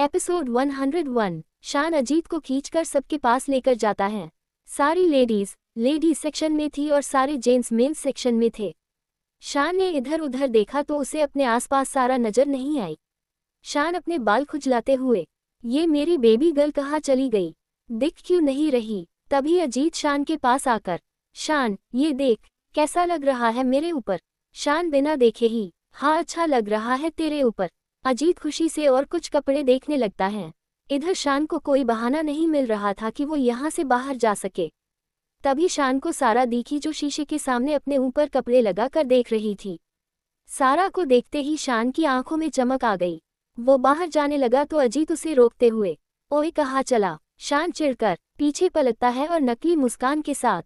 Episode 101। शान अजीत को खींचकर सबके पास लेकर जाता है। सारी लेडीज सेक्शन में थी और सारे जेंट्स मेंस सेक्शन में थे। शान ने इधर उधर देखा तो उसे अपने आसपास सारा नजर नहीं आई। शान अपने बाल खुजलाते हुए, ये मेरी बेबी गर्ल कहाँ चली गई, दिख क्यों नहीं रही। तभी अजीत शान के पास आकर, शान ये देख कैसा लग रहा है मेरे ऊपर। शान बिना देखे ही, हाँ अच्छा लग रहा है तेरे ऊपर। अजीत खुशी से और कुछ कपड़े देखने लगता है। इधर शान को कोई बहाना नहीं मिल रहा था कि वो यहाँ से बाहर जा सके। तभी शान को सारा दिखी जो शीशे के सामने अपने ऊपर कपड़े लगा कर देख रही थी। सारा को देखते ही शान की आंखों में चमक आ गई। वो बाहर जाने लगा तो अजीत उसे रोकते हुए, ओए कहाँ चला। शान चिढ़कर पीछे पलटता है और नकली मुस्कान के साथ,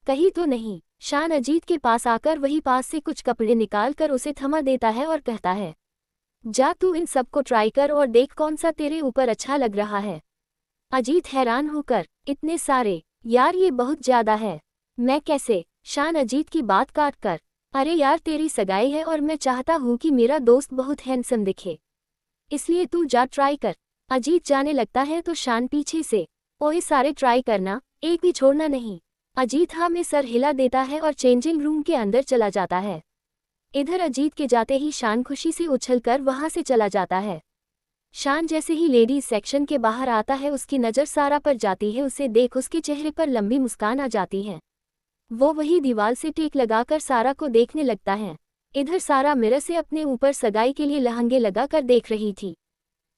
कहीं तो नहीं। शान अजीत के पास आकर वही पास से कुछ कपड़े निकाल कर उसे थमा देता है और कहता है, जा तू इन सबको ट्राई कर और देख कौन सा तेरे ऊपर अच्छा लग रहा है। अजीत हैरान होकर, इतने सारे, यार ये बहुत ज्यादा है, मैं कैसे। शान अजीत की बात काट कर, अरे यार तेरी सगाई है और मैं चाहता हूँ कि मेरा दोस्त बहुत हैंडसम दिखे, इसलिए तू जा ट्राई कर। अजीत जाने लगता है तो शान पीछे से, ओए सारे ट्राई करना, एक भी छोड़ना नहीं। अजीत हाँ में सर हिला देता है और चेंजिंग रूम के अंदर चला जाता है। इधर अजीत के जाते ही शान खुशी से उछलकर वहां से चला जाता है। शान जैसे ही लेडीज सेक्शन के बाहर आता है उसकी नज़र सारा पर जाती है। उसे देख उसके चेहरे पर लंबी मुस्कान आ जाती है। वो वही दीवार से टेक लगाकर सारा को देखने लगता है। इधर सारा मिरर से अपने ऊपर सगाई के लिए लहंगे लगाकर देख रही थी,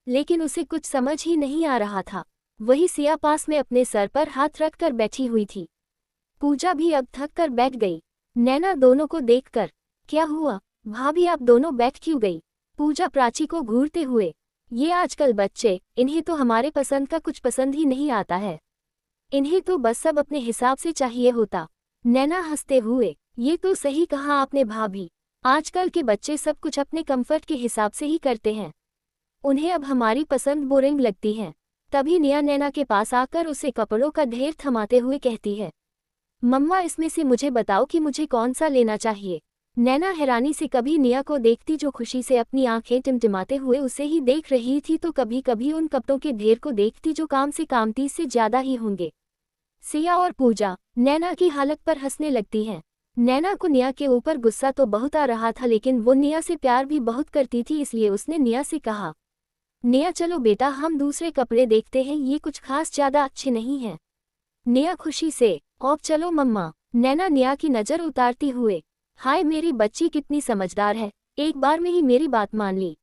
लेकिन उसे कुछ समझ ही नहीं आ रहा था। वही सिया पास में अपने सर पर हाथ रखकर बैठी हुई थी। पूजा भी अब थक कर बैठ गई। नैना दोनों को देखकर, क्या हुआ भाभी आप दोनों बैठ क्यों गई। पूजा प्राची को घूरते हुए, ये आजकल बच्चे, इन्हें तो हमारे पसंद का कुछ पसंद ही नहीं आता है, इन्हें तो बस सब अपने हिसाब से चाहिए होता। नैना हंसते हुए, ये तो सही कहा आपने भाभी, आजकल के बच्चे सब कुछ अपने कंफर्ट के हिसाब से ही करते हैं, उन्हें अब हमारी पसंद बोरिंग लगती है। तभी निया नैना के पास आकर उसे कपड़ों का ढेर थमाते हुए कहती है, मम्मा इसमें से मुझे बताओ कि मुझे कौन सा लेना चाहिए। नैना हैरानी से कभी निया को देखती जो खुशी से अपनी आंखें टिमटिमाते हुए उसे ही देख रही थी, तो कभी कभी उन कपड़ों के ढेर को देखती जो काम से कामती से ज्यादा ही होंगे। सिया और पूजा नैना की हालत पर हंसने लगती हैं। नैना को निया के ऊपर गुस्सा तो बहुत आ रहा था, लेकिन वो निया से प्यार भी बहुत करती थी, इसलिए उसने निया से कहा, निया चलो बेटा हम दूसरे कपड़े देखते हैं, ये कुछ खास ज्यादा अच्छे नहीं हैं। निया खुशी से, और चलो मम्मा। नैना निया की नज़र उतारती हुए, हाय मेरी बच्ची कितनी समझदार है, एक बार में ही मेरी बात मान ली।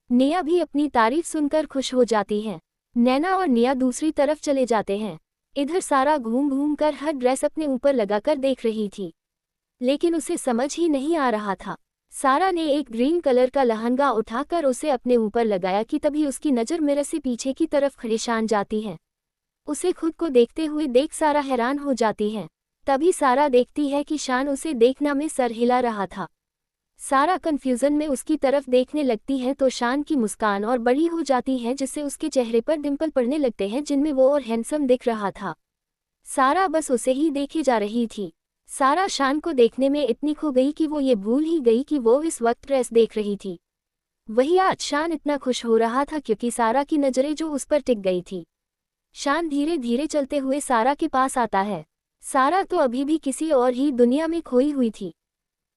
निया भी अपनी तारीफ सुनकर खुश हो जाती है। नैना और निया दूसरी तरफ चले जाते हैं। इधर सारा घूम घूम कर हर ड्रेस अपने ऊपर लगाकर देख रही थी, लेकिन उसे समझ ही नहीं आ रहा था। सारा ने एक ग्रीन कलर का लहंगा उठाकर उसे अपने ऊपर लगाया कि तभी उसकी नज़र मिरर से पीछे की तरफ खड़ी शान जाती है। उसे खुद को देखते हुए देख सारा हैरान हो जाती है। तभी सारा देखती है कि शान उसे देखना में सर हिला रहा था। सारा कंफ्यूजन में उसकी तरफ देखने लगती है तो शान की मुस्कान और बड़ी हो जाती है, जिससे उसके चेहरे पर डिंपल पड़ने लगते हैं, जिनमें वो और हैंडसम दिख रहा था। सारा बस उसे ही देखे जा रही थी। सारा शान को देखने में इतनी खो गई कि वो ये भूल ही गई कि वो इस वक्त ड्रेस देख रही थी। वही आज शान इतना खुश हो रहा था क्योंकि सारा की नज़रें जो उस पर टिक गई थी। शान धीरे धीरे चलते हुए सारा के पास आता है। सारा तो अभी भी किसी और ही दुनिया में खोई हुई थी।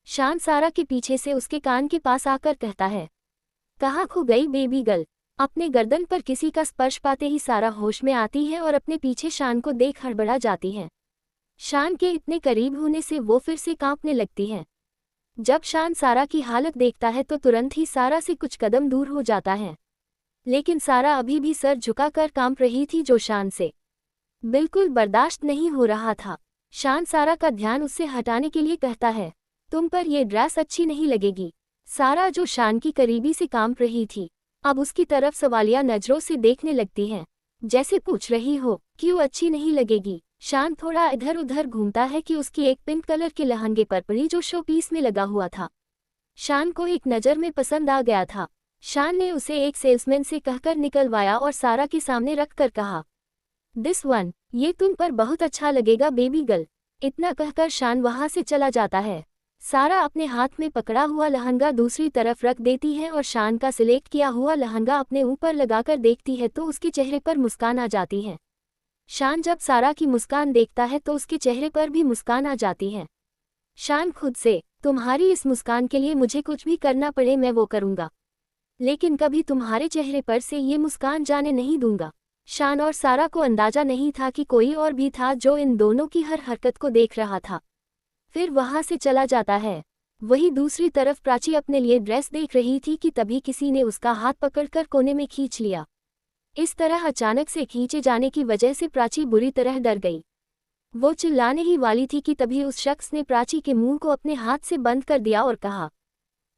शान सारा के पीछे से उसके कान के पास आकर कहता है, कहाँ खो गई बेबी गर्ल। अपने गर्दन पर किसी का स्पर्श पाते ही सारा होश में आती है और अपने पीछे शान को देख हड़बड़ा जाती है। शान के इतने करीब होने से वो फिर से कांपने लगती है। जब शान सारा की हालत देखता है तो तुरंत ही सारा से कुछ कदम दूर हो जाता है, लेकिन सारा अभी भी सर झुकाकर कांप रही थी, जो शान से बिल्कुल बर्दाश्त नहीं हो रहा था। शान सारा का ध्यान उससे हटाने के लिए कहता है, तुम पर यह ड्रेस अच्छी नहीं लगेगी। सारा जो शान की करीबी से कांप रही थी, अब उसकी तरफ सवालिया नजरों से देखने लगती है, जैसे पूछ रही हो क्यों अच्छी नहीं लगेगी। शान थोड़ा इधर उधर घूमता है कि उसकी एक पिंक कलर के लहंगे पर पड़ी जो शो पीस में लगा हुआ था। शान को एक नज़र में पसंद आ गया था। शान ने उसे एक सेल्समैन से कहकर निकलवाया और सारा के सामने रख कर कहा, दिस वन, ये तुम पर बहुत अच्छा लगेगा बेबी गर्ल। इतना कहकर शान वहां से चला जाता है। सारा अपने हाथ में पकड़ा हुआ लहंगा दूसरी तरफ रख देती है और शान का सिलेक्ट किया हुआ लहंगा अपने ऊपर लगाकर देखती है तो उसके चेहरे पर मुस्कान आ जाती है। शान जब सारा की मुस्कान देखता है तो उसके चेहरे पर भी मुस्कान आ जाती है। शान खुद से, तुम्हारी इस मुस्कान के लिए मुझे कुछ भी करना पड़े मैं वो करूँगा, लेकिन कभी तुम्हारे चेहरे पर से ये मुस्कान जाने नहीं दूंगा। शान और सारा को अंदाजा नहीं था कि कोई और भी था जो इन दोनों की हर हरकत को देख रहा था। फिर वहां से चला जाता है। वही दूसरी तरफ प्राची अपने लिए ड्रेस देख रही थी कि तभी किसी ने उसका हाथ पकड़कर कोने में खींच लिया। इस तरह अचानक से खींचे जाने की वजह से प्राची बुरी तरह डर गई। वो चिल्लाने ही वाली थी कि तभी उस शख्स ने प्राची के मुंह को अपने हाथ से बंद कर दिया और कहा,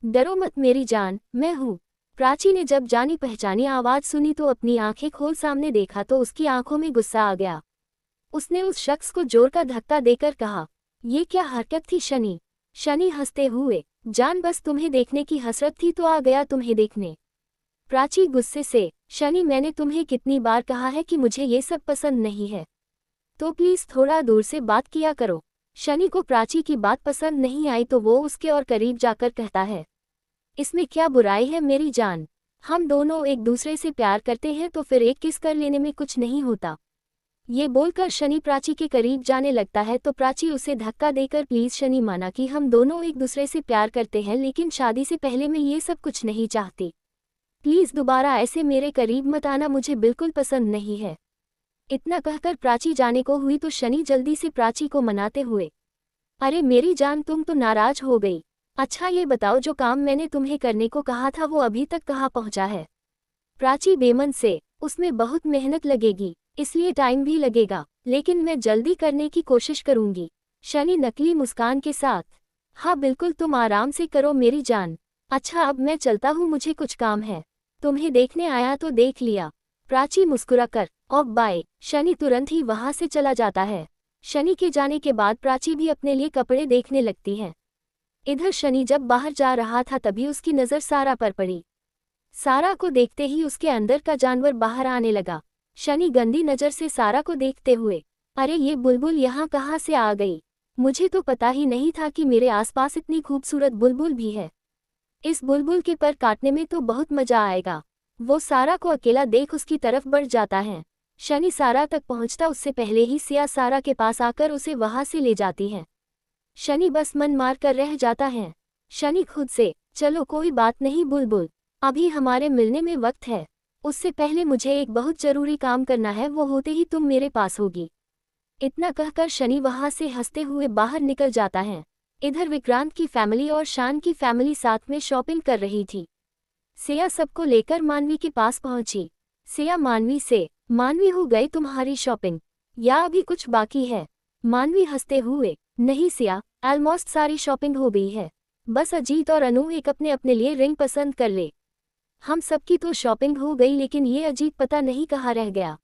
डरो मत मेरी जान, मैं हूँ। प्राची ने जब जानी पहचानी आवाज सुनी तो अपनी आंखें खोल सामने देखा तो उसकी आंखों में गुस्सा आ गया। उसने उस शख्स को जोर का धक्का देकर कहा, ये क्या हरकत थी शनि? शनि हंसते हुए, जान बस तुम्हें देखने की हसरत थी तो आ गया तुम्हें देखने। प्राची गुस्से से, शनि मैंने तुम्हें कितनी बार कहा है कि मुझे ये सब पसंद नहीं है, तो प्लीज थोड़ा दूर से बात किया करो। शनि को प्राची की बात पसंद नहीं आई तो वो उसके और करीब जाकर कहता है, इसमें क्या बुराई है मेरी जान? हम दोनों एक दूसरे से प्यार करते हैं तो फिर एक किस कर लेने में कुछ नहीं होता। ये बोलकर शनि प्राची के करीब जाने लगता है तो प्राची उसे धक्का देकर, प्लीज शनि माना कि हम दोनों एक दूसरे से प्यार करते हैं लेकिन शादी से पहले मैं ये सब कुछ नहीं चाहती। प्लीज दोबारा ऐसे मेरे करीब मत आना, मुझे बिल्कुल पसंद नहीं है। इतना कहकर प्राची जाने को हुई तो शनि जल्दी से प्राची को मनाते हुए, अरे मेरी जान तुम तो नाराज हो गई। अच्छा ये बताओ जो काम मैंने तुम्हें करने को कहा था वो अभी तक कहाँ पहुँचा है? प्राची बेमन से, उसमें बहुत मेहनत लगेगी, इसलिए टाइम भी लगेगा, लेकिन मैं जल्दी करने की कोशिश करूंगी। शनि नकली मुस्कान के साथ, हाँ बिल्कुल तुम आराम से करो मेरी जान। अच्छा अब मैं चलता हूँ, मुझे कुछ काम है। तुम्हें देखने आया तो देख लिया। प्राची मुस्कुराकर, और बाय। शनि तुरंत ही वहां से चला जाता है। शनि के जाने के बाद प्राची भी अपने लिए कपड़े देखने लगती है। इधर शनि जब बाहर जा रहा था तभी उसकी नज़र सारा पर पड़ी। सारा को देखते ही उसके अंदर का जानवर बाहर आने लगा। शनि गंदी नज़र से सारा को देखते हुए, अरे ये बुलबुल यहाँ कहाँ से आ गई? मुझे तो पता ही नहीं था कि मेरे आसपास इतनी खूबसूरत बुलबुल भी है। इस बुलबुल के पर काटने में तो बहुत मजा आएगा। वो सारा को अकेला देख उसकी तरफ बढ़ जाता है। शनि सारा तक पहुंचता उससे पहले ही सिया सारा के पास आकर उसे वहां से ले जाती है। शनि बस मन मार कर रह जाता है। शनि खुद से, चलो कोई बात नहीं बुलबुल, अभी हमारे मिलने में वक्त है, उससे पहले मुझे एक बहुत जरूरी काम करना है, वो होते ही तुम मेरे पास होगी। इतना कहकर शनि वहां से हंसते हुए बाहर निकल जाता है। इधर विक्रांत की फैमिली और शान की फैमिली साथ में शॉपिंग कर रही थी। सिया सबको लेकर मानवी के पास पहुंची। सिया मानवी से, मानवी हो गई तुम्हारी शॉपिंग या अभी कुछ बाकी है? मानवी हंसते हुए, नहीं सिया, ऑलमोस्ट सारी शॉपिंग हो गई है, बस अजीत और अनु एक अपने अपने लिए रिंग पसंद कर ले। हम सबकी तो शॉपिंग हो गई लेकिन ये अजीत पता नहीं कहाँ रह गया।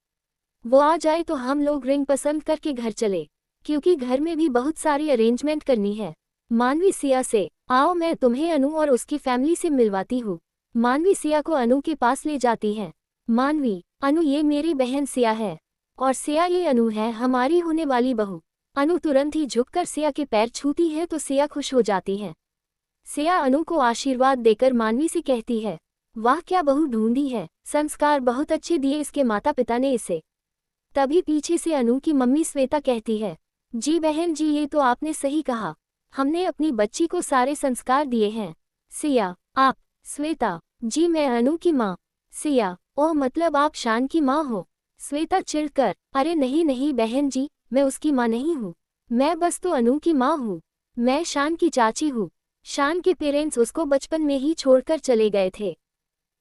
वो आ जाए तो हम लोग रिंग पसंद करके घर चले, क्योंकि घर में भी बहुत सारी अरेंजमेंट करनी है। मानवी सिया से, आओ मैं तुम्हें अनु और उसकी फैमिली से मिलवाती हूँ। मानवी सिया को अनु के पास ले जाती है। मानवी, अनु ये मेरी बहन सिया है, और सिया ये अनु है हमारी होने वाली बहू। अनु तुरंत ही झुककर सिया के पैर छूती है तो सिया खुश हो जाती है। सिया अनु को आशीर्वाद देकर मानवी से कहती है, वाह क्या बहू ढूंढी है, संस्कार बहुत अच्छे दिए इसके माता पिता ने इसे। तभी पीछे से अनु की मम्मी श्वेता कहती है, जी बहन जी ये तो आपने सही कहा, हमने अपनी बच्ची को सारे संस्कार दिए हैं। सिया, आप? श्वेता, जी मैं अनु की माँ। सिया, ओह मतलब आप शान की माँ हो? श्वेता चिढ़कर, अरे नहीं नहीं बहन जी, मैं उसकी माँ नहीं हूँ, मैं बस तो अनु की माँ हूँ, मैं शान की चाची हूँ। शान के पेरेंट्स उसको बचपन में ही छोड़कर चले गए थे,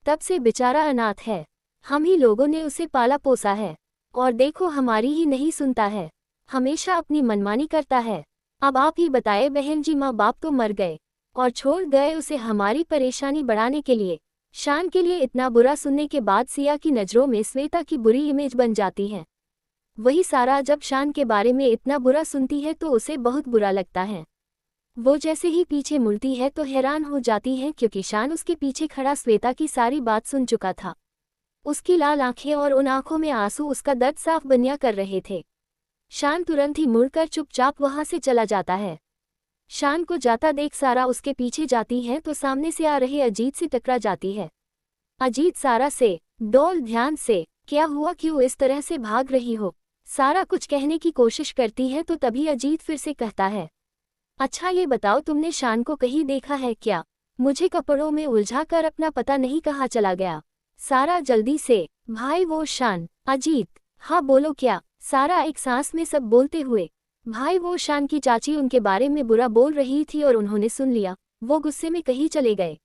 तब से बेचारा अनाथ है, हम ही लोगों ने उसे पाला पोसा है, और देखो हमारी ही नहीं सुनता है, हमेशा अपनी मनमानी करता है। अब आप ही बताए बहन जी, माँ बाप तो मर गए और छोड़ गए उसे हमारी परेशानी बढ़ाने के लिए। शान के लिए इतना बुरा सुनने के बाद सिया की नज़रों में श्वेता की बुरी इमेज बन जाती है। वही सारा जब शान के बारे में इतना बुरा सुनती है तो उसे बहुत बुरा लगता है। वो जैसे ही पीछे मुड़ती है तो हैरान हो जाती है क्योंकि शान उसके पीछे खड़ा श्वेता की सारी बात सुन चुका था। उसकी लाल आंखें और उन आंखों में आंसू उसका दर्द साफ बनिया कर रहे थे। शान तुरंत ही मुड़कर चुपचाप वहां से चला जाता है। शान को जाता देख सारा उसके पीछे जाती है तो सामने से आ रहे अजीत से टकरा जाती है। अजीत सारा से, डॉल ध्यान से, क्या हुआ, क्यों इस तरह से भाग रही हो? सारा कुछ कहने की कोशिश करती है तो तभी अजीत फिर से कहता है, अच्छा ये बताओ तुमने शान को कहीं देखा है क्या? मुझे कपड़ों में उलझा कर अपना पता नहीं कहाँ चला गया। सारा जल्दी से, भाई वो शान। अजीत, हाँ बोलो क्या? सारा एक सांस में सब बोलते हुए, भाई वो शान की चाची उनके बारे में बुरा बोल रही थी और उन्होंने सुन लिया, वो गुस्से में कहीं चले गए।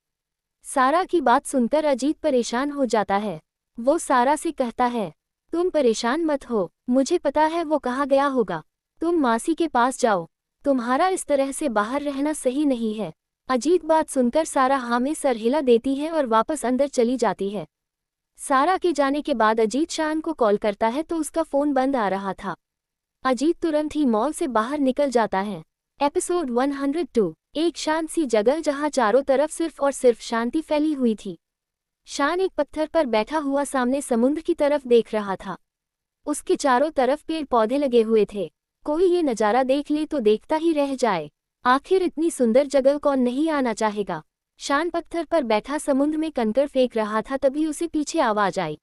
सारा की बात सुनकर अजीत परेशान हो जाता है। वो सारा से कहता है, तुम परेशान मत हो, मुझे पता है वो कहाँ गया होगा। तुम मासी के पास जाओ, तुम्हारा इस तरह से बाहर रहना सही नहीं है। अजीत बात सुनकर सारा हाँ में सर हिला देती है और वापस अंदर चली जाती है। सारा के जाने के बाद अजीत शान को कॉल करता है तो उसका फ़ोन बंद आ रहा था। अजीत तुरंत ही मॉल से बाहर निकल जाता है। एपिसोड 102, एक शांत सी जगह जहां चारों तरफ सिर्फ और सिर्फ शांति फैली हुई थी। शान एक पत्थर पर बैठा हुआ सामने समुद्र की तरफ देख रहा था। उसके चारों तरफ पेड़ पौधे लगे हुए थे। कोई ये नज़ारा देख ले तो देखता ही रह जाए। आखिर इतनी सुंदर जगह कौन नहीं आना चाहेगा। शान पत्थर पर बैठा समुद्र में कंकड़ फेंक रहा था तभी उसे पीछे आवाज आई,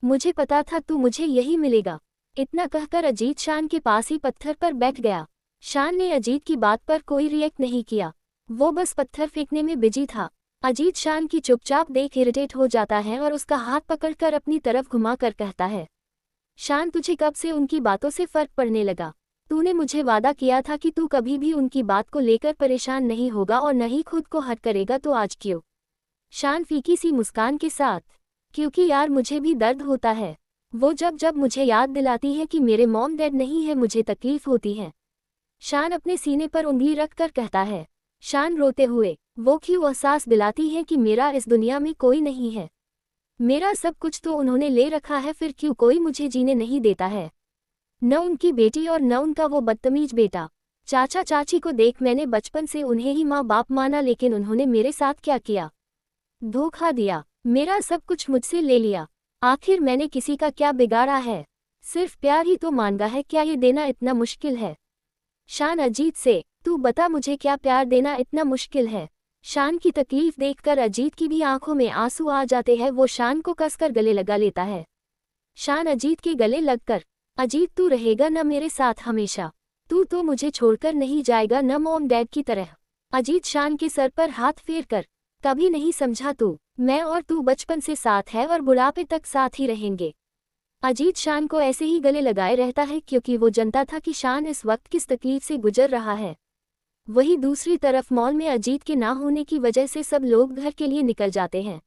मुझे पता था तू मुझे यही मिलेगा। इतना कहकर अजीत शान के पास ही पत्थर पर बैठ गया। शान ने अजीत की बात पर कोई रिएक्ट नहीं किया, वो बस पत्थर फेंकने में बिजी था। अजीत शान की चुपचाप देख इरिटेट हो जाता है और उसका हाथ पकड़कर अपनी तरफ घुमाकर कहता है, शान तुझे कब से उनकी बातों से फर्क पड़ने लगा? तूने मुझे वादा किया था कि तू कभी भी उनकी बात को लेकर परेशान नहीं होगा और न ही खुद को हर्ट करेगा, तो आज क्यों? शान फीकी सी मुस्कान के साथ, क्योंकि यार मुझे भी दर्द होता है। वो जब जब मुझे याद दिलाती है कि मेरे मॉम डैड नहीं है मुझे तकलीफ होती है। शान अपने सीने पर उंगली रखकर कहता है। शान रोते हुए, वो क्यों एहसास दिलाती है कि मेरा इस दुनिया में कोई नहीं है? मेरा सब कुछ तो उन्होंने ले रखा है, फिर क्यों कोई मुझे जीने नहीं देता है? न उनकी बेटी और न उनका वो बदतमीज बेटा। चाचा चाची को देख मैंने बचपन से उन्हें ही माँ बाप माना, लेकिन उन्होंने मेरे साथ क्या किया? धोखा दिया, मेरा सब कुछ मुझसे ले लिया। आखिर मैंने किसी का क्या बिगाड़ा है? सिर्फ प्यार ही तो मांगा है, क्या ये देना इतना मुश्किल है? शान अजीत से, तू बता मुझे क्या प्यार देना इतना मुश्किल है? शान की तकलीफ देखकर अजीत की भी आंखों में आंसू आ जाते हैं। वो शान को कसकर गले लगा लेता है। शान अजीत के गले लगकर, अजीत तू रहेगा न मेरे साथ हमेशा? तू तो मुझे छोड़कर नहीं जाएगा न मॉम डैड की तरह? अजीत शान के सर पर हाथ फेरकर, कभी नहीं समझा तू? मैं और तू बचपन से साथ है और बुढ़ापे तक साथ ही रहेंगे। अजीत शान को ऐसे ही गले लगाए रहता है क्योंकि वो जानता था कि शान इस वक्त किस तकलीफ से गुजर रहा है। वहीं दूसरी तरफ मॉल में अजीत के ना होने की वजह से सब लोग घर के लिए निकल जाते हैं।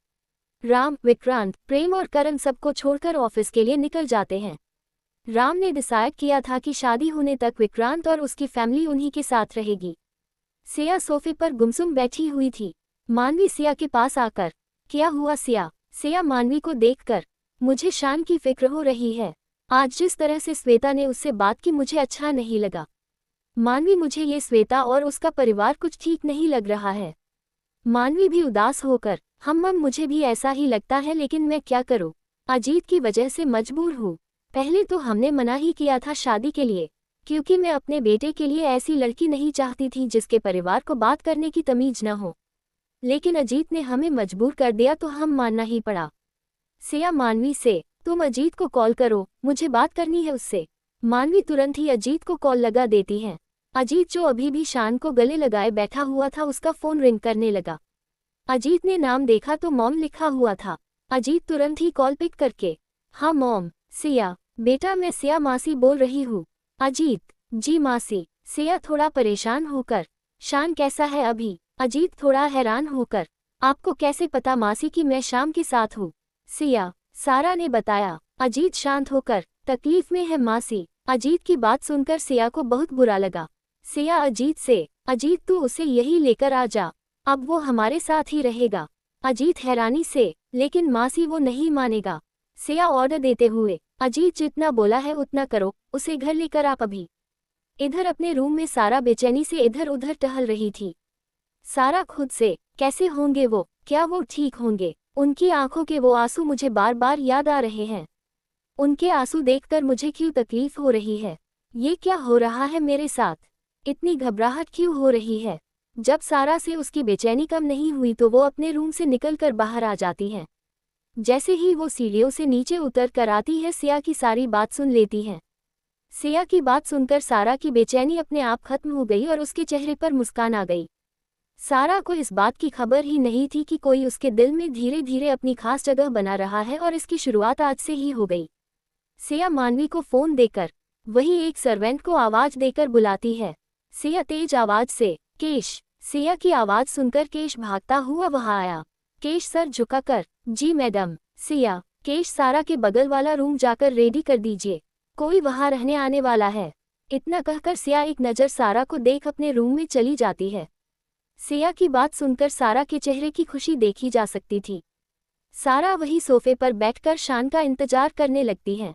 राम, विक्रांत, प्रेम और करण सबको छोड़कर ऑफिस के लिए निकल जाते हैं। राम ने डिसाइड किया था कि शादी होने तक विक्रांत और उसकी फैमिली उन्हीं के साथ रहेगी। सिया सोफे पर गुमसुम बैठी हुई थी। मानवी सिया के पास आकर, क्या हुआ सिया? सिया मानवी को देखकर, मुझे शान की फिक्र हो रही है। आज जिस तरह से श्वेता ने उससे बात की मुझे अच्छा नहीं लगा। मानवी, मुझे ये श्वेता और उसका परिवार कुछ ठीक नहीं लग रहा है। मानवी भी उदास होकर, मुझे भी ऐसा ही लगता है, लेकिन मैं क्या करूं? अजीत की वजह से मजबूर हूं। पहले तो हमने मना ही किया था शादी के लिए, क्योंकि मैं अपने बेटे के लिए ऐसी लड़की नहीं चाहती थी जिसके परिवार को बात करने की तमीज न हो। लेकिन अजीत ने हमें मजबूर कर दिया तो हम मानना ही पड़ा। सिया मानवी से, तुम अजीत को कॉल करो, मुझे बात करनी है उससे। मानवी तुरंत ही अजीत को कॉल लगा देती है। अजीत जो अभी भी शान को गले लगाए बैठा हुआ था उसका फ़ोन रिंग करने लगा। अजीत ने नाम देखा तो मॉम लिखा हुआ था। अजीत तुरंत ही कॉल पिक करके, हाँ मॉम। सिया, बेटा मैं सिया मासी बोल रही हूँ। अजीत, जी मासी। सिया थोड़ा परेशान होकर, शान कैसा है अभी? अजीत थोड़ा हैरान होकर, आपको कैसे पता मासी कि मैं शाम के साथ हूँ? सिया, सारा ने बताया। अजीत शांत होकर, तकलीफ में है मासी। अजीत की बात सुनकर सिया को बहुत बुरा लगा। सिया अजीत से, अजीत तू उसे यही लेकर आ जा, अब वो हमारे साथ ही रहेगा। अजीत हैरानी से, लेकिन मासी वो नहीं मानेगा। सिया ऑर्डर देते हुए, अजीत जितना बोला है उतना करो, उसे घर लेकर आप अभी। इधर अपने रूम में सारा बेचैनी से इधर उधर टहल रही थी। सारा खुद से, कैसे होंगे वो? क्या वो ठीक होंगे? उनकी आंखों के वो आंसू मुझे बार बार याद आ रहे हैं। उनके आंसू देखकर मुझे क्यों तकलीफ हो रही है? ये क्या हो रहा है मेरे साथ? इतनी घबराहट क्यों हो रही है? जब सारा से उसकी बेचैनी कम नहीं हुई तो वो अपने रूम से निकलकर बाहर आ जाती है। जैसे ही वो सीढ़ियों से नीचे उतर कर आती है, सिया की सारी बात सुन लेती है। सिया की बात सुनकर सारा की बेचैनी अपने आप खत्म हो गई और उसके चेहरे पर मुस्कान आ गई। सारा को इस बात की खबर ही नहीं थी कि कोई उसके दिल में धीरे धीरे अपनी खास जगह बना रहा है और इसकी शुरुआत आज से ही हो गई। सिया मानवी को फोन देकर वही एक सर्वेंट को आवाज देकर बुलाती है। सिया तेज आवाज से, केश। सिया की आवाज सुनकर केश भागता हुआ वहां आया। केश सर झुकाकर, जी मैडम। सिया, केश सारा के बगल वाला रूम जाकर रेडी कर दीजिए, कोई वहां रहने आने वाला है। इतना कहकर सिया एक नज़र सारा को देख अपने रूम में चली जाती है। सिया की बात सुनकर सारा के चेहरे की खुशी देखी जा सकती थी। सारा वही सोफे पर बैठकर शान का इंतजार करने लगती है।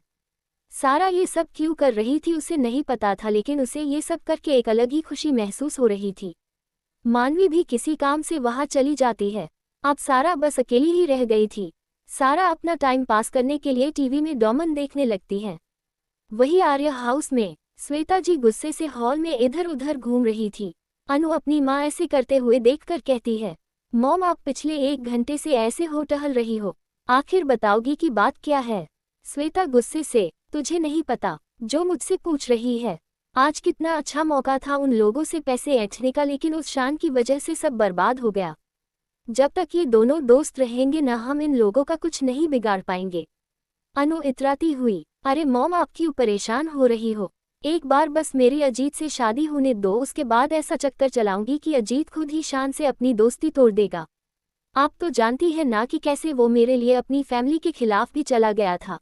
सारा ये सब क्यों कर रही थी उसे नहीं पता था, लेकिन उसे ये सब करके एक अलग ही खुशी महसूस हो रही थी। मानवी भी किसी काम से वहां चली जाती है। अब सारा बस अकेली ही रह गई थी। सारा अपना टाइम पास करने के लिए टीवी में डोमन देखने लगती है। वही आर्य हाउस में श्वेता जी गुस्से से हॉल में इधर उधर घूम रही थी। अनु अपनी माँ ऐसे करते हुए देखकर कहती है, मॉम आप पिछले 1 घंटे से ऐसे हो टहल रही हो, आखिर बताओगी कि बात क्या है? श्वेता गुस्से से, तुझे नहीं पता जो मुझसे पूछ रही है? आज कितना अच्छा मौका था उन लोगों से पैसे ऐंठने का, लेकिन उस शान की वजह से सब बर्बाद हो गया। जब तक ये दोनों दोस्त रहेंगे ना हम इन लोगों का कुछ नहीं बिगाड़ पाएंगे। अनु इतराती हुई, अरे मॉम आप क्यों परेशान हो रही हो? एक बार बस मेरी अजीत से शादी होने दो, उसके बाद ऐसा चक्कर चलाऊंगी कि अजीत खुद ही शान से अपनी दोस्ती तोड़ देगा। आप तो जानती है ना कि कैसे वो मेरे लिए अपनी फैमिली के खिलाफ भी चला गया था।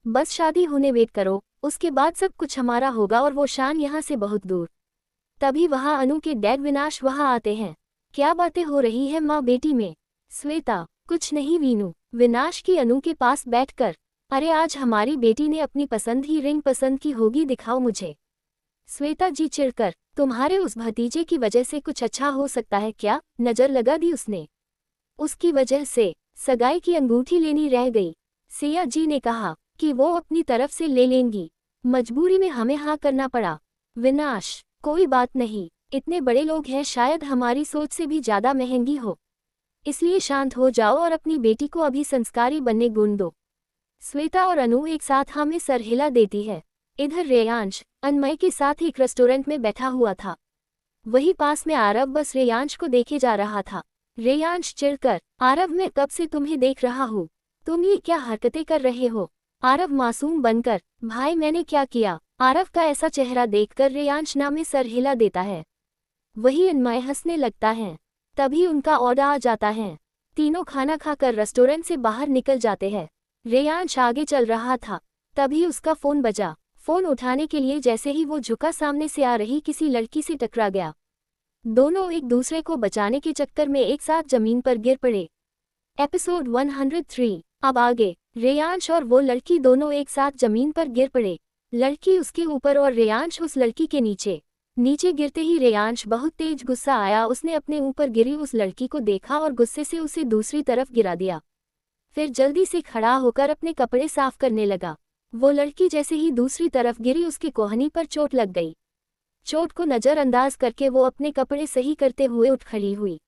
बस शादी होने वेट करो, उसके बाद सब कुछ हमारा होगा और वो शान यहाँ से बहुत दूर। तभी वहाँ अनु के डैड विनाश वहाँ आते हैं। क्या बातें हो रही है माँ बेटी में? श्वेता, कुछ नहीं वीनू। विनाश की अनु के पास बैठकर, अरे आज हमारी बेटी ने अपनी पसंद ही रिंग पसंद की होगी, दिखाओ मुझे। श्वेता जी चिढ़कर, तुम्हारे उस भतीजे की वजह से कुछ अच्छा हो सकता है क्या? नजर लगा दी उसने। उसकी वजह से सगाई की अंगूठी लेनी रह गई। सिया जी ने कहा कि वो अपनी तरफ से ले लेंगी, मजबूरी में हमें हाँ करना पड़ा। विनाश, कोई बात नहीं, इतने बड़े लोग हैं, शायद हमारी सोच से भी ज्यादा महंगी हो, इसलिए शांत हो जाओ और अपनी बेटी को अभी संस्कारी बनने गुण दो। श्वेता और अनु एक साथ हाँ में सर हिला देती है। इधर रेयांश अनमय के साथ एक रेस्टोरेंट में बैठा हुआ था। वही पास में आरव बस रेयांश को देखे जा रहा था। रेयांश चिढ़कर, आरव मैं कब से तुम्हें देख रहा हूँ, तुम ये क्या हरकतें कर रहे हो? आरव मासूम बनकर, भाई मैंने क्या किया? आरव का ऐसा चेहरा देखकर रेयांश ना में सर हिला देता है। वही अनमय हंसने लगता है। तभी उनका ऑर्डर आ जाता है। तीनों खाना खाकर रेस्टोरेंट से बाहर निकल जाते हैं। रेयांश आगे चल रहा था, तभी उसका फोन बजा। फोन उठाने के लिए जैसे ही वो झुका, सामने से आ रही किसी लड़की से टकरा गया। दोनों एक दूसरे को बचाने के चक्कर में एक साथ जमीन पर गिर पड़े। एपिसोड 103। अब आगे रेयांश और वो लड़की दोनों एक साथ जमीन पर गिर पड़े। लड़की उसके ऊपर और रेयांश उस लड़की के नीचे। नीचे गिरते ही रेयांश बहुत तेज गुस्सा आया, उसने अपने ऊपर गिरी उस लड़की को देखा और गुस्से से उसे दूसरी तरफ गिरा दिया। फिर जल्दी से खड़ा होकर अपने कपड़े साफ करने लगा। वो लड़की जैसे ही दूसरी तरफ गिरी, उसके कोहनी पर चोट लग गई। चोट को नजरअंदाज करके वो अपने कपड़े सही करते हुए उठ खड़ी हुई।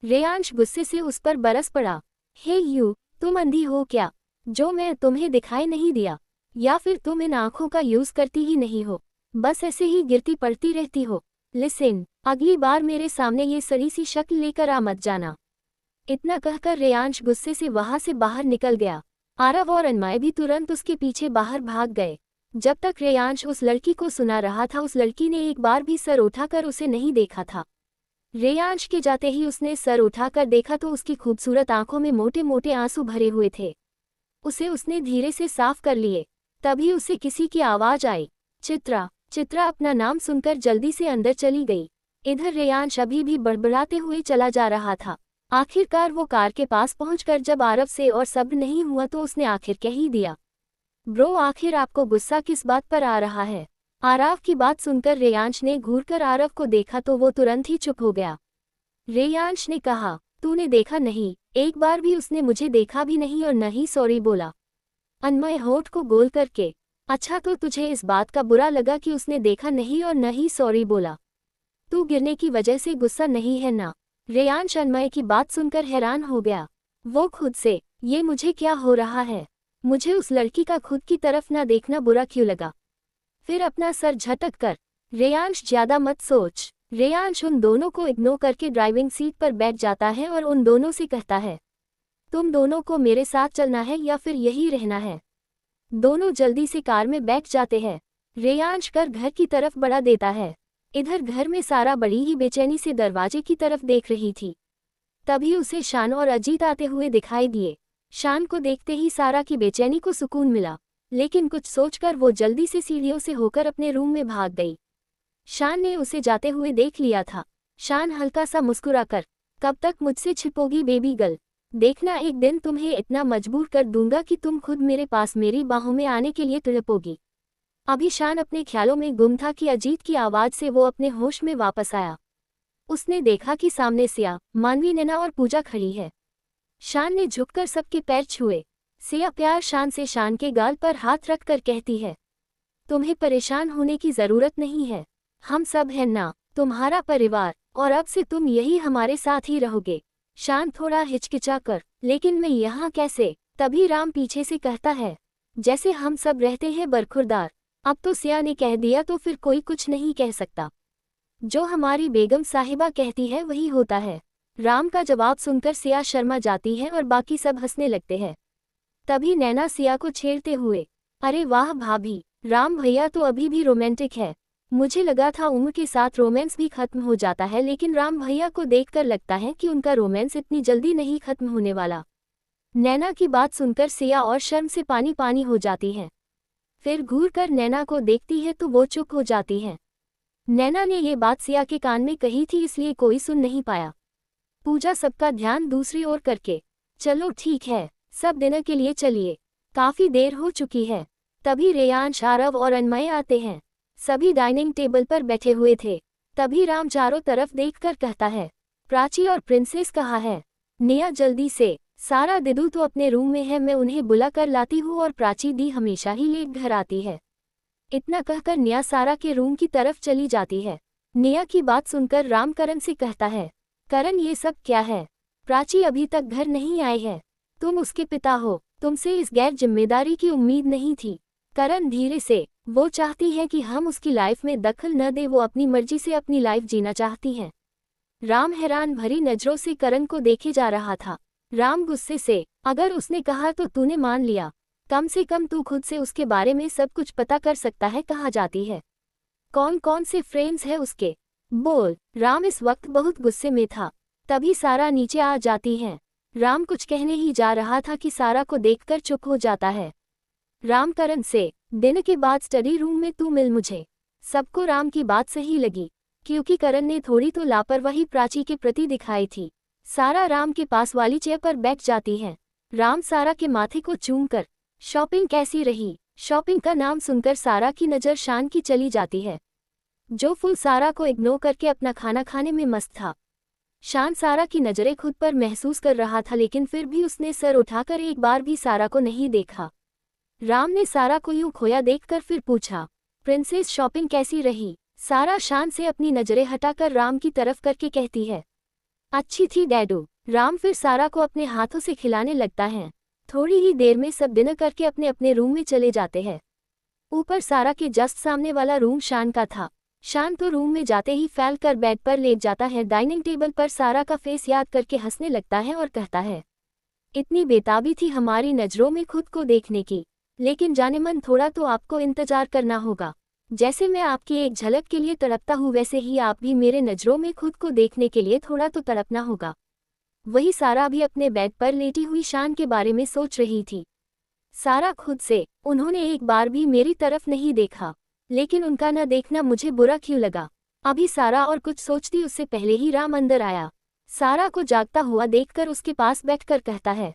रेयांश गुस्से से उस पर बरस पड़ा, हे यू, तुम अंधी हो क्या, जो मैं तुम्हें दिखाई नहीं दिया? या फिर तुम इन आंखों का यूज करती ही नहीं हो, बस ऐसे ही गिरती पड़ती रहती हो? लिसन, अगली बार मेरे सामने ये सड़ी सी शक्ल लेकर आ मत जाना। इतना कहकर रेयांश गुस्से से वहां से बाहर निकल गया। आरव और अनमय भी तुरंत उसके पीछे बाहर भाग गए। जब तक रेयांश उस लड़की को सुना रहा था, उस लड़की ने एक बार भी सर उठाकर उसे नहीं देखा था। रेयांश के जाते ही उसने सर उठाकर देखा तो उसकी खूबसूरत आंखों में मोटे मोटे आंसू भरे हुए थे। उसने धीरे से साफ कर लिए। तभी उसे किसी की आवाज आई, चित्रा। चित्रा अपना नाम सुनकर जल्दी से अंदर चली गई। इधर रेयांश अभी भी बड़बड़ाते हुए चला जा रहा था। आखिरकार वो कार के पास पहुंचकर जब आरव से और सब्र नहीं हुआ तो उसने आखिर कह ही दिया, ब्रो आखिर आपको गुस्सा किस बात पर आ रहा है? आरव की बात सुनकर रेयांश ने घूरकर आरव को देखा तो वो तुरंत ही चुप हो गया। रेयांश ने कहा, तूने देखा नहीं? एक बार भी उसने मुझे देखा भी नहीं और न ही सॉरी बोला। अनमय होठ को गोल करके, अच्छा तो तुझे इस बात का बुरा लगा कि उसने देखा नहीं और न ही सॉरी बोला? तू गिरने की वजह से गुस्सा नहीं है ना? रेयांश अनमय की बात सुनकर हैरान हो गया। वो खुद से, ये मुझे क्या हो रहा है? मुझे उस लड़की का खुद की तरफ ना देखना बुरा क्यों लगा? फिर अपना सर झटक कर, रेयांश ज्यादा मत सोच। रेयांश उन दोनों को इग्नोर करके ड्राइविंग सीट पर बैठ जाता है और उन दोनों से कहता है, तुम दोनों को मेरे साथ चलना है या फिर यहीं रहना है? दोनों जल्दी से कार में बैठ जाते हैं। रेयांश कर घर की तरफ बढ़ा देता है। इधर घर में सारा बड़ी ही बेचैनी से दरवाजे की तरफ देख रही थी। तभी उसे शान और अजीत आते हुए दिखाई दिए। शान को देखते ही सारा की बेचैनी को सुकून मिला, लेकिन कुछ सोचकर वो जल्दी से सीढ़ियों से होकर अपने रूम में भाग गई। शान ने उसे जाते हुए देख लिया था। शान हल्का सा मुस्कुराकर, कब तक मुझसे छिपोगी बेबी गर्ल? देखना एक दिन तुम्हें इतना मजबूर कर दूंगा कि तुम खुद मेरे पास मेरी बाहों में आने के लिए तड़पोगी। अभी शान अपने ख्यालों में गुम था कि अजीत की आवाज़ से वो अपने होश में वापस आया। उसने देखा कि सामने सिया, मानवी, नैना और पूजा खड़ी है। शान ने झुककर सबके पैर छुए। सिया प्यार शान से शान के गाल पर हाथ रखकर कहती है, तुम्हें परेशान होने की ज़रूरत नहीं है। हम सब हैं ना, तुम्हारा परिवार, और अब से तुम यही हमारे साथ ही रहोगे। शान थोड़ा हिचकिचा कर, लेकिन मैं यहाँ कैसे? तभी राम पीछे से कहता है, जैसे हम सब रहते हैं बरखुरदार। अब तो सिया ने कह दिया तो फिर कोई कुछ नहीं कह सकता। जो हमारी बेगम साहिबा कहती है वही होता है। राम का जवाब सुनकर सिया शर्मा जाती है और बाकी सब हंसने लगते हैं। तभी नैना सिया को छेड़ते हुए, अरे वाह भाभी, राम भैया तो अभी भी रोमांटिक है। मुझे लगा था उम्र के साथ रोमांस भी खत्म हो जाता है, लेकिन राम भैया को देखकर लगता है कि उनका रोमांस इतनी जल्दी नहीं खत्म होने वाला। नैना की बात सुनकर सिया और शर्म से पानी पानी हो जाती है। फिर घूर कर नैना को देखती है तो वो चुप हो जाती है। नैना ने ये बात सिया के कान में कही थी, इसलिए कोई सुन नहीं पाया। पूजा सबका ध्यान दूसरी ओर करके, चलो ठीक है, सब डिनर के लिए चलिए, काफी देर हो चुकी है। तभी रेयांश, आरव और अनमय आते हैं। सभी डाइनिंग टेबल पर बैठे हुए थे। तभी राम चारों तरफ देखकर कहता है, प्राची और प्रिंसेस कहाँ है? निया जल्दी से। सारा, दिदू तो अपने रूम में है, मैं उन्हें बुला कर लाती हूँ। और प्राची दी हमेशा ही लेट घर आती है। इतना कहकर निया सारा के रूम की तरफ चली जाती है। निया की बात सुनकर राम करण से कहता है, करण ये सब क्या है? प्राची अभी तक घर नहीं आई है। तुम उसके पिता हो, तुमसे इस गैर जिम्मेदारी की उम्मीद नहीं थी। करण धीरे से, वो चाहती है कि हम उसकी लाइफ में दखल न दे, वो अपनी मर्जी से अपनी लाइफ जीना चाहती हैं। राम हैरान भरी नजरों से करण को देखे जा रहा था। राम गुस्से से, अगर उसने कहा तो तूने मान लिया, कम से कम तू खुद से उसके बारे में सब कुछ पता कर सकता है, कहाँ जाती है, कौन कौन से फ्रेंड्स है उसके, बोल। राम इस वक्त बहुत गुस्से में था। तभी सारा नीचे आ जाती है। राम कुछ कहने ही जा रहा था कि सारा को देखकर चुप हो जाता है। राम करण से, दिन के बाद स्टडी रूम में तू मिल मुझे। सबको राम की बात सही लगी, क्योंकि करण ने थोड़ी तो लापरवाही प्राची के प्रति दिखाई थी। सारा राम के पास वाली चेयर पर बैठ जाती है। राम सारा के माथे को चूमकर, शॉपिंग कैसी रही? शॉपिंग का नाम सुनकर सारा की नज़र शान की चली जाती है, जो फुल सारा को इग्नोर करके अपना खाना खाने में मस्त था। शान सारा की नज़रें खुद पर महसूस कर रहा था, लेकिन फिर भी उसने सर उठाकर एक बार भी सारा को नहीं देखा। राम ने सारा को यूं खोया देखकर फिर पूछा, प्रिंसेस शॉपिंग कैसी रही? सारा शान से अपनी नज़रें हटाकर राम की तरफ करके कहती है, अच्छी थी डैडू। राम फिर सारा को अपने हाथों से खिलाने लगता है। थोड़ी ही देर में सब डिनर करके अपने अपने रूम में चले जाते हैं। ऊपर सारा के जस्ट सामने वाला रूम शान का था। शान तो रूम में जाते ही फैल कर बेड पर लेट जाता है। डाइनिंग टेबल पर सारा का फेस याद करके हंसने लगता है और कहता है, इतनी बेताबी थी हमारी नज़रों में खुद को देखने की, लेकिन जाने मन थोड़ा तो आपको इंतजार करना होगा। जैसे मैं आपकी एक झलक के लिए तड़पता हूँ, वैसे ही आप भी मेरे नज़रों में खुद को देखने के लिए थोड़ा तो तड़पना होगा। वही सारा भी अपने बेड पर लेटी हुई शान के बारे में सोच रही थी। सारा खुद से, उन्होंने एक बार भी मेरी तरफ नहीं देखा, लेकिन उनका न देखना मुझे बुरा क्यों लगा? अभी सारा और कुछ सोचती उससे पहले ही राम अंदर आया। सारा को जागता हुआ देखकर उसके पास बैठकर कहता है,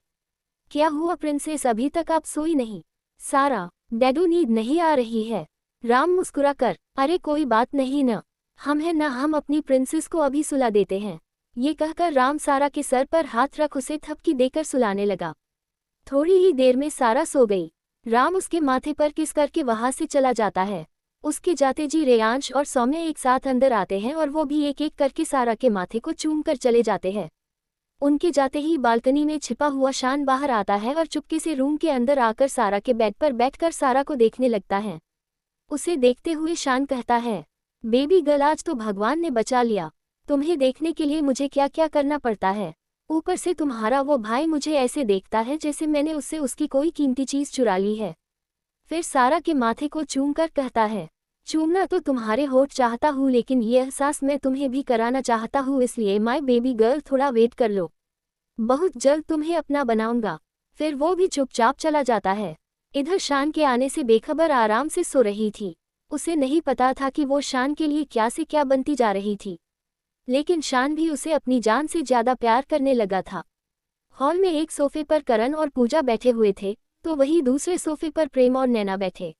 क्या हुआ प्रिंसेस, अभी तक आप सोई नहीं? सारा, डैडू नींद नहीं आ रही है। राम मुस्कुराकर, अरे कोई बात नहीं न, हम हैं ना, हम अपनी प्रिंसेस को अभी सुला देते हैं। ये कहकर राम सारा के सर पर हाथ रख उसे थपकी देकर सुलाने लगा। थोड़ी ही देर में सारा सो गई। राम उसके माथे पर किस करके वहां से चला जाता है। उसके जाते जी रेयांश और सौम्य एक साथ अंदर आते हैं और वो भी एक एक करके सारा के माथे को चूम कर चले जाते हैं। उनके जाते ही बालकनी में छिपा हुआ शान बाहर आता है और चुपके से रूम के अंदर आकर सारा के बेड पर बैठकर सारा को देखने लगता है। उसे देखते हुए शान कहता है, बेबी गर्ल आज तो भगवान ने बचा लिया। तुम्हें देखने के लिए मुझे क्या क्या करना पड़ता है। ऊपर से तुम्हारा वो भाई मुझे ऐसे देखता है जैसे मैंने उससे उसकी कोई कीमती चीज़ चुरा ली है। फिर सारा के माथे को चूम कर कहता है, चूमना तो तुम्हारे होठ चाहता हूँ लेकिन ये एहसास मैं तुम्हें भी कराना चाहता हूँ, इसलिए माय बेबी गर्ल थोड़ा वेट कर लो, बहुत जल्द तुम्हें अपना बनाऊंगा। फिर वो भी चुपचाप चला जाता है। इधर शान के आने से बेखबर आराम से सो रही थी। उसे नहीं पता था कि वो शान के लिए क्या से क्या बनती जा रही थी, लेकिन शान भी उसे अपनी जान से ज्यादा प्यार करने लगा था। हॉल में एक सोफे पर करण और पूजा बैठे हुए थे, तो वही दूसरे सोफे पर प्रेम और नैना बैठे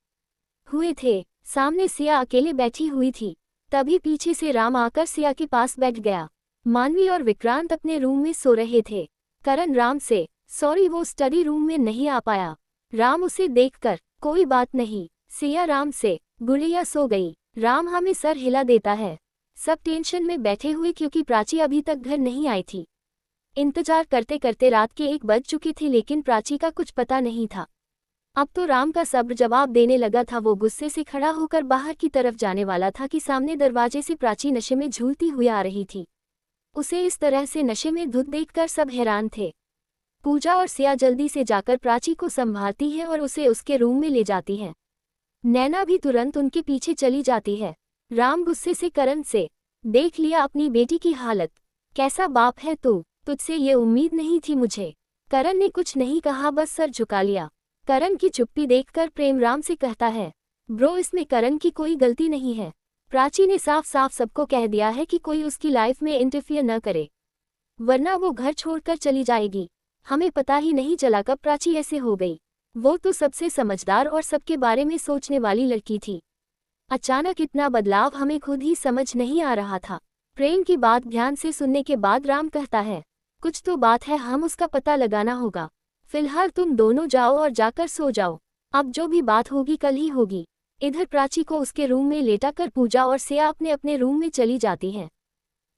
हुए थे। सामने सिया अकेले बैठी हुई थी। तभी पीछे से राम आकर सिया के पास बैठ गया। मानवी और विक्रांत अपने रूम में सो रहे थे। करण राम से, सॉरी वो स्टडी रूम में नहीं आ पाया। राम उसे देखकर, कोई बात नहीं। सिया राम से, गुड़िया सो गई। राम हमें सर हिला देता है। सब टेंशन में बैठे हुए क्योंकि प्राची अभी तक घर नहीं आई थी। इंतजार करते करते रात के 1 बज चुकी थी लेकिन प्राची का कुछ पता नहीं था। अब तो राम का सब्र जवाब देने लगा था। वो गुस्से से खड़ा होकर बाहर की तरफ जाने वाला था कि सामने दरवाजे से प्राची नशे में झूलती हुई आ रही थी। उसे इस तरह से नशे में धुत देखकर सब हैरान थे। पूजा और सिया जल्दी से जाकर प्राची को संभालती है और उसे उसके रूम में ले जाती है। नैना भी तुरंत उनके पीछे चली जाती है। राम गुस्से से करण से, देख लिया अपनी बेटी की हालत, कैसा बाप है तू, तुझसे ये उम्मीद नहीं थी मुझे। करण ने कुछ नहीं कहा, बस सर झुका लिया। करण की चुप्पी देखकर प्रेम राम से कहता है, ब्रो इसमें करण की कोई गलती नहीं है। प्राची ने साफ साफ सबको कह दिया है कि कोई उसकी लाइफ में इंटरफियर न करे, वरना वो घर छोड़कर चली जाएगी। हमें पता ही नहीं चला कब प्राची ऐसे हो गई। वो तो सबसे समझदार और सबके बारे में सोचने वाली लड़की थी। अचानक इतना बदलाव हमें खुद ही समझ नहीं आ रहा था। प्रेम की बात ध्यान से सुनने के बाद राम कहता है, कुछ तो बात है, हम उसका पता लगाना होगा। फिलहाल तुम दोनों जाओ और जाकर सो जाओ। अब जो भी बात होगी कल ही होगी। इधर प्राची को उसके रूम में लेटाकर पूजा और सिया अपने अपने रूम में चली जाती हैं।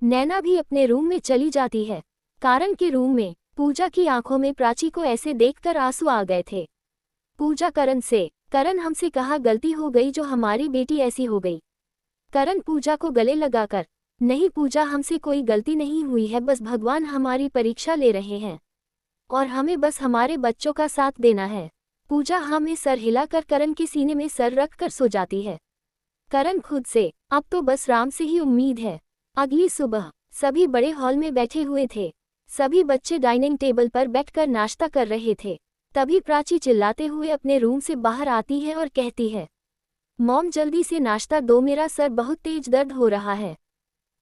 नैना भी अपने रूम में चली जाती है। कारण के रूम में पूजा की आंखों में प्राची को ऐसे देखकर आंसू आ गए थे। पूजा करण से, करण हमसे कहा गलती हो गई जो हमारी बेटी ऐसी हो गई। करण पूजा को गले लगाकर, नहीं पूजा हमसे कोई गलती नहीं हुई है, बस भगवान हमारी परीक्षा ले रहे हैं और हमें बस हमारे बच्चों का साथ देना है। पूजा हमें सर हिलाकर करण के सीने में सर रख कर सो जाती है। करण खुद से, अब तो बस राम से ही उम्मीद है। अगली सुबह सभी बड़े हॉल में बैठे हुए थे। सभी बच्चे डाइनिंग टेबल पर बैठकर नाश्ता कर रहे थे। तभी प्राची चिल्लाते हुए अपने रूम से बाहर आती है और कहती है, मॉम जल्दी से नाश्ता दो, मेरा सर बहुत तेज दर्द हो रहा है।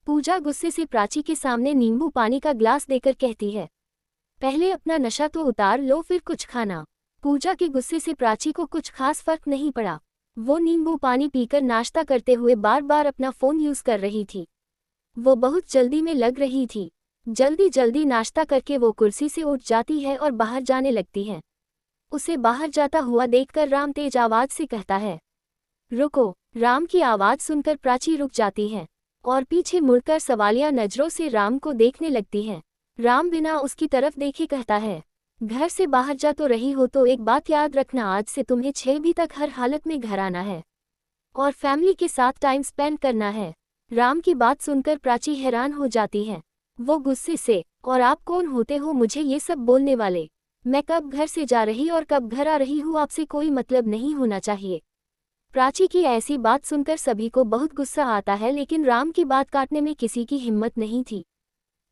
पूजा गुस्से से प्राची के सामने नींबू पानी का ग्लास देकर कहती है, पहले अपना नशा तो उतार लो फिर कुछ खाना। पूजा के गुस्से से प्राची को कुछ खास फर्क नहीं पड़ा। वो नींबू पानी पीकर नाश्ता करते हुए बार बार अपना फोन यूज कर रही थी। वो बहुत जल्दी में लग रही थी। जल्दी जल्दी नाश्ता करके वो कुर्सी से उठ जाती है और बाहर जाने लगती है। उसे बाहर जाता हुआ देखकर राम तेज आवाज से कहता है, रुको। राम की आवाज सुनकर प्राची रुक जाती है और पीछे मुड़कर सवालिया नजरों से राम को देखने लगती है। राम बिना उसकी तरफ देखे कहता है, घर से बाहर जा तो रही हो तो एक बात याद रखना, आज से तुम्हें 6 बजे तक हर हालत में घर आना है और फैमिली के साथ टाइम स्पेंड करना है। राम की बात सुनकर प्राची हैरान हो जाती है। वो गुस्से से, और आप कौन होते हो मुझे ये सब बोलने वाले? मैं कब घर से जा रही और कब घर आ रही हूँ, आपसे कोई मतलब नहीं होना चाहिए। प्राची की ऐसी बात सुनकर सभी को बहुत गुस्सा आता है, लेकिन राम की बात काटने में किसी की हिम्मत नहीं थी।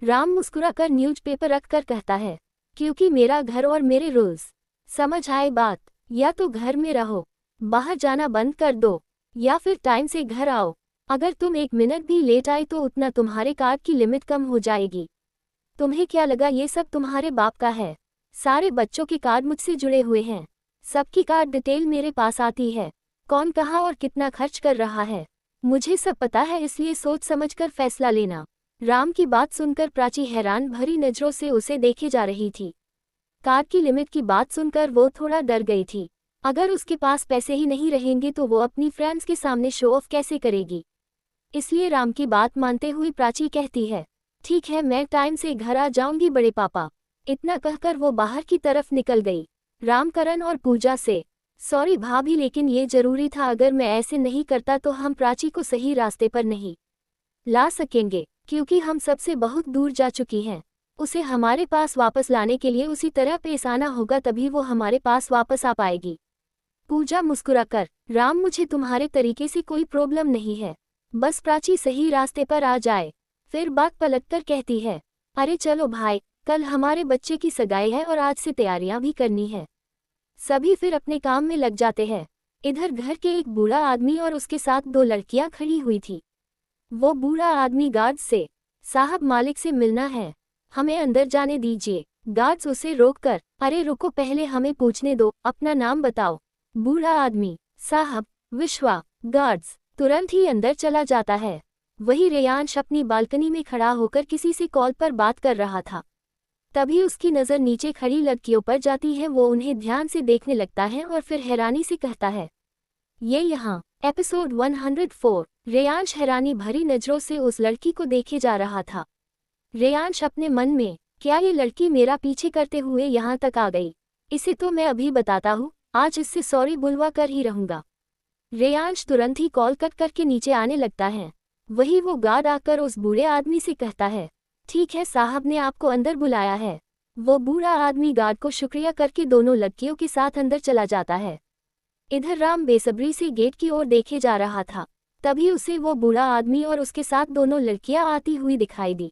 राम मुस्कुराकर न्यूज़पेपर रखकर कहता है, क्योंकि मेरा घर और मेरे रूल्स, समझ आए बात? या तो घर में रहो, बाहर जाना बंद कर दो, या फिर टाइम से घर आओ। अगर तुम 1 मिनट भी लेट आए तो उतना तुम्हारे कार्ड की लिमिट कम हो जाएगी। तुम्हें क्या लगा ये सब तुम्हारे बाप का है? सारे बच्चों के कार्ड मुझसे जुड़े हुए हैं। सबकी कार्ड डिटेल मेरे पास आती है, कौन कहाँ और कितना खर्च कर रहा है, मुझे सब पता है, इसलिए सोच समझकर फैसला लेना। राम की बात सुनकर प्राची हैरान भरी नजरों से उसे देखे जा रही थी। कार की लिमिट की बात सुनकर वो थोड़ा डर गई थी। अगर उसके पास पैसे ही नहीं रहेंगे तो वो अपनी फ्रेंड्स के सामने शो ऑफ कैसे करेगी। इसलिए राम की बात मानते हुए प्राची कहती है, ठीक है, मैं टाइम से घर आ जाऊंगी बड़े पापा। इतना कहकर वो बाहर की तरफ निकल गई। राम करण और पूजा से, सॉरी भाभी, लेकिन ये जरूरी था, अगर मैं ऐसे नहीं करता तो हम प्राची को सही रास्ते पर नहीं ला सकेंगे, क्योंकि हम सबसे बहुत दूर जा चुकी हैं। उसे हमारे पास वापस लाने के लिए उसी तरह पेश आना होगा, तभी वो हमारे पास वापस आ पाएगी। पूजा मुस्कुराकर, राम मुझे तुम्हारे तरीके से कोई प्रॉब्लम नहीं है, बस प्राची सही रास्ते पर आ जाए। फिर बात पलटकर कहती है, अरे चलो भाई, कल हमारे बच्चे की सगाई है और आज से तैयारियां भी करनी है। सभी फिर अपने काम में लग जाते हैं। इधर घर के एक बूढ़ा आदमी और उसके साथ 2 लड़कियां खड़ी हुई थी। वो बूढ़ा आदमी गार्ड्स से, साहब मालिक से मिलना है, हमें अंदर जाने दीजिए। गार्ड्स उसे रोककर, अरे रुको, पहले हमें पूछने दो, अपना नाम बताओ। बूढ़ा आदमी, साहब विश्वा। गार्ड्स तुरंत ही अंदर चला जाता है। वही रेयांश अपनी बालकनी में खड़ा होकर किसी से कॉल पर बात कर रहा था। तभी उसकी नज़र नीचे खड़ी लड़कियों पर जाती है। वो उन्हें ध्यान से देखने लगता है और फिर हैरानी से कहता है, ये यहाँ। एपिसोड 104। रेयांश हैरानी भरी नज़रों से उस लड़की को देखे जा रहा था। रेयांश अपने मन में, क्या ये लड़की मेरा पीछे करते हुए यहाँ तक आ गई? इसे तो मैं अभी बताता हूँ, आज इससे सॉरी बुलवा कर ही रहूँगा। रेयांश तुरंत ही कॉल कट करके नीचे आने लगता है। वही वो गार्ड आकर उस बूढ़े आदमी से कहता है, ठीक है, साहब ने आपको अंदर बुलाया है। वो बूढ़ा आदमी गार्ड को शुक्रिया करके दोनों लड़कियों के साथ अंदर चला जाता है। इधर राम बेसब्री से गेट की ओर देखे जा रहा था। तभी उसे वो बूढ़ा आदमी और उसके साथ दोनों लड़कियां आती हुई दिखाई दी।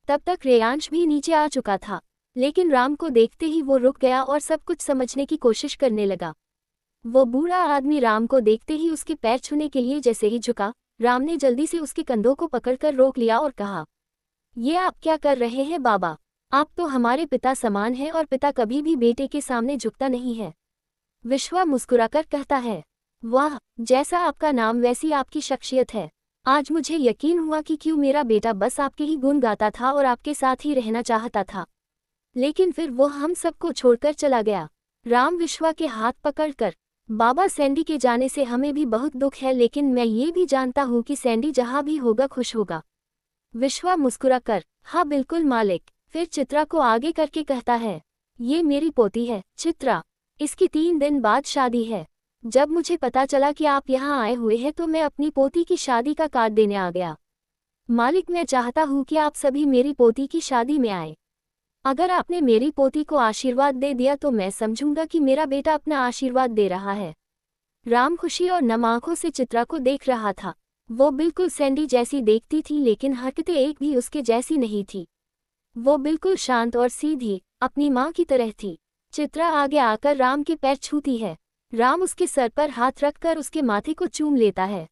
तब तक रेयांश भी नीचे आ चुका था, लेकिन राम को देखते ही वो रुक गया और सब कुछ समझने की कोशिश करने लगा। वो बूढ़ा आदमी राम को देखते ही उसके पैर छूने के लिए जैसे ही झुका, राम ने जल्दी से उसके कंधों को पकड़कर रोक लिया और कहा, ये आप क्या कर रहे हैं बाबा? आप तो हमारे पिता समान हैं और पिता कभी भी बेटे के सामने झुकता नहीं है। विश्वा मुस्कुराकर कहता है, वाह, जैसा आपका नाम वैसी आपकी शख्सियत है। आज मुझे यकीन हुआ कि क्यों मेरा बेटा बस आपके ही गुण गाता था और आपके साथ ही रहना चाहता था, लेकिन फिर वो हम सबको छोड़कर चला गया। राम विश्वा के हाथ पकड़कर, बाबा, सैंडी के जाने से हमें भी बहुत दुख है, लेकिन मैं ये भी जानता हूँ कि सैंडी जहाँ भी होगा खुश होगा। विश्वा मुस्कुराकर, हाँ बिल्कुल मालिक। फिर चित्रा को आगे करके कहता है, ये मेरी पोती है चित्रा, इसकी 3 दिन बाद शादी है। जब मुझे पता चला कि आप यहाँ आए हुए हैं तो मैं अपनी पोती की शादी का कार्ड देने आ गया। मालिक, मैं चाहता हूँ कि आप सभी मेरी पोती की शादी में आए। अगर आपने मेरी पोती को आशीर्वाद दे दिया तो मैं समझूंगा कि मेरा बेटा अपना आशीर्वाद दे रहा है। राम खुशी और नम आंखों से चित्रा को देख रहा था। वो बिल्कुल सैंडी जैसी देखती थी, लेकिन हरकतें एक भी उसके जैसी नहीं थी। वो बिल्कुल शांत और सीधी, अपनी माँ की तरह थी। चित्रा आगे आकर राम के पैर छूती है। राम उसके सर पर हाथ रखकर उसके माथे को चूम लेता है।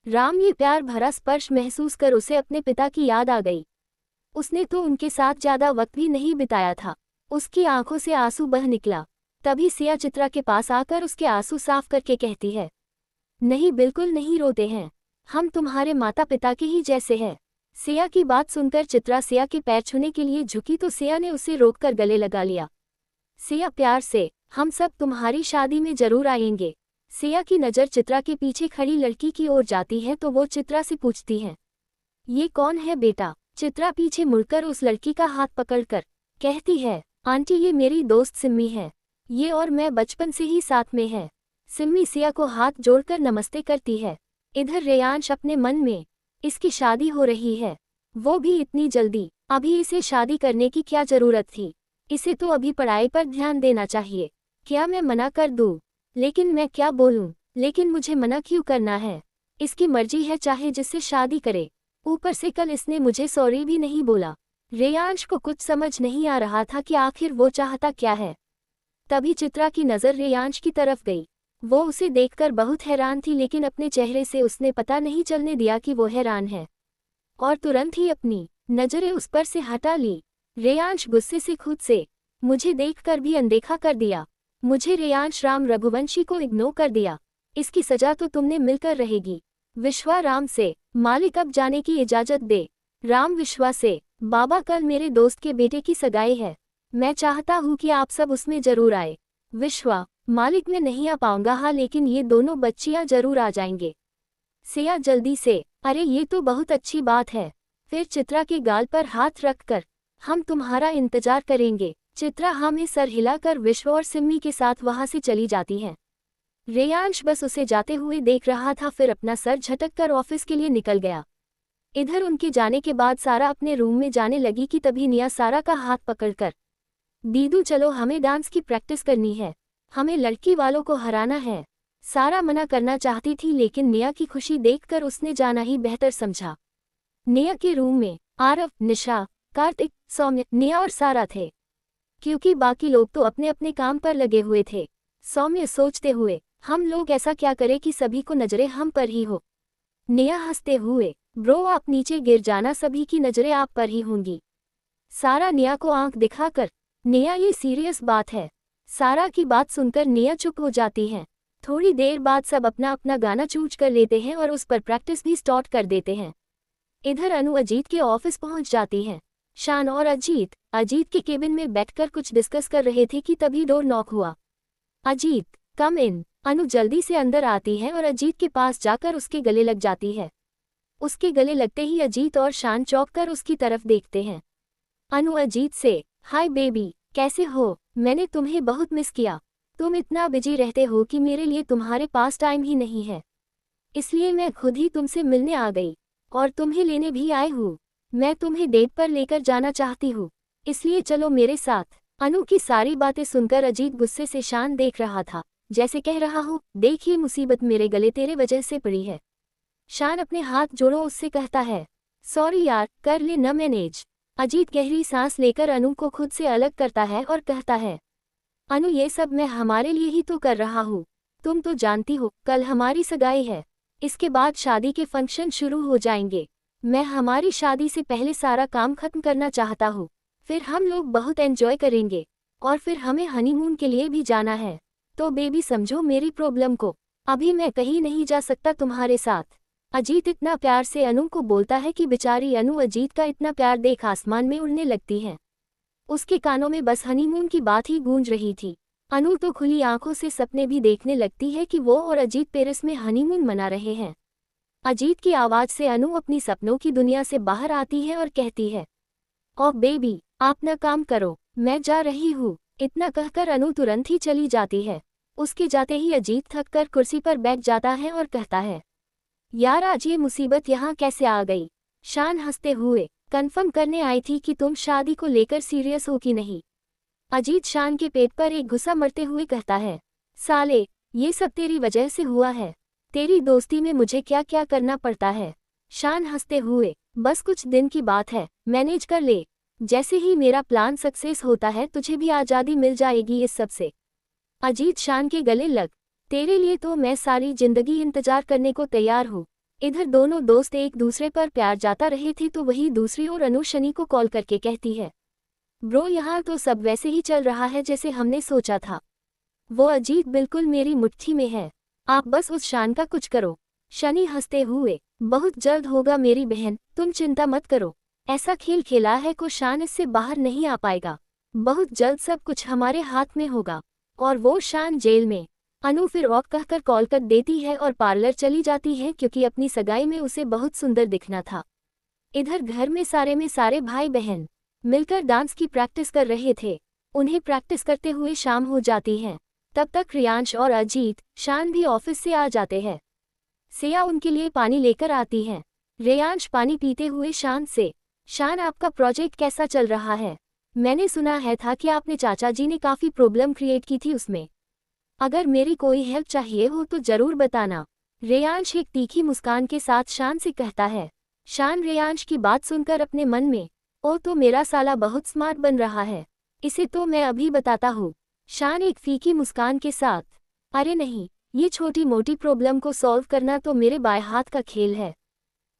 राम ये प्यार भरा स्पर्श महसूस कर उसे अपने पिता की याद आ गई। उसने तो उनके साथ ज्यादा वक्त भी नहीं बिताया था। उसकी आंखों से आंसू बह निकला। तभी सिया चित्रा के पास आकर उसके आंसू साफ करके कहती है, नहीं, बिल्कुल नहीं रोते हैं, हम तुम्हारे माता पिता के ही जैसे हैं। सिया की बात सुनकर चित्रा सिया के पैर छूने के लिए झुकी तो सिया ने उसे रोककर गले लगा लिया। सिया प्यार से, हम सब तुम्हारी शादी में जरूर आएंगे। सिया की नज़र चित्रा के पीछे खड़ी लड़की की ओर जाती है तो वो चित्रा से पूछती है, ये कौन है बेटा? चित्रा पीछे मुड़कर उस लड़की का हाथ पकड़कर कहती है, आंटी, ये मेरी दोस्त सिम्मी है। ये और मैं बचपन से ही साथ में है। सिम्मी सिया को हाथ जोड़कर नमस्ते करती है। इधर रेयांश अपने मन में, इसकी शादी हो रही है, वो भी इतनी जल्दी, अभी इसे शादी करने की क्या जरूरत थी? इसे तो अभी पढ़ाई पर ध्यान देना चाहिए। क्या मैं मना कर दूँ? लेकिन मैं क्या बोलूँ? लेकिन मुझे मना क्यों करना है? इसकी मर्जी है, चाहे जिससे शादी करे। ऊपर से कल इसने मुझे सॉरी भी नहीं बोला। रेयांश को कुछ समझ नहीं आ रहा था कि आखिर वो चाहता क्या है। तभी चित्रा की नज़र रेयांश की तरफ गई। वो उसे देखकर बहुत हैरान थी, लेकिन अपने चेहरे से उसने पता नहीं चलने दिया कि वो हैरान है, और तुरंत ही अपनी नज़रें उस पर से हटा ली। रेयांश गुस्से से खुद से, मुझे देखकर भी अनदेखा कर दिया। मुझे रेयांश राम रघुवंशी को इग्नोर कर दिया। इसकी सजा तो तुमने मिलकर रहेगी। विश्वा राम से, मालिक अब जाने की इजाज़त दे। राम विश्वा से, बाबा, कल मेरे दोस्त के बेटे की सगाई है, मैं चाहता हूँ कि आप सब उसमें जरूर आए। विश्वा, मालिक मैं नहीं आ पाऊंगा हाँ, लेकिन ये दोनों बच्चियां जरूर आ जाएंगे। सिया जल्दी से। अरे ये तो बहुत अच्छी बात है। फिर चित्रा के गाल पर हाथ रखकर, हम तुम्हारा इंतजार करेंगे। चित्रा हमें सर हिलाकर विश्व और सिम्मी के साथ वहां से चली जाती है। रेयांश बस उसे जाते हुए देख रहा था, फिर अपना सर झटक कर ऑफिस के लिए निकल गया। इधर उनके जाने के बाद सारा अपने रूम में जाने लगी कि तभी निया सारा का हाथ पकड़कर, दीदू चलो हमें डांस की प्रैक्टिस करनी है, हमें लड़की वालों को हराना है। सारा मना करना चाहती थी, लेकिन निया की खुशी देखकर उसने जाना ही बेहतर समझा। निया के रूम में आरव, निशा, कार्तिक, सौम्य, निया और सारा थे, क्योंकि बाकी लोग तो अपने अपने काम पर लगे हुए थे। सौम्य सोचते हुए, हम लोग ऐसा क्या करें कि सभी को नजरें हम पर ही हो। निया हंसते हुए, ब्रो आप नीचे गिर जाना, सभी की नजरें आप पर ही होंगी। सारा निया को आंख दिखाकर, निया ये सीरियस बात है। सारा की बात सुनकर निया चुप हो जाती है। थोड़ी देर बाद सब अपना अपना गाना चूज कर लेते हैं और उस पर प्रैक्टिस भी स्टार्ट कर देते हैं। इधर अनु अजीत के ऑफिस पहुंच जाती है। शान और अजीत के केबिन में बैठकर कुछ डिस्कस कर रहे थे कि तभी डोर नॉक हुआ। अजीत कम इन। अनु जल्दी से अंदर आती है और अजीत के पास जाकर उसके गले लग जाती है। उसके गले लगते ही अजीत और शान चौंक कर उसकी तरफ देखते हैं। अनु अजीत से, हाय बेबी कैसे हो, मैंने तुम्हें बहुत मिस किया। तुम इतना बिजी रहते हो कि मेरे लिए तुम्हारे पास टाइम ही नहीं है, इसलिए मैं खुद ही तुमसे मिलने आ गई और तुम्हें लेने भी आई हूँ। मैं तुम्हें डेट पर लेकर जाना चाहती हूँ, इसलिए चलो मेरे साथ। अनु की सारी बातें सुनकर अजीत गुस्से से शान देख रहा था, जैसे कह रहा हो, देखिए मुसीबत मेरे गले तेरे वजह से पड़ी है। शान अपने हाथ जोड़ो उससे कहता है, सॉरी यार, कर ले न मैनेज। अजीत गहरी सांस लेकर अनु को खुद से अलग करता है और कहता है, अनु ये सब मैं हमारे लिए ही तो कर रहा हूँ। तुम तो जानती हो कल हमारी सगाई है, इसके बाद शादी के फंक्शन शुरू हो जाएंगे। मैं हमारी शादी से पहले सारा काम खत्म करना चाहता हूँ, फिर हम लोग बहुत एंजॉय करेंगे और फिर हमें हनीमून के लिए भी जाना है। तो बेबी समझो मेरी प्रॉब्लम को, अभी मैं कहीं नहीं जा सकता तुम्हारे साथ। अजीत इतना प्यार से अनु को बोलता है कि बेचारी अनु अजीत का इतना प्यार देख आसमान में उड़ने लगती है। उसके कानों में बस हनीमून की बात ही गूंज रही थी। अनु तो खुली आंखों से सपने भी देखने लगती है कि वो और अजीत पेरिस में हनीमून मना रहे हैं। अजीत की आवाज से अनु अपनी सपनों की दुनिया से बाहर आती है और कहती है, ओ बेबी आप न काम करो, मैं जा रही हूँ। इतना कहकर अनु तुरंत ही चली जाती है। उसके जाते ही अजीत थककर कुर्सी पर बैठ जाता है और कहता है, यार आज ये मुसीबत यहाँ कैसे आ गई। शान हंसते हुए, कंफर्म करने आई थी कि तुम शादी को लेकर सीरियस हो कि नहीं। अजीत शान के पेट पर एक गुस्सा मरते हुए कहता है, साले ये सब तेरी वजह से हुआ है, तेरी दोस्ती में मुझे क्या क्या करना पड़ता है। शान हंसते हुए, बस कुछ दिन की बात है, मैनेज कर ले। जैसे ही मेरा प्लान सक्सेस होता है तुझे भी आज़ादी मिल जाएगी इस सब से। अजीत शान के गले लग, तेरे लिए तो मैं सारी जिंदगी इंतजार करने को तैयार हूँ। इधर दोनों दोस्त एक दूसरे पर प्यार जाता रहे थे तो वही दूसरी ओर अनु शनि को कॉल करके कहती है, ब्रो यहाँ तो सब वैसे ही चल रहा है जैसे हमने सोचा था। वो अजीत बिल्कुल मेरी मुट्ठी में है, आप बस उस शान का कुछ करो। शनि हंसते हुए, बहुत जल्द होगा मेरी बहन, तुम चिंता मत करो। ऐसा खेल खेला है को शान इससे बाहर नहीं आ पाएगा। बहुत जल्द सब कुछ हमारे हाथ में होगा और वो शान जेल में। अनु फिर ऑक कहकर कॉल कर देती है और पार्लर चली जाती है क्योंकि अपनी सगाई में उसे बहुत सुंदर दिखना था। इधर घर में सारे भाई बहन मिलकर डांस की प्रैक्टिस कर रहे थे। उन्हें प्रैक्टिस करते हुए शाम हो जाती है। तब तक रियांश और अजीत, शान भी ऑफिस से आ जाते हैं। सिया उनके लिए पानी लेकर आती है। रियांश पानी पीते हुए शान से, शान आपका प्रोजेक्ट कैसा चल रहा है? मैंने सुना है था कि आपने चाचा जी ने काफ़ी प्रॉब्लम क्रिएट की थी उसमें। अगर मेरी कोई हेल्प चाहिए हो तो जरूर बताना। रेयांश एक तीखी मुस्कान के साथ शान से कहता है। शान रेयांश की बात सुनकर अपने मन में, ओ तो मेरा साला बहुत स्मार्ट बन रहा है, इसे तो मैं अभी बताता हूँ। शान एक फीकी मुस्कान के साथ, अरे नहीं, ये छोटी मोटी प्रॉब्लम को सॉल्व करना तो मेरे बाएं हाथ का खेल है,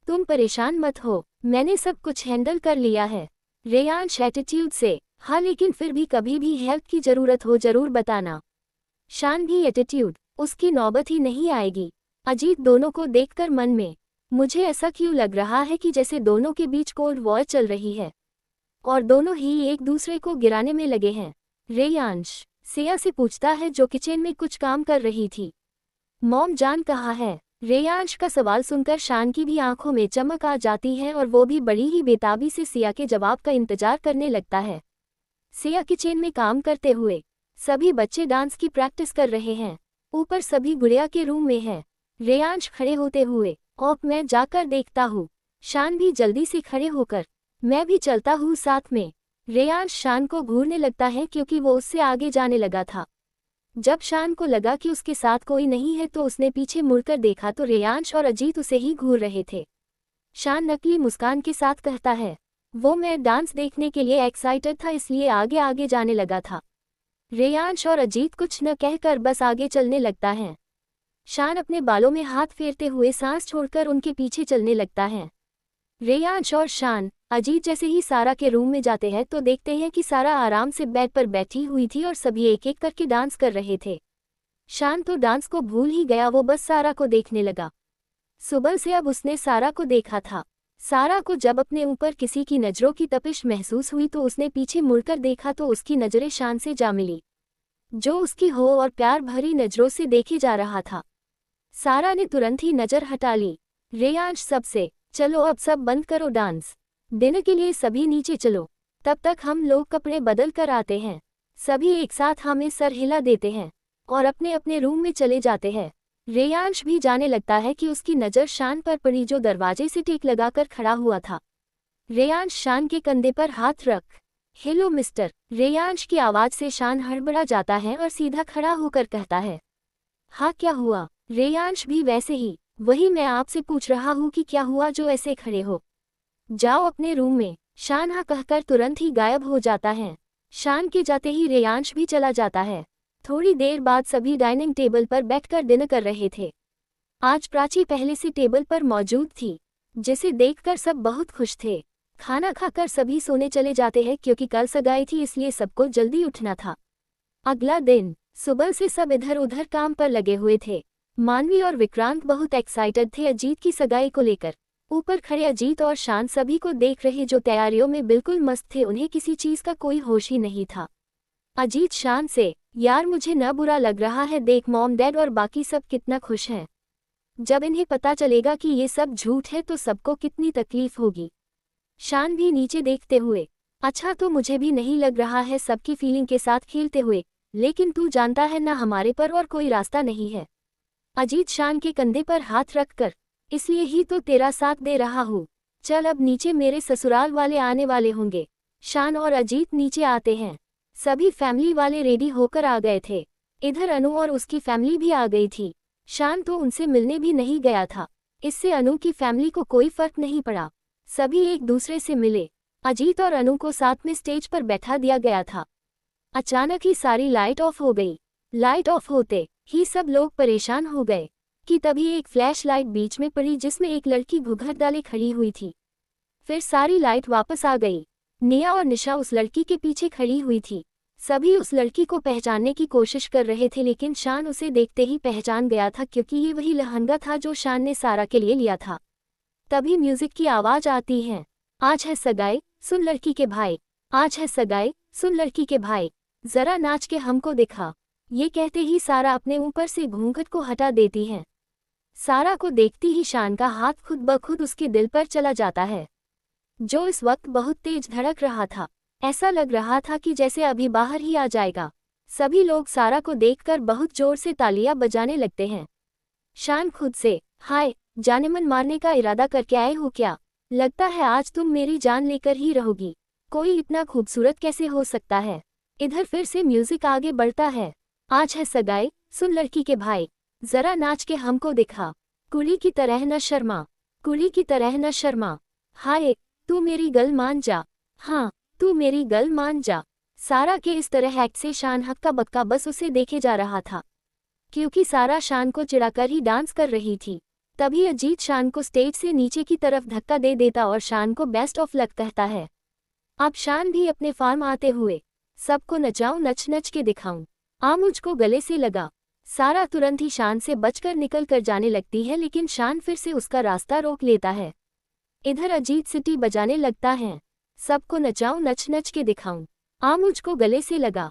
तुम परेशान मत हो, मैंने सब कुछ हैंडल कर लिया है। रेयांश एटीट्यूड से, हाँ लेकिन फिर भी कभी भी हेल्प की जरूरत हो जरूर बताना। शान भी एटीट्यूड, उसकी नौबत ही नहीं आएगी। अजीत दोनों को देखकर मन में, मुझे ऐसा क्यों लग रहा है कि जैसे दोनों के बीच कोल्ड वॉर चल रही है और दोनों ही एक दूसरे को गिराने में लगे हैं। रेयांश सिया से पूछता है जो किचन में कुछ काम कर रही थी। मॉम जान कहाँ है? रेयांश का सवाल सुनकर शान की भी आंखों में चमक आ जाती है और वो भी बड़ी ही बेताबी से सिया के जवाब का इंतजार करने लगता है। सिया किचन में काम करते हुए सभी बच्चे डांस की प्रैक्टिस कर रहे हैं। ऊपर सभी गुड़िया के रूम में है। रेयांश खड़े होते हुए और मैं जाकर देखता हूँ। शान भी जल्दी से खड़े होकर मैं भी चलता हूँ साथ में। रेयांश शान को घूरने लगता है क्योंकि वो उससे आगे जाने लगा था। जब शान को लगा कि उसके साथ कोई नहीं है तो उसने पीछे मुड़कर देखा तो रेयांश और अजीत उसे ही घूर रहे थे। शान नकली मुस्कान के साथ कहता है, वो मैं डांस देखने के लिए एक्साइटेड था इसलिए आगे आगे जाने लगा था। रेयांश और अजीत कुछ न कहकर बस आगे चलने लगता है। शान अपने बालों में हाथ फेरते हुए सांस छोड़कर उनके पीछे चलने लगता है। रेयांश और शान अजीत जैसे ही सारा के रूम में जाते हैं तो देखते हैं कि सारा आराम से बेड पर बैठी हुई थी और सभी एक एक करके डांस कर रहे थे। शान तो डांस को भूल ही गया, वो बस सारा को देखने लगा। सुबह से अब उसने सारा को देखा था। सारा को जब अपने ऊपर किसी की नज़रों की तपिश महसूस हुई तो उसने पीछे मुड़कर देखा तो उसकी नज़रें शान से जा मिली, जो उसकी हो और प्यार भरी नज़रों से देखे जा रहा था। सारा ने तुरंत ही नज़र हटा ली। रेयांश सबसे, चलो अब सब बंद करो डांस, डिनर के लिए सभी नीचे चलो, तब तक हम लोग कपड़े बदल कर आते हैं। सभी एक साथ हमें सर हिला देते हैं और अपने अपने रूम में चले जाते हैं। रेयांश भी जाने लगता है कि उसकी नज़र शान पर पड़ी जो दरवाजे से टेक लगाकर खड़ा हुआ था। रेयांश शान के कंधे पर हाथ रख, हेलो मिस्टर। रेयांश की आवाज़ से शान हड़बड़ा जाता है और सीधा खड़ा होकर कहता है, हाँ क्या हुआ? रेयांश भी वैसे ही, वही मैं आपसे पूछ रहा हूँ कि क्या हुआ जो ऐसे खड़े हो? जाओ अपने रूम में। शान हाँ कहकर तुरंत ही गायब हो जाता है। शान के जाते ही रेयांश भी चला जाता है। थोड़ी देर बाद सभी डाइनिंग टेबल पर बैठकर डिनर कर रहे थे। आज प्राची पहले से टेबल पर मौजूद थी, जिसे देखकर सब बहुत खुश थे। खाना खाकर सभी सोने चले जाते हैं क्योंकि कल सगाई थी इसलिए सबको जल्दी उठना था। अगला दिन सुबह से सब इधर उधर काम पर लगे हुए थे। मानवी और विक्रांत बहुत एक्साइटेड थे अजीत की सगाई को लेकर। ऊपर खड़े अजीत और शान सभी को देख रहे जो तैयारियों में बिल्कुल मस्त थे, उन्हें किसी चीज का कोई होश ही नहीं था। अजीत शान से, यार मुझे न बुरा लग रहा है, देख मॉम डैड और बाकी सब कितना खुश हैं। जब इन्हें पता चलेगा कि ये सब झूठ है तो सबको कितनी तकलीफ होगी। शान भी नीचे देखते हुए, अच्छा तो मुझे भी नहीं लग रहा है सबकी फीलिंग के साथ खेलते हुए, लेकिन तू जानता है ना हमारे पर और कोई रास्ता नहीं है। अजीत शान के कंधे पर हाथ रखकर, इसलिए ही तो तेरा साथ दे रहा हूँ, चल अब नीचे मेरे ससुराल वाले आने वाले होंगे। शान और अजीत नीचे आते हैं। सभी फैमिली वाले रेडी होकर आ गए थे। इधर अनु और उसकी फैमिली भी आ गई थी। शान तो उनसे मिलने भी नहीं गया था, इससे अनु की फैमिली को कोई फर्क नहीं पड़ा। सभी एक दूसरे से मिले। अजीत और अनु को साथ में स्टेज पर बैठा दिया गया था। अचानक ही सारी लाइट ऑफ हो गई। लाइट ऑफ होते ही सब लोग परेशान हो गए कि तभी एक फ्लैश लाइट बीच में पड़ी जिसमें एक लड़की घूंघट डाले खड़ी हुई थी। फिर सारी लाइट वापस आ गई। निया और निशा उस लड़की के पीछे खड़ी हुई थी। सभी उस लड़की को पहचानने की कोशिश कर रहे थे लेकिन शान उसे देखते ही पहचान गया था क्योंकि ये वही लहंगा था जो शान ने सारा के लिए लिया था। तभी म्यूजिक की आवाज आती है, आज है सगाई सुन लड़की के भाई, आज है सगाई सुन लड़की के भाई, जरा नाच के हमको दिखा। ये कहते ही सारा अपने ऊपर से घूंघट को हटा देती है। सारा को देखती ही शान का हाथ खुद ब खुद उसके दिल पर चला जाता है, जो इस वक्त बहुत तेज धड़क रहा था। ऐसा लग रहा था कि जैसे अभी बाहर ही आ जाएगा। सभी लोग सारा को देखकर बहुत जोर से तालियां बजाने लगते हैं। शान खुद से, हाय जानेमन मारने का इरादा करके आए हो क्या? लगता है आज तुम मेरी जान लेकर ही रहोगी। कोई इतना खूबसूरत कैसे हो सकता है? इधर फिर से म्यूजिक आगे बढ़ता है। आज है सगाई सुन लड़की के भाई, जरा नाच के हमको दिखा। कुली की तरह न शर्मा, कुली की तरह न शर्मा। हाय तू मेरी गल मान जा, हाँ तू मेरी गल मान जा। सारा के इस तरह एक्ट से शान हक्का बक्का बस उसे देखे जा रहा था, क्योंकि सारा शान को चिढ़ाकर ही डांस कर रही थी। तभी अजीत शान को स्टेज से नीचे की तरफ धक्का दे देता और शान को बेस्ट ऑफ लक कहता है। अब शान भी अपने फार्म आते हुए, सबको नचाऊं नच नच के दिखाऊं, आ मुझको गले से लगा। सारा तुरंत ही शान से बचकर निकल कर जाने लगती है लेकिन शान फिर से उसका रास्ता रोक लेता है। इधर अजीत सिटी बजाने लगता है, सबको नचाऊं नच नच के दिखाऊं, आ मुझको गले से लगा।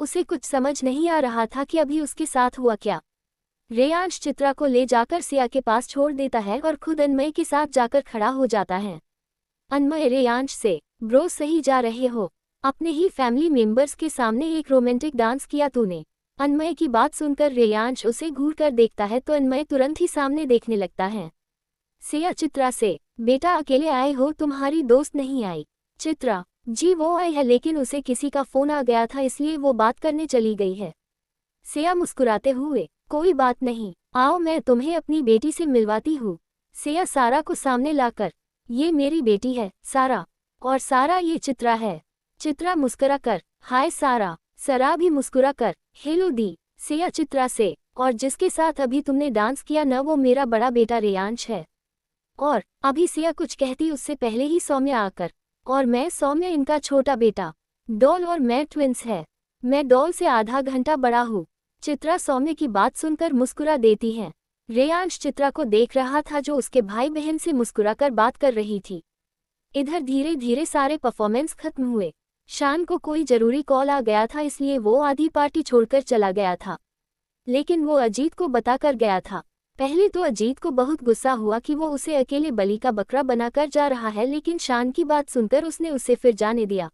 उसे कुछ समझ नहीं आ रहा था कि अभी उसके साथ हुआ क्या। रेयांश चित्रा को ले जाकर सिया के पास छोड़ देता है और खुद अनमय के साथ जाकर खड़ा हो जाता है। अनमय रेयांश से, ब्रो सही जा रहे हो, अपने ही फैमिली मेंबर्स के सामने एक रोमांटिक डांस किया तूने। अनमय की बात सुनकर रेयांश उसे घूर कर देखता है तो अनमय तुरंत ही सामने देखने लगता है। सिया चित्रा से, बेटा अकेले आए हो, तुम्हारी दोस्त नहीं आई। चित्रा, जी वो आई है लेकिन उसे किसी का फोन आ गया था इसलिए वो बात करने चली गई है। सिया मुस्कुराते हुए, कोई बात नहीं, आओ मैं तुम्हें अपनी बेटी से मिलवाती हूँ। सिया सारा को सामने लाकर, ये मेरी बेटी है सारा, और सारा ये चित्रा है। चित्रा मुस्कुरा कर, हाय सारा। सारा भी मुस्कुरा कर, हेलो दी। सिया चित्रा से, और जिसके साथ अभी तुमने डांस किया न वो मेरा बड़ा बेटा रेयांश है। और अभी सिया कुछ कहती उससे पहले ही सौम्या आकर, और मैं सौम्या इनका छोटा बेटा। डॉल और मैं ट्विंस है। मैं डॉल से आधा घंटा बड़ा हूँ। चित्रा सौम्या की बात सुनकर मुस्कुरा देती है। रेयांश चित्रा को देख रहा था जो उसके भाई बहन से मुस्कुराकर बात कर रही थी। इधर धीरे धीरे सारे परफॉर्मेंस खत्म हुए। शान को कोई जरूरी कॉल आ गया था इसलिए वो आधी पार्टी छोड़कर चला गया था, लेकिन वो अजीत को बताकर गया था। पहले तो अजीत को बहुत गुस्सा हुआ कि वो उसे अकेले बलि का बकरा बनाकर जा रहा है, लेकिन शान की बात सुनकर उसने उसे फिर जाने दिया।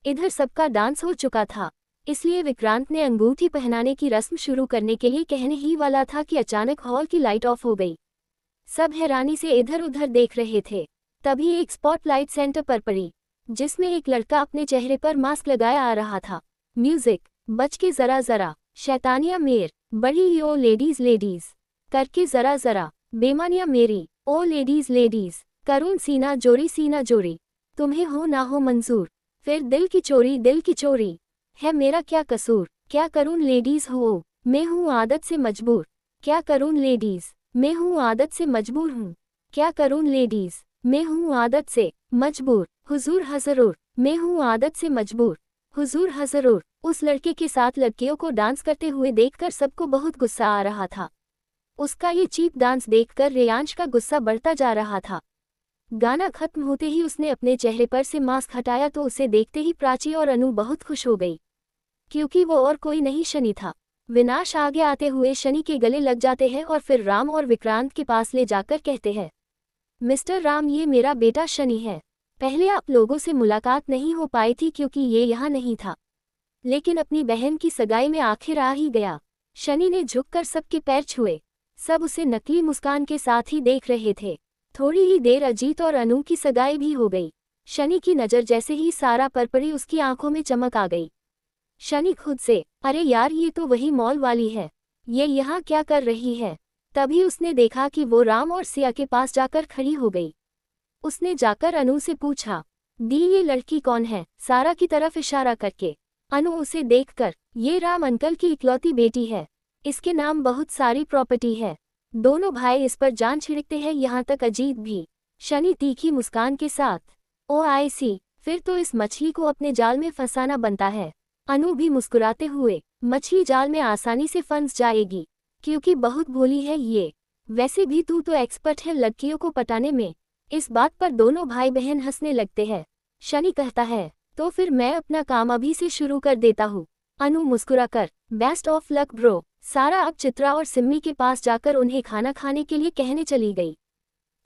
इधर सबका डांस हो चुका था, इसलिए विक्रांत ने अंगूठी पहनाने की रस्म शुरू करने के लिए कहने ही वाला था कि अचानक हॉल की लाइट ऑफ हो गई। सब हैरानी से इधर उधर देख रहे थे। तभी एक स्पॉटलाइट सेंटर पर पड़ी, जिसमें एक लड़का अपने चेहरे पर मास्क लगाया आ रहा था। म्यूजिक, बच के जरा जरा, शैतानिया मेर, बड़ी ओ लेडीज लेडीज, करके जरा जरा, बेमानिया मेरी, ओ लेडीज लेडीज, करूं सीना जोरी, तुम्हें हो ना हो मंजूर, फिर दिल की चोरी, है मेरा क्या कसूर, क्या करूं लेडीज हो, मैं हूँ आदत से मजबूर, क्या करूं लेडीज, मैं हूँ आदत से मजबूर हूँ, क्या करूं लेडीज, मैं हूँ आदत से मजबूर, हुजूर हजरूर, मैं हूँ आदत से मजबूर, हुजूर हजरूर। उस लड़के के साथ लड़कियों को डांस करते हुए देखकर सबको बहुत गुस्सा आ रहा था। उसका ये चीप डांस देखकर रेयांश का गुस्सा बढ़ता जा रहा था। गाना खत्म होते ही उसने अपने चेहरे पर से मास्क हटाया तो उसे देखते ही प्राची और अनु बहुत खुश हो गई, क्योंकि वो और कोई नहीं शनि था। विनाश आगे आते हुए शनि के गले लग जाते हैं और फिर राम और विक्रांत के पास ले जाकर कहते हैं, मिस्टर राम ये मेरा बेटा शनि है। पहले आप लोगों से मुलाकात नहीं हो पाई थी क्योंकि ये यहाँ नहीं था, लेकिन अपनी बहन की सगाई में आखिर आ ही गया। शनि ने झुककर सबके पैर छुए। सब उसे नकली मुस्कान के साथ ही देख रहे थे। थोड़ी ही देर अजीत और अनु की सगाई भी हो गई। शनि की नज़र जैसे ही सारा पर पड़ी उसकी आंखों में चमक आ गई। शनि खुद से, अरे यार ये तो वही मॉल वाली है, ये यहाँ क्या कर रही है। तभी उसने देखा कि वो राम और सिया के पास जाकर खड़ी हो गई। उसने जाकर अनु से पूछा, दी ये लड़की कौन है, सारा की तरफ इशारा करके। अनु उसे देखकर, ये राम अंकल की इकलौती बेटी है, इसके नाम बहुत सारी प्रॉपर्टी है, दोनों भाई इस पर जान छिड़कते हैं, यहाँ तक अजीत भी। शनि तीखी मुस्कान के साथ, ओ आई सी, फिर तो इस मछली को अपने जाल में फंसाना बनता है। अनु भी मुस्कुराते हुए, मछली जाल में आसानी से फंस जाएगी, क्योंकि बहुत भोली है ये। वैसे भी तू तो एक्सपर्ट है लड़कियों को पटाने में। इस बात पर दोनों भाई बहन हंसने लगते हैं। शनि कहता है, तो फिर मैं अपना काम अभी से शुरू कर देता हूँ। अनु मुस्कुराकर, बेस्ट ऑफ लक ब्रो। सारा अब चित्रा और सिम्मी के पास जाकर उन्हें खाना खाने के लिए कहने चली गई।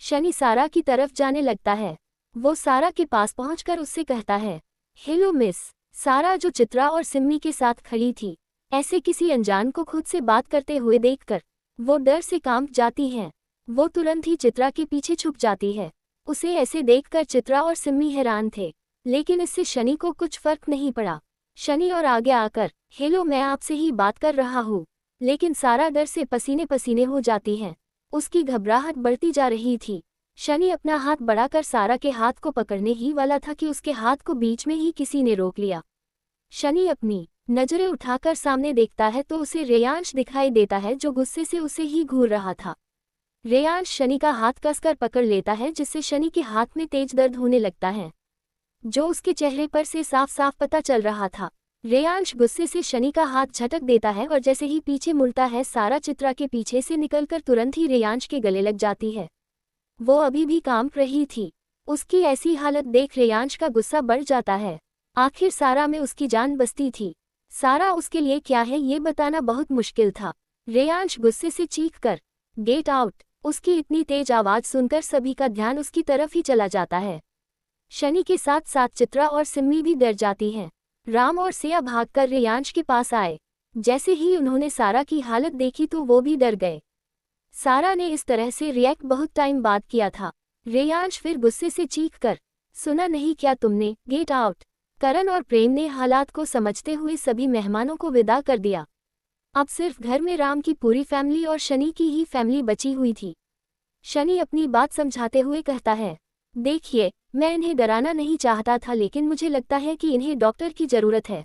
शनि सारा की तरफ जाने लगता है। वो सारा के पास पहुंचकर उससे कहता है, हेलो मिस। सारा जो चित्रा और सिम्मी के साथ खड़ी थी, ऐसे किसी अनजान को खुद से बात करते हुए देखकर वो डर से कांप जाती है। वो तुरंत ही चित्रा के पीछे छुप जाती है। उसे ऐसे देखकर चित्रा और सिम्मी हैरान थे, लेकिन इससे शनि को कुछ फर्क नहीं पड़ा। शनि और आगे आकर, हेलो मैं आपसे ही बात कर रहा हूँ। लेकिन सारा डर से पसीने पसीने हो जाती है। उसकी घबराहट बढ़ती जा रही थी। शनि अपना हाथ बढ़ाकर सारा के हाथ को पकड़ने ही वाला था कि उसके हाथ को बीच में ही किसी ने रोक लिया। शनि अपनी नजरें उठाकर सामने देखता है तो उसे रेयांश दिखाई देता है जो गुस्से से उसे ही घूर रहा था। रेयांश शनि का हाथ कसकर पकड़ लेता है जिससे शनि के हाथ में तेज दर्द होने लगता है, जो उसके चेहरे पर से साफ साफ पता चल रहा था। रेयांश गुस्से से शनि का हाथ झटक देता है और जैसे ही पीछे मुड़ता है सारा चित्रा के पीछे से निकलकर तुरंत ही रेयांश के गले लग जाती है। वो अभी भी कांप रही थी। उसकी ऐसी हालत देख रेयांश का गुस्सा बढ़ जाता है। आखिर सारा में उसकी जान बसती थी। सारा उसके लिए क्या है ये बताना बहुत मुश्किल था। रेयांश गुस्से से चीख कर गेट आउट। उसकी इतनी तेज आवाज सुनकर सभी का ध्यान उसकी तरफ ही चला जाता है। शनि के साथ साथ चित्रा और सिम्मी भी डर जाती हैं। राम और सिया भागकर रेयांश के पास आए। जैसे ही उन्होंने सारा की हालत देखी तो वो भी डर गए। सारा ने इस तरह से रिएक्ट बहुत टाइम बाद किया था। रेयांश फिर गुस्से से चीख कर सुना नहीं क्या तुमने, गेट आउट। करण और प्रेम ने हालात को समझते हुए सभी मेहमानों को विदा कर दिया। अब सिर्फ घर में राम की पूरी फैमिली और शनि की ही फैमिली बची हुई थी। शनि अपनी बात समझाते हुए कहता है, देखिए मैं इन्हें डराना नहीं चाहता था, लेकिन मुझे लगता है कि इन्हें डॉक्टर की ज़रूरत है,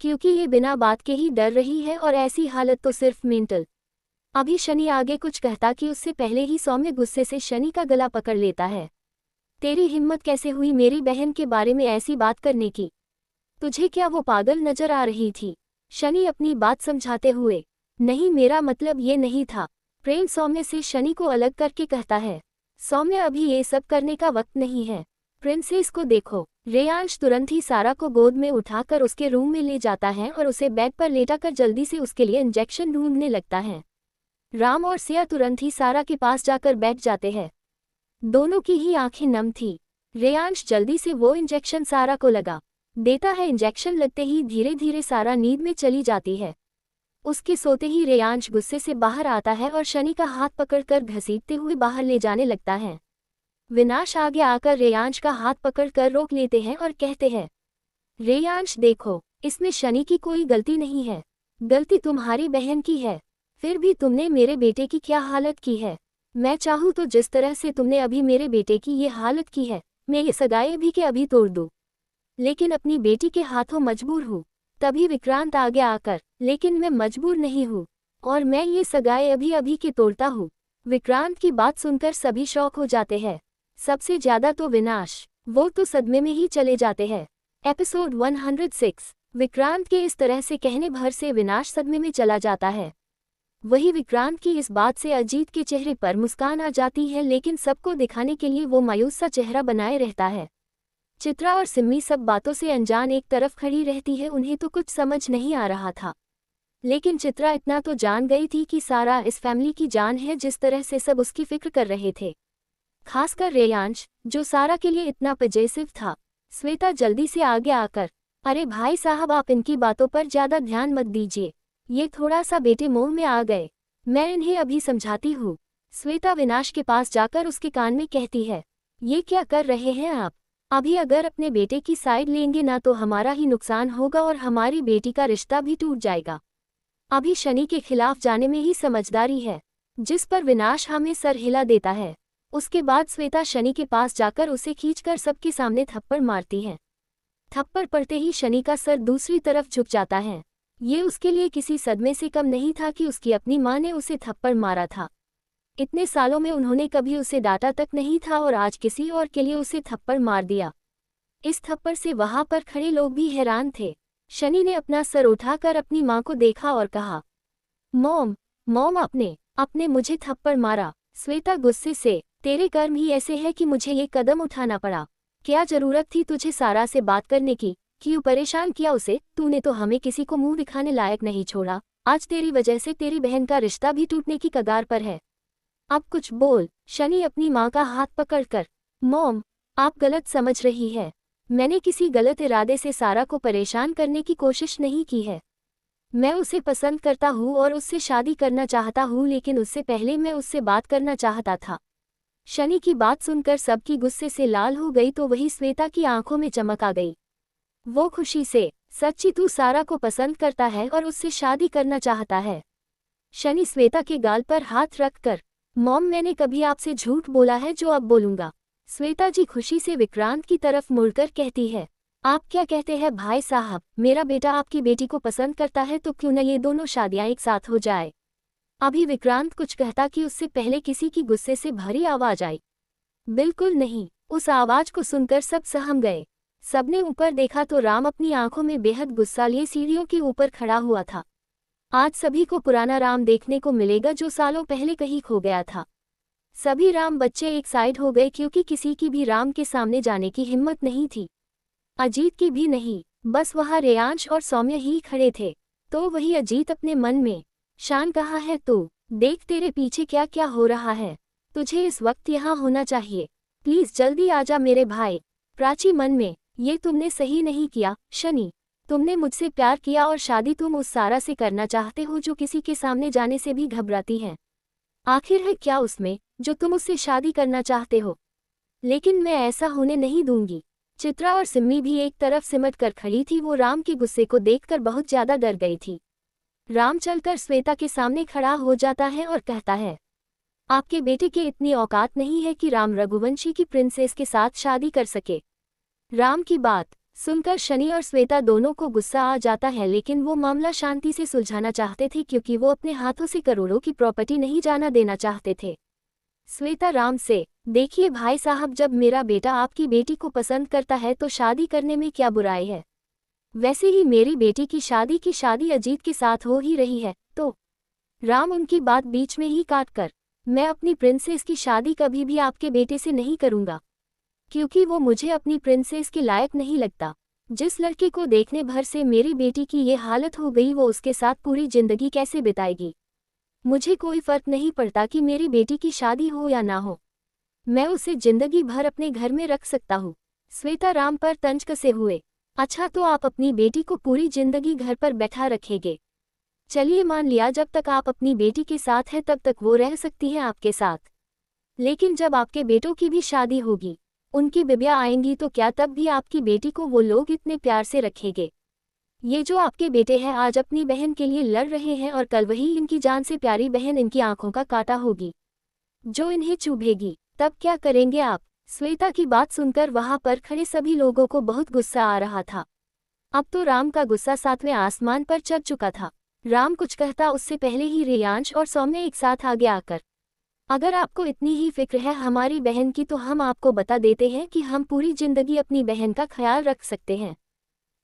क्योंकि ये बिना बात के ही डर रही है और ऐसी हालत तो सिर्फ मेंटल। अभी शनि आगे कुछ कहता कि उससे पहले ही सौम्य गुस्से से शनि का गला पकड़ लेता है। तेरी हिम्मत कैसे हुई मेरी बहन के बारे में ऐसी बात करने की? तुझे क्या वो पागल नजर आ रही थी? शनि अपनी बात समझाते हुए, नहीं मेरा मतलब ये नहीं था। प्रेम सौम्य से शनि को अलग करके कहता है, सौम्य अभी ये सब करने का वक्त नहीं है। प्रिंसेस को देखो। रेयांश तुरंत ही सारा को गोद में उठाकर उसके रूम में ले जाता है और उसे बेड पर लेटाकर जल्दी से उसके लिए इंजेक्शन ढूंढने लगता है। राम और सिया तुरंत ही सारा के पास जाकर बैठ जाते हैं। दोनों की ही आंखें नम थी। रेयांश जल्दी से वो इंजेक्शन सारा को लगा देता है। इंजेक्शन लगते ही धीरे धीरे सारा नींद में चली जाती है। उसके सोते ही रेयांश गुस्से से बाहर आता है और शनि का हाथ पकड़कर घसीटते हुए बाहर ले जाने लगता है। विनाश आगे आकर रेयांश का हाथ पकड़कर रोक लेते हैं और कहते हैं, रेयांश देखो, इसमें शनि की कोई गलती नहीं है, गलती तुम्हारी बहन की है। फिर भी तुमने मेरे बेटे की क्या हालत की है। मैं चाहूँ तो जिस तरह से तुमने अभी मेरे बेटे की ये हालत की है, मैं ये सगाई भी के अभी तोड़ दूँ, लेकिन अपनी बेटी के हाथों मजबूर हूँ। तभी विक्रांत आगे आकर, लेकिन मैं मजबूर नहीं हूँ और मैं ये सगाई अभी अभी के तोड़ता हूँ। विक्रांत की बात सुनकर सभी शौक हो जाते हैं, सबसे ज्यादा तो विनाश, वो तो सदमे में ही चले जाते हैं। एपिसोड 106। विक्रांत के इस तरह से कहने भर से विनाश सदमे में चला जाता है। वही विक्रांत की इस बात से अजीत के चेहरे पर मुस्कान आ जाती है, लेकिन सबको दिखाने के लिए वो मायूस सा चेहरा बनाए रहता है। चित्रा और सिम्मी सब बातों से अनजान एक तरफ खड़ी रहती है। उन्हें तो कुछ समझ नहीं आ रहा था, लेकिन चित्रा इतना तो जान गई थी कि सारा इस फैमिली की जान है। जिस तरह से सब उसकी फिक्र कर रहे थे, खासकर रेयांश जो सारा के लिए इतना पजेसिव था। श्वेता जल्दी से आगे आकर, अरे भाई साहब आप इनकी बातों पर ज्यादा ध्यान मत दीजिए, ये थोड़ा सा बेटे मोह में आ गए, मैं इन्हें अभी समझाती हूँ। श्वेता विनाश के पास जाकर उसके कान में कहती है, ये क्या कर रहे हैं आप? अभी अगर अपने बेटे की साइड लेंगे ना तो हमारा ही नुकसान होगा और हमारी बेटी का रिश्ता भी टूट जाएगा। अभी शनि के खिलाफ जाने में ही समझदारी है। जिस पर विनाश हमें सर हिला देता है। उसके बाद श्वेता शनि के पास जाकर उसे खींचकर सबके सामने थप्पड़ मारती है। थप्पड़ पड़ते ही शनि का सर दूसरी तरफ झुक जाता है। ये उसके लिए किसी सदमे से कम नहीं था कि उसकी अपनी माँ ने उसे थप्पड़ मारा था। इतने सालों में उन्होंने कभी उसे डांटा तक नहीं था और आज किसी और के लिए उसे थप्पड़ मार दिया। इस थप्पड़ से वहां पर खड़े लोग भी हैरान थे। शनि ने अपना सर उठाकर अपनी माँ को देखा और कहा, मॉम मॉम आपने मुझे थप्पड़ मारा। श्वेता गुस्से से, तेरे कर्म ही ऐसे है कि मुझे ये कदम उठाना पड़ा। क्या जरूरत थी तुझे सारा से बात करने की? क्यों परेशान किया उसे? तूने तो हमें किसी को मुंह दिखाने लायक नहीं छोड़ा। आज तेरी वजह से तेरी बहन का रिश्ता भी टूटने की कगार पर है। अब कुछ बोल। शनि अपनी माँ का हाथ पकड़कर, मॉम आप गलत समझ रही है। मैंने किसी गलत इरादे से सारा को परेशान करने की कोशिश नहीं की है। मैं उसे पसंद करता हूँ और उससे शादी करना चाहता हूँ, लेकिन उससे पहले मैं उससे बात करना चाहता था। शनि की बात सुनकर सबकी गुस्से से लाल हो गई तो वही श्वेता की आंखों में चमक आ गई। वो खुशी से, सच्ची तू सारा को पसंद करता है और उससे शादी करना चाहता है? शनि श्वेता के गाल पर हाथ रखकर, मॉम मैंने कभी आपसे झूठ बोला है जो अब बोलूंगा? श्वेता जी खुशी से विक्रांत की तरफ मुड़कर कहती है, आप क्या कहते हैं भाई साहब? मेरा बेटा आपकी बेटी को पसंद करता है तो क्यों न ये दोनों शादियां एक साथ हो जाए। अभी विक्रांत कुछ कहता कि उससे पहले किसी की गुस्से से भरी आवाज आई, बिल्कुल नहीं। उस आवाज को सुनकर सब सहम गए। सबने ऊपर देखा तो राम अपनी आंखों में बेहद गुस्सा लिए सीढ़ियों के ऊपर खड़ा हुआ था। आज सभी को पुराना राम देखने को मिलेगा जो सालों पहले कहीं खो गया था। सभी राम बच्चे एक साइड हो गए क्योंकि किसी की भी राम के सामने जाने की हिम्मत नहीं थी। अजीत की भी नहीं। बस वहाँ रेयांश और सौम्य ही खड़े थे। तो वही अजीत अपने मन में, शान कहाँ है तू? देख तेरे पीछे क्या क्या हो रहा है। तुझे इस वक्त यहाँ होना चाहिए। प्लीज जल्दी आजा मेरे भाई। प्राची मन में, ये तुमने सही नहीं किया शनि। तुमने मुझसे प्यार किया और शादी तुम उस सारा से करना चाहते हो जो किसी के सामने जाने से भी घबराती है। आखिर है क्या उसमें जो तुम उससे शादी करना चाहते हो? लेकिन मैं ऐसा होने नहीं दूंगी। चित्रा और सिम्मी भी एक तरफ सिमट कर खड़ी थी। वो राम के गुस्से को देखकर बहुत ज्यादा डर गई थी। राम चलकर श्वेता के सामने खड़ा हो जाता है और कहता है, आपके बेटे की इतनी औकात नहीं है कि राम रघुवंशी की प्रिंसेस के साथ शादी कर सके। राम की बात सुनकर शनि और श्वेता दोनों को गुस्सा आ जाता है, लेकिन वो मामला शांति से सुलझाना चाहते थे क्योंकि वो अपने हाथों से करोड़ों की प्रॉपर्टी नहीं जाना देना चाहते थे। श्वेता राम से, देखिए भाई साहब, जब मेरा बेटा आपकी बेटी को पसंद करता है तो शादी करने में क्या बुराई है? वैसे ही मेरी बेटी की शादी अजीत के साथ हो ही रही है। तो राम उनकी बात बीच में ही काट कर, मैं अपनी प्रिंसेस की शादी कभी भी आपके बेटे से नहीं करूंगा, क्योंकि वो मुझे अपनी प्रिंसेस के लायक नहीं लगता। जिस लड़के को देखने भर से मेरी बेटी की ये हालत हो गई, वो उसके साथ पूरी जिंदगी कैसे बिताएगी? मुझे कोई फर्क नहीं पड़ता कि मेरी बेटी की शादी हो या ना हो, मैं उसे जिंदगी भर अपने घर में रख सकता हूँ। श्वेता राम पर तंज कसे हुए, अच्छा तो आप अपनी बेटी को पूरी जिंदगी घर पर बैठा रखेंगे? चलिए मान लिया, जब तक आप अपनी बेटी के साथ हैं तब तक वो रह सकती है आपके साथ, लेकिन जब आपके बेटों की भी शादी होगी, उनकी बिटियां आएंगी, तो क्या तब भी आपकी बेटी को वो लोग इतने प्यार से रखेंगे? ये जो आपके बेटे हैं आज अपनी बहन के लिए लड़ रहे हैं और कल वही इनकी जान से प्यारी बहन इनकी आंखों का कांटा होगी जो इन्हें चुभेगी, तब क्या करेंगे आप? श्वेता की बात सुनकर वहां पर खड़े सभी लोगों को बहुत गुस्सा आ रहा था। अब तो राम का गुस्सा सातवें आसमान पर चढ़ चुका था। राम कुछ कहता उससे पहले ही रेयांश और सौम्य एक साथ आगे आकर, अगर आपको इतनी ही फिक्र है हमारी बहन की तो हम आपको बता देते हैं कि हम पूरी जिंदगी अपनी बहन का ख्याल रख सकते हैं।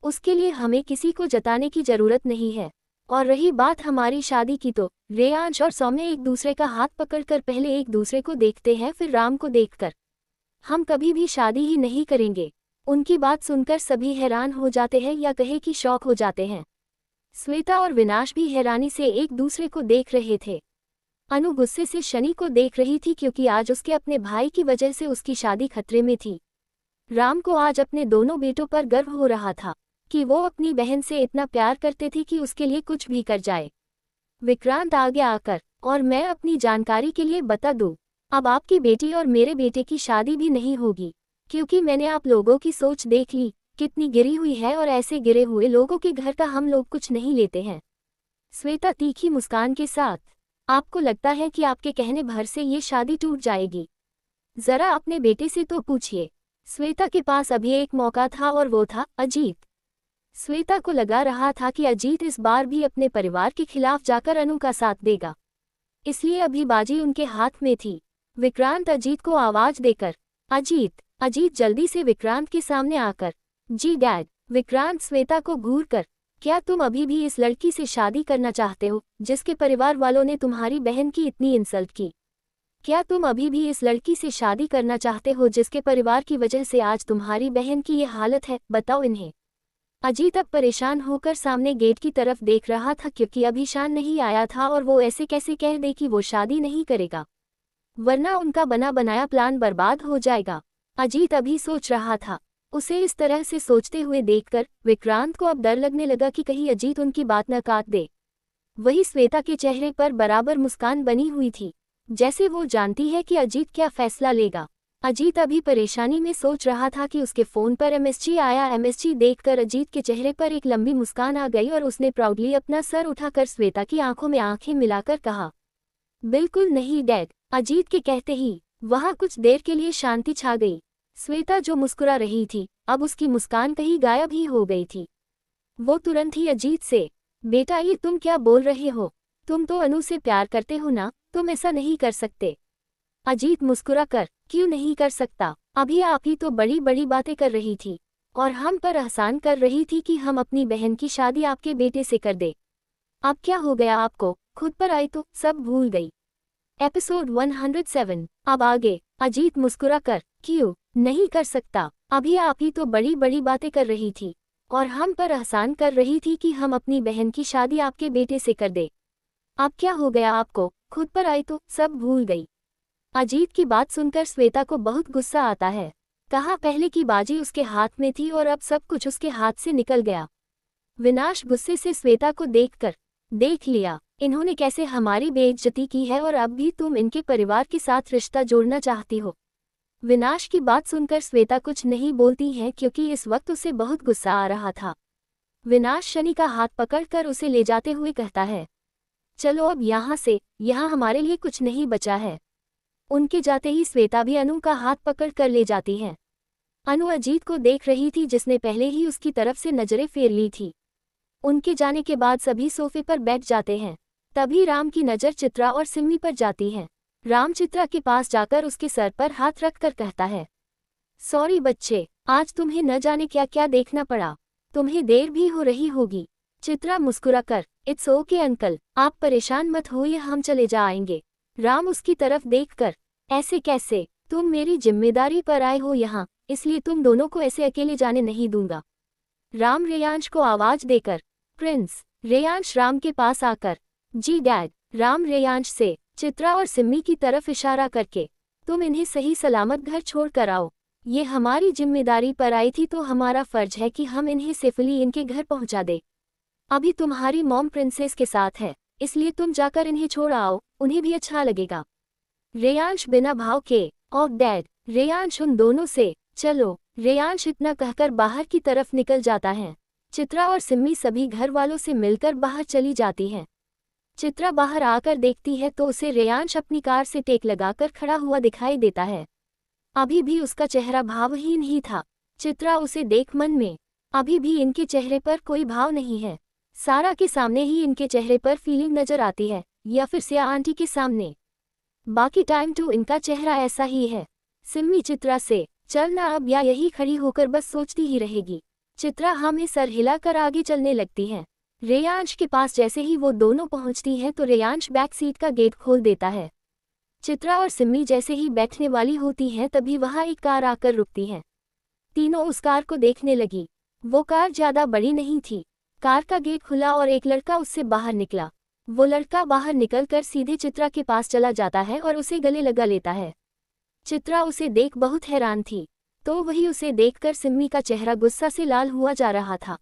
उसके लिए हमें किसी को जताने की जरूरत नहीं है। और रही बात हमारी शादी की, तो रेयांश और सौम्य एक दूसरे का हाथ पकड़कर पहले एक दूसरे को देखते हैं, फिर राम को देखकर, हम कभी भी शादी ही नहीं करेंगे। उनकी बात सुनकर सभी हैरान हो जाते हैं या कहे कि शौक हो जाते हैं। श्वेता और विनाश भी हैरानी से एक दूसरे को देख रहे थे। अनु गुस्से से शनि को देख रही थी क्योंकि आज उसके अपने भाई की वजह से उसकी शादी खतरे में थी। राम को आज अपने दोनों बेटों पर गर्व हो रहा था कि वो अपनी बहन से इतना प्यार करते थे कि उसके लिए कुछ भी कर जाए। विक्रांत आगे आकर, और मैं अपनी जानकारी के लिए बता दूं, अब आपकी बेटी और मेरे बेटे की शादी भी नहीं होगी, क्योंकि मैंने आप लोगों की सोच देख ली कितनी गिरी हुई है, और ऐसे गिरे हुए लोगों के घर का हम लोग कुछ नहीं लेते हैं। श्वेता तीखी मुस्कान के साथ, आपको लगता है कि आपके कहने भर से ये शादी टूट जाएगी? जरा अपने बेटे से तो पूछिए। श्वेता के पास अभी एक मौका था और वो था अजीत। श्वेता को लगा रहा था कि अजीत इस बार भी अपने परिवार के खिलाफ जाकर अनु का साथ देगा, इसलिए अभी बाजी उनके हाथ में थी। विक्रांत अजीत को आवाज देकर, अजीत जल्दी से विक्रांत के सामने आकर, जी डैड। विक्रांत श्वेता को घूर कर, क्या तुम अभी भी इस लड़की से शादी करना चाहते हो जिसके परिवार वालों ने तुम्हारी बहन की इतनी इंसल्ट की? क्या तुम अभी भी इस लड़की से शादी करना चाहते हो जिसके परिवार की वजह से आज तुम्हारी बहन की ये हालत है? बताओ इन्हें। अजीत अब परेशान होकर सामने गेट की तरफ देख रहा था क्योंकि अभी शान नहीं आया था और वो ऐसे कैसे कह दे कि वो शादी नहीं करेगा, वरना उनका बना बनाया प्लान बर्बाद हो जाएगा। अजीत अभी सोच रहा था। उसे इस तरह से सोचते हुए देखकर विक्रांत को अब डर लगने लगा कि कहीं अजीत उनकी बात न काट दे। वही श्वेता के चेहरे पर बराबर मुस्कान बनी हुई थी, जैसे वो जानती है कि अजीत क्या फैसला लेगा। अजीत अभी परेशानी में सोच रहा था कि उसके फोन पर एमएसजी आया। एमएसजी देखकर अजीत के चेहरे पर एक लंबी मुस्कान आ गई और उसने प्राउडली अपना सर उठाकर श्वेता की आंखों में आंखें मिलाकर कहा, बिल्कुल नहीं डैड। अजीत के कहते ही वहां कुछ देर के लिए शांति छा गई। श्वेता जो मुस्कुरा रही थी, अब उसकी मुस्कान कहीं गायब ही हो गई थी। वो तुरंत ही अजीत से, बेटा ये तुम क्या बोल रहे हो? तुम तो अनु से प्यार करते हो ना, तुम ऐसा नहीं कर सकते। अजीत मुस्कुरा कर, क्यों नहीं कर सकता? अभी आप ही तो बड़ी बड़ी बातें कर रही थी और हम पर एहसान कर रही थी कि हम अपनी बहन की शादी आपके बेटे से कर दे। अब क्या हो गया आपको? खुद पर आई तो सब भूल गई। एपिसोड 107। अब आगे। अजीत मुस्कुरा कर, क्यों नहीं कर सकता? अभी आप ही तो बड़ी बड़ी बातें कर रही थी और हम पर एहसान कर रही थी कि हम अपनी बहन की शादी आपके बेटे से कर दे। अब क्या हो गया आपको, खुद पर आई तो सब भूल गई। अजीत की बात सुनकर श्वेता को बहुत गुस्सा आता है। कहा पहले की बाजी उसके हाथ में थी और अब सब कुछ उसके हाथ से निकल गया। विनाश गुस्से से श्वेता को देखकर, देख लिया इन्होंने कैसे हमारी बेइज्जती की है और अब भी तुम इनके परिवार के साथ रिश्ता जोड़ना चाहती हो। विनाश की बात सुनकर श्वेता कुछ नहीं बोलती है क्योंकि इस वक्त उसे बहुत गुस्सा आ रहा था। विनाश शनि का हाथ पकड़कर उसे ले जाते हुए कहता है, चलो अब यहाँ से, यहाँ हमारे लिए कुछ नहीं बचा है। उनके जाते ही श्वेता भी अनु का हाथ पकड़ कर ले जाती है। अनु अजीत को देख रही थी जिसने पहले ही उसकी तरफ से नजरें फेर ली थी। उनके जाने के बाद सभी सोफे पर बैठ जाते हैं। तभी राम की नज़र चित्रा और सिम्मी पर जाती है। राम चित्रा के पास जाकर उसके सर पर हाथ रखकर कहता है, सॉरी बच्चे, आज तुम्हें न जाने क्या क्या देखना पड़ा। तुम्हें देर भी हो रही होगी। चित्रा मुस्कुराकर, इट्स ओके अंकल, आप परेशान मत होइए, हम चले जाएंगे। राम उसकी तरफ देखकर, ऐसे कैसे, तुम मेरी जिम्मेदारी पर आए हो यहाँ, इसलिए तुम दोनों को ऐसे अकेले जाने नहीं दूंगा। राम रेयांश को आवाज देकर, प्रिंस। रेयांश राम के पास आकर, जी डैड। राम रेयांश से चित्रा और सिम्मी की तरफ इशारा करके, तुम इन्हें सही सलामत घर छोड़ कर आओ। ये हमारी जिम्मेदारी पर आई थी तो हमारा फर्ज है कि हम इन्हें सेफली इनके घर पहुंचा दे। अभी तुम्हारी मॉम प्रिंसेस के साथ है, इसलिए तुम जाकर इन्हें छोड़ आओ, उन्हें भी अच्छा लगेगा। रेयांश बिना भाव के, ओह डैड। रेयांश उन दोनों से, चलो। रेयांश इतना कहकर बाहर की तरफ निकल जाता है। चित्रा और सिम्मी सभी घर वालों से मिलकर बाहर चली जाती हैं। चित्रा बाहर आकर देखती है तो उसे रेयांश अपनी कार से टेक लगाकर खड़ा हुआ दिखाई देता है। अभी भी उसका चेहरा भावहीन ही था। चित्रा उसे देख मन में, अभी भी इनके चेहरे पर कोई भाव नहीं है। सारा के सामने ही इनके चेहरे पर फीलिंग नजर आती है, या फिर सिया आंटी के सामने। बाकी टाइम तो इनका चेहरा ऐसा ही है। सिम्मी चित्रा से, चलना अब, या यही खड़ी होकर बस सोचती ही रहेगी। चित्रा हमें सर हिलाकर आगे चलने लगती है। रेयांश के पास जैसे ही वो दोनों पहुंचती हैं तो रेयांश बैक सीट का गेट खोल देता है। चित्रा और सिम्मी जैसे ही बैठने वाली होती हैं तभी वहां एक कार आकर रुकती है। तीनों उस कार को देखने लगी। वो कार ज्यादा बड़ी नहीं थी। कार का गेट खुला और एक लड़का उससे बाहर निकला। वो लड़का बाहर निकलकर सीधे चित्रा के पास चला जाता है और उसे गले लगा लेता है। चित्रा उसे देख बहुत हैरान थी, तो वही उसे देखकर सिम्मी का चेहरा गुस्सा से लाल हुआ जा रहा था।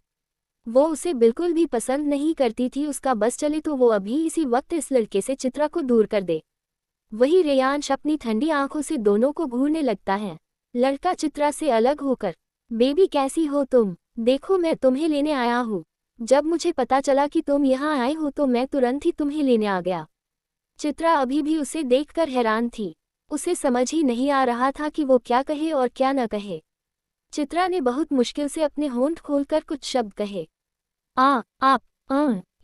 वो उसे बिल्कुल भी पसंद नहीं करती थी। उसका बस चले तो वो अभी इसी वक्त इस लड़के से चित्रा को दूर कर दे। वही रेयांश अपनी ठंडी आंखों से दोनों को घूरने लगता है। लड़का चित्रा से अलग होकर, बेबी कैसी हो तुम, देखो मैं तुम्हें लेने आया हूँ। जब मुझे पता चला कि तुम यहाँ आए हो तो मैं तुरंत ही तुम्हें लेने आ गया। चित्रा अभी भी उसे देखकर हैरान थी। उसे समझ ही नहीं आ रहा था कि वो क्या कहे और क्या न कहे। चित्रा ने बहुत मुश्किल से अपने होंठ खोलकर कुछ शब्द कहे। आप,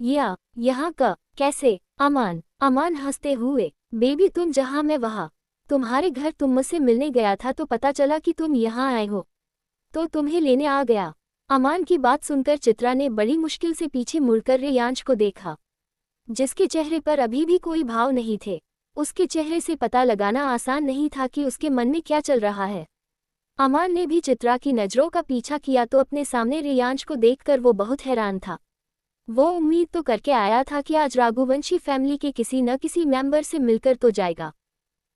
या, यहाँ का, कैसे, अमान। अमान हंसते हुए, बेबी तुम जहाँ मैं वहाँ। तुम्हारे घर तुम मुझसे मिलने गया था तो पता चला कि तुम यहाँ आए हो, तो तुम्हें लेने आ गया। अमान की बात सुनकर चित्रा ने बड़ी मुश्किल से पीछे मुड़कर रेयांश को देखा, जिसके चेहरे पर अभी भी कोई भाव नहीं थे। उसके चेहरे से पता लगाना आसान नहीं था कि उसके मन में क्या चल रहा है। अमान ने भी चित्रा की नज़रों का पीछा किया तो अपने सामने रेयांश को देखकर वो बहुत हैरान था। वो उम्मीद तो करके आया था कि आज रघुवंशी फैमिली के किसी न किसी मेंबर से मिलकर तो जाएगा,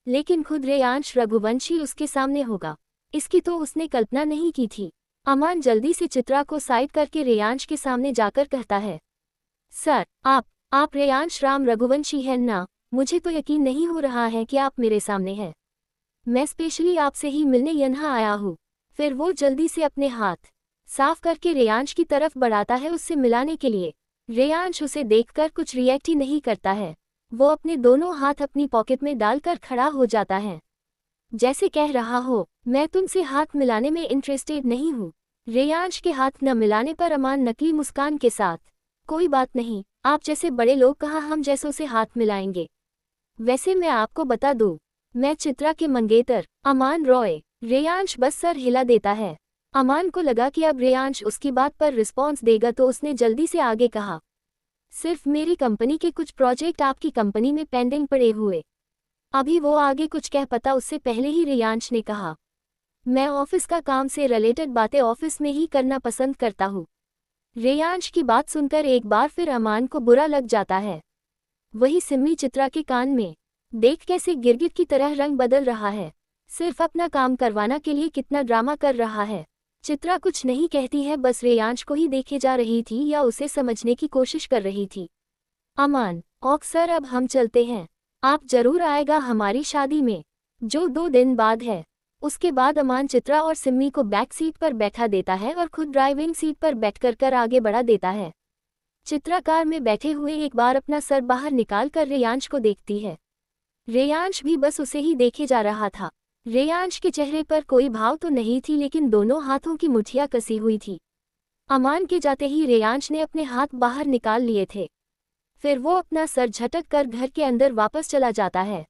लेकिन खुद रेयांश रघुवंशी उसके सामने होगा, इसकी तो उसने कल्पना नहीं की थी। अमान जल्दी से चित्रा को साइड करके रेयांश के सामने जाकर कहता है, सर, आप रेयांश राम रघुवंशी हैं ना? मुझे तो यकीन नहीं हो रहा है कि आप मेरे सामने हैं। मैं स्पेशली आपसे ही मिलने यहाँ आया हूँ। फिर वो जल्दी से अपने हाथ साफ करके रेयांश की तरफ बढ़ाता है उससे मिलाने के लिए। रेयांश उसे देखकर कुछ रिएक्ट ही नहीं करता है। वो अपने दोनों हाथ अपनी पॉकेट में डालकर खड़ा हो जाता है, जैसे कह रहा हो, मैं तुमसे हाथ मिलाने में इंटरेस्टेड नहीं हूँ। रेयांश के हाथ न मिलाने पर अमान नकली मुस्कान के साथ, कोई बात नहीं, आप जैसे बड़े लोग कहाँ हम जैसों से हाथ मिलाएंगे। वैसे मैं आपको बता दूं, मैं चित्रा के मंगेतर अमान रॉय। रेयांश बस सर हिला देता है। अमान को लगा कि अब रेयांश उसकी बात पर रिस्पॉन्स देगा तो उसने जल्दी से आगे कहा, सिर्फ मेरी कंपनी के कुछ प्रोजेक्ट आपकी कंपनी में पेंडिंग पड़े हुए। अभी वो आगे कुछ कह पाता उससे पहले ही रेयांश ने कहा, मैं ऑफिस का काम से रिलेटेड बातें ऑफिस में ही करना पसंद करता हूँ। रेयांश की बात सुनकर एक बार फिर अमान को बुरा लग जाता है। वही सिम्मी चित्रा के कान में देख कैसे गिरगिट की तरह रंग बदल रहा है, सिर्फ अपना काम करवाना के लिए कितना ड्रामा कर रहा है। चित्रा कुछ नहीं कहती है, बस रेयांश को ही देखे जा रही थी या उसे समझने की कोशिश कर रही थी। अमान, ओक सर अब हम चलते हैं, आप जरूर आएगा हमारी शादी में, जो 2 दिन बाद है। उसके बाद अमान चित्रा और सिम्मी को बैक सीट पर बैठा देता है और खुद ड्राइविंग सीट पर बैठकर आगे बढ़ा देता है। चित्रा कार में बैठे हुए एक बार अपना सर बाहर निकाल कर रेयांश को देखती है। रेयांश भी बस उसे ही देखे जा रहा था। रेयांश के चेहरे पर कोई भाव तो नहीं थी, लेकिन दोनों हाथों की मुठ्ठियां कसी हुई थी। अमान के जाते ही रेयांश ने अपने हाथ बाहर निकाल लिए थे। फिर वो अपना सर झटक कर घर के अंदर वापस चला जाता है।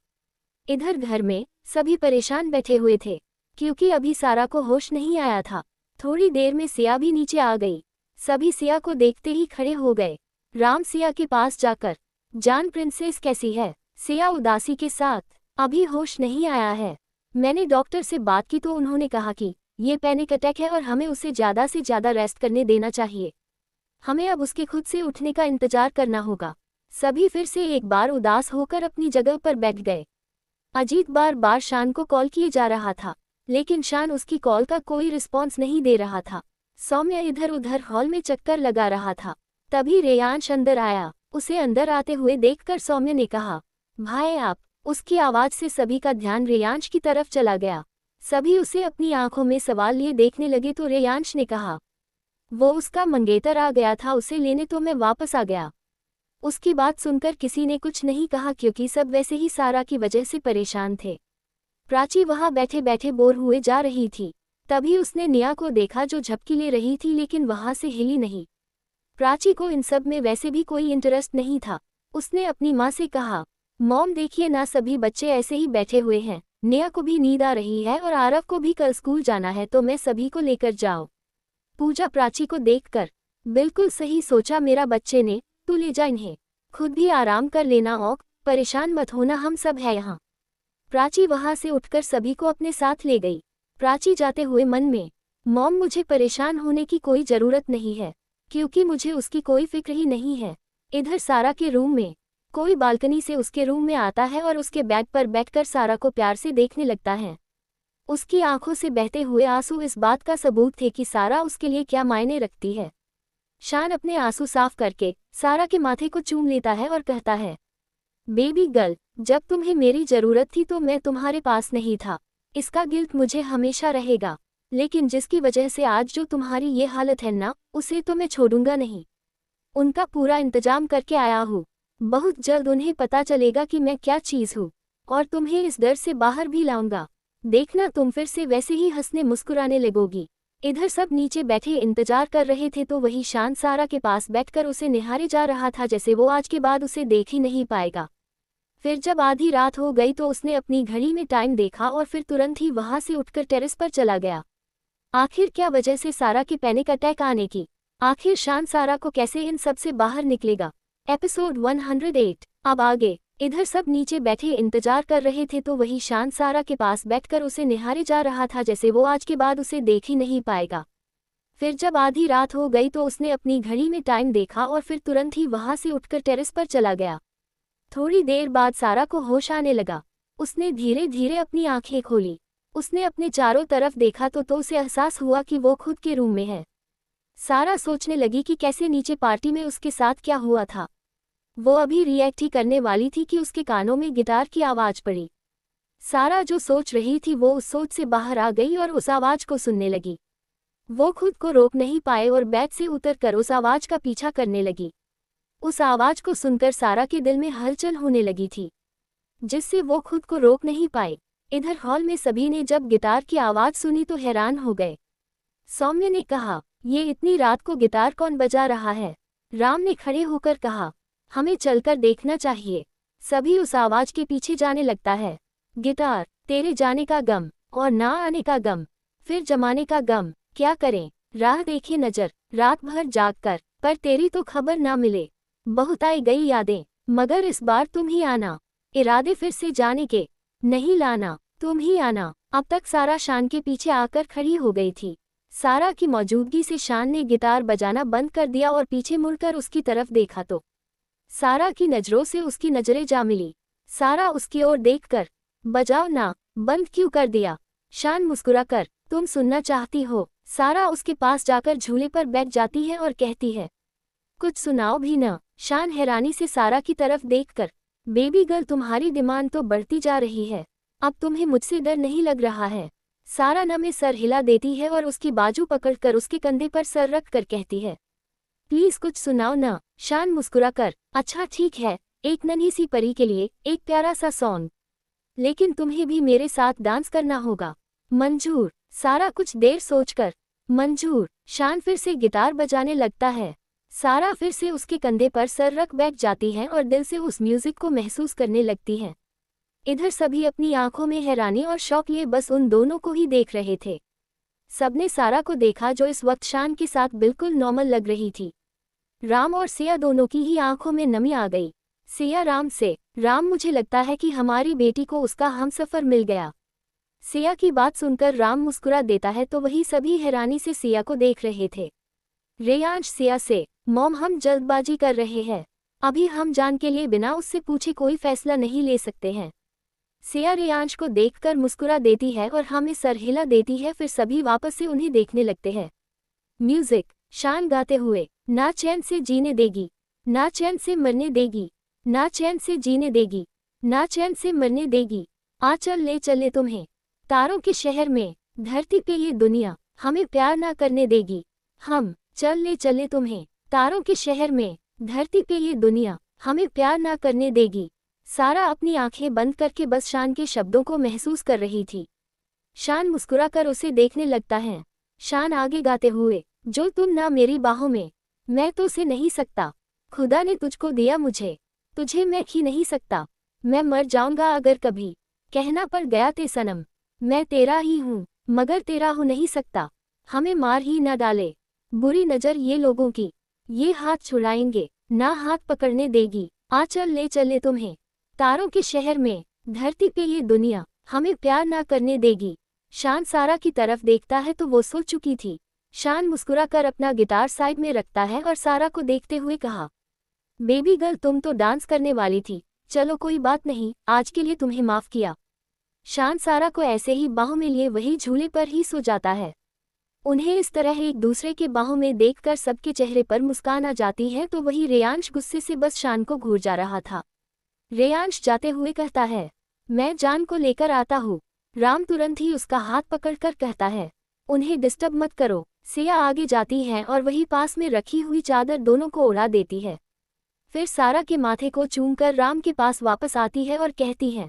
इधर घर में सभी परेशान बैठे हुए थे, क्योंकि अभी सारा को होश नहीं आया था। थोड़ी देर में सिया भी नीचे आ गई। सभी सिया को देखते ही खड़े हो गए। राम सिया के पास जाकर, जान प्रिंसेस कैसी है? सिया उदासी के साथ, अभी होश नहीं आया है। मैंने डॉक्टर से बात की तो उन्होंने कहा कि ये पैनिक अटैक है और हमें उसे ज़्यादा से ज़्यादा रेस्ट करने देना चाहिए। हमें अब उसके खुद से उठने का इंतजार करना होगा। सभी फिर से एक बार उदास होकर अपनी जगह पर बैठ गए। अजीत बार बार शान को कॉल किए जा रहा था, लेकिन शान उसकी कॉल का कोई रिस्पॉन्स नहीं दे रहा था। सौम्य इधर उधर हॉल में चक्कर लगा रहा था। तभी रेयांश अंदर आया। उसे अंदर आते हुए देखकर सौम्य ने कहा, भाई आप। उसकी आवाज़ से सभी का ध्यान रेयांश की तरफ चला गया। सभी उसे अपनी आंखों में सवाल लिए देखने लगे तो रेयांश ने कहा, वो उसका मंगेतर आ गया था, उसे लेने तो मैं वापस आ गया। उसकी बात सुनकर किसी ने कुछ नहीं कहा, क्योंकि सब वैसे ही सारा की वजह से परेशान थे। प्राची वहां बैठे बैठे बोर हुए जा रही थी। तभी उसने निया को देखा जो झपकी ले रही थी, लेकिन वहां से हिली नहीं। प्राची को इन सब में वैसे भी कोई इंटरेस्ट नहीं था। उसने अपनी माँ से कहा, मॉम देखिए ना, सभी बच्चे ऐसे ही बैठे हुए हैं। निया को भी नींद आ रही है और आरव को भी कल स्कूल जाना है, तो मैं सभी को लेकर जाओ। पूजा प्राची को देखकर, बिल्कुल सही सोचा मेरा बच्चे ने, तू ले जा इन्हें, खुद भी आराम कर लेना औक, परेशान मत होना, हम सब है यहाँ। प्राची वहां से उठकर सभी को अपने साथ ले गई। प्राची जाते हुए मन में, मॉम मुझे परेशान होने की कोई ज़रूरत नहीं है, क्योंकि मुझे उसकी कोई फिक्र ही नहीं है। इधर सारा के रूम में कोई बालकनी से उसके रूम में आता है और उसके बेड पर बैठकर सारा को प्यार से देखने लगता है। उसकी आंखों से बहते हुए आंसू इस बात का सबूत थे कि सारा उसके लिए क्या मायने रखती है। शान अपने आंसू साफ करके सारा के माथे को चूम लेता है और कहता है, बेबी गर्ल, जब तुम्हें मेरी ज़रूरत थी तो मैं तुम्हारे पास नहीं था। इसका गिल्ट मुझे हमेशा रहेगा, लेकिन जिसकी वजह से आज जो तुम्हारी ये हालत है ना, उसे तो मैं छोड़ूंगा नहीं। उनका पूरा इंतजाम करके आया हूँ। बहुत जल्द उन्हें पता चलेगा कि मैं क्या चीज़ हूँ, और तुम्हें इस डर से बाहर भी लाऊंगा। देखना तुम फिर से वैसे ही हंसने मुस्कुराने लगोगी। इधर सब नीचे बैठे इंतजार कर रहे थे तो वही शान सारा के पास बैठकर उसे निहारे जा रहा था, जैसे वो आज के बाद उसे देख ही नहीं पाएगा। फिर जब आधी रात हो गई तो उसने अपनी घड़ी में टाइम देखा और फिर तुरंत ही वहां से उठकर टेरेस पर चला गया। आखिर क्या वजह से सारा के पैनिक अटैक आने की? आखिर शान सारा को कैसे इन सब से बाहर निकलेगा? एपिसोड 108 अब आगे। इधर सब नीचे बैठे इंतजार कर रहे थे तो वही शान सारा के पास बैठकर उसे निहारे जा रहा था, जैसे वो आज के बाद उसे देख ही नहीं पाएगा। फिर जब आधी रात हो गई तो उसने अपनी घड़ी में टाइम देखा और फिर तुरंत ही वहां से उठकर टेरेस पर चला गया। थोड़ी देर बाद सारा को होश आने लगा। उसने धीरे धीरे अपनी आंखें खोली। उसने अपने चारों तरफ देखा तो उसे एहसास हुआ कि वो खुद के रूम में है। सारा सोचने लगी कि कैसे नीचे पार्टी में उसके साथ क्या हुआ था। वो अभी रिएक्ट ही करने वाली थी कि उसके कानों में गिटार की आवाज़ पड़ी। सारा जो सोच रही थी वो उस सोच से बाहर आ गई और उस आवाज़ को सुनने लगी। वो खुद को रोक नहीं पाए और बेड से उतरकर उस आवाज़ का पीछा करने लगी। उस आवाज़ को सुनकर सारा के दिल में हलचल होने लगी थी, जिससे वो खुद को रोक नहीं पाए। इधर हॉल में सभी ने जब गिटार की आवाज़ सुनी तो हैरान हो गए। सौम्य ने कहा, ये इतनी रात को गिटार कौन बजा रहा है? राम ने खड़े होकर कहा, हमें चलकर देखना चाहिए। सभी उस आवाज़ के पीछे जाने लगता है। गिटार, तेरे जाने का गम और ना आने का गम, फिर जमाने का गम, क्या करें? राह देखे नजर, रात भर जाग कर, पर तेरी तो खबर ना मिले। बहुत आई गई यादें, मगर इस बार तुम ही आना। इरादे फिर से जाने के, नहीं लाना, तुम ही आना। अब तक सारा शान के पीछे आकर खड़ी हो गई थी। सारा की मौजूदगी से शान ने गिटार बजाना बंद कर दिया और पीछे मुड़कर उसकी तरफ देखा तो सारा की नजरों से उसकी नजरें जा मिली। सारा उसकी ओर देखकर, बजाओ ना, बंद क्यों कर दिया? शान मुस्कुराकर, तुम सुनना चाहती हो? सारा उसके पास जाकर झूले पर बैठ जाती है और कहती है, कुछ सुनाओ भी न। शान हैरानी से सारा की तरफ देखकर, बेबी गर्ल तुम्हारी डिमांड तो बढ़ती जा रही है, अब तुम्हें मुझसे डर नहीं लग रहा है? सारा न में सर हिला देती है और उसकी बाजू पकड़कर उसके कंधे पर सर रख कर कहती है, प्लीज कुछ सुनाओ न। शान मुस्कुराकर, अच्छा ठीक है, एक नन्ही सी परी के लिए एक प्यारा सा सॉन्ग, लेकिन तुम्हें भी मेरे साथ डांस करना होगा। मंजूर। सारा कुछ देर सोचकर, मंजूर। शान फिर से गिटार बजाने लगता है। सारा फिर से उसके कंधे पर सर रख बैठ जाती है और दिल से उस म्यूजिक को महसूस करने लगती है। इधर सभी अपनी आंखों में हैरानी और शौक लिए बस उन दोनों को ही देख रहे थे। सबने सारा को देखा जो इस वक्त शान के साथ बिल्कुल नॉर्मल लग रही थी। राम और सिया दोनों की ही आंखों में नमी आ गई। सिया राम से, राम मुझे लगता है कि हमारी बेटी को उसका हमसफर मिल गया। सिया की बात सुनकर राम मुस्कुरा देता है तो वही सभी हैरानी से सिया को देख रहे थे। रेयांश सिया से, मॉम हम जल्दबाजी कर रहे हैं, अभी हम जान के लिए बिना उससे पूछे कोई फैसला नहीं ले सकते हैं। सिया रेयांश को देखकर मुस्कुरा देती है और हमें सर हिला देती है, फिर सभी वापस से उन्हें देखने लगते हैं। म्यूजिक। शान गाते हुए, ना चैन से जीने देगी, ना चैन से मरने देगी, ना चैन से जीने देगी, ना चैन से मरने देगी, आ चल ले चले तुम्हें तारों के शहर में, धरती पे ये दुनिया हमें प्यार ना करने देगी, हम चल ले चले तुम्हें तारों के शहर में, धरती पे ये दुनिया हमें प्यार ना करने देगी। सारा अपनी आंखें बंद करके बस शान के शब्दों को महसूस कर रही थी। शान मुस्कुराकर उसे देखने लगता है। शान आगे गाते हुए, जो तुम ना मेरी बाहों में, मैं तो उसे नहीं सकता, खुदा ने तुझको दिया मुझे, तुझे मैं खी नहीं सकता, मैं मर जाऊंगा अगर कभी कहना पड़ गया ते सनम, मैं तेरा ही हूँ मगर तेरा हो नहीं सकता, हमें मार ही ना डाले बुरी नज़र ये लोगों की, ये हाथ छुड़ाएंगे ना हाथ पकड़ने देगी, आ चल ले चले तुम्हें तारों के शहर में, धरती पे ये दुनिया हमें प्यार ना करने देगी। शान सारा की तरफ देखता है तो वो सो चुकी थी। शान मुस्कुराकर अपना गिटार साइड में रखता है और सारा को देखते हुए कहा, बेबी गर्ल तुम तो डांस करने वाली थी, चलो कोई बात नहीं, आज के लिए तुम्हें माफ किया। शान सारा को ऐसे ही बाहों में लिए वही झूले पर ही सो जाता है। उन्हें इस तरह एक दूसरे के बाहों में देखकर सबके चेहरे पर मुस्कान आ जाती है तो वही रेयांश गुस्से से बस शान को घूर जा रहा था। रेयांश जाते हुए कहता है, मैं जान को लेकर आता हूँ। राम तुरंत ही उसका हाथ पकड़कर कहता है, उन्हें डिस्टर्ब मत करो। सिया आगे जाती है और वही पास में रखी हुई चादर दोनों को उड़ा देती है। फिर सारा के माथे को चूमकर राम के पास वापस आती है और कहती है,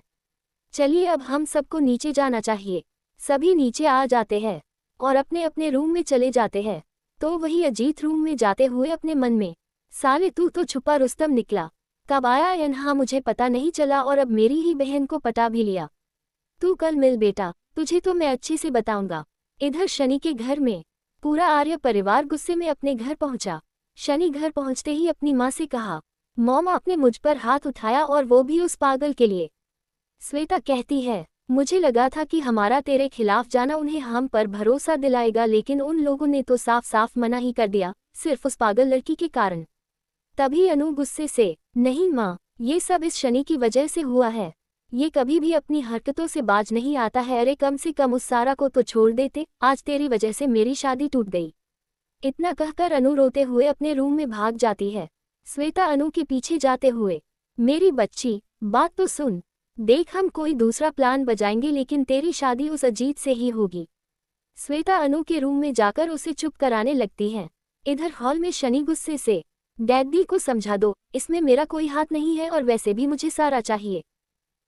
चलिए अब हम सबको नीचे जाना चाहिए। सभी नीचे आ जाते हैं और अपने अपने रूम में चले जाते हैं। तो वही अजीत रूम में जाते हुए अपने मन में, साले तू तो छुपा रुस्तम निकला, कब आया यहाँ मुझे पता नहीं चला और अब मेरी ही बहन को पटा भी लिया। तू कल मिल बेटा, तुझे तो मैं अच्छे से बताऊंगा। इधर शनि के घर में पूरा आर्य परिवार गुस्से में अपने घर पहुंचा। शनि घर पहुंचते ही अपनी माँ से कहा, मॉम आपने मुझ पर हाथ उठाया और वो भी उस पागल के लिए। श्वेता कहती है, मुझे लगा था कि हमारा तेरे खिलाफ जाना उन्हें हम पर भरोसा दिलाएगा, लेकिन उन लोगों ने तो साफ साफ मना ही कर दिया, सिर्फ उस पागल लड़की के कारण। तभी अनु गुस्से से, नहीं माँ, ये सब इस शनि की वजह से हुआ है, ये कभी भी अपनी हरकतों से बाज नहीं आता है। अरे कम से कम उस सारा को तो छोड़ देते, आज तेरी वजह से मेरी शादी टूट गई। इतना कहकर अनु रोते हुए अपने रूम में भाग जाती है। श्वेता अनु के पीछे जाते हुए, मेरी बच्ची बात तो सुन, देख हम कोई दूसरा प्लान बजाएंगे लेकिन तेरी शादी उस अजीत से ही होगी। श्वेता अनु के रूम में जाकर उसे चुप कराने लगती है। इधर हॉल में शनि गुस्से से, डैडी को समझा दो, इसमें मेरा कोई हाथ नहीं है और वैसे भी मुझे सारा चाहिए।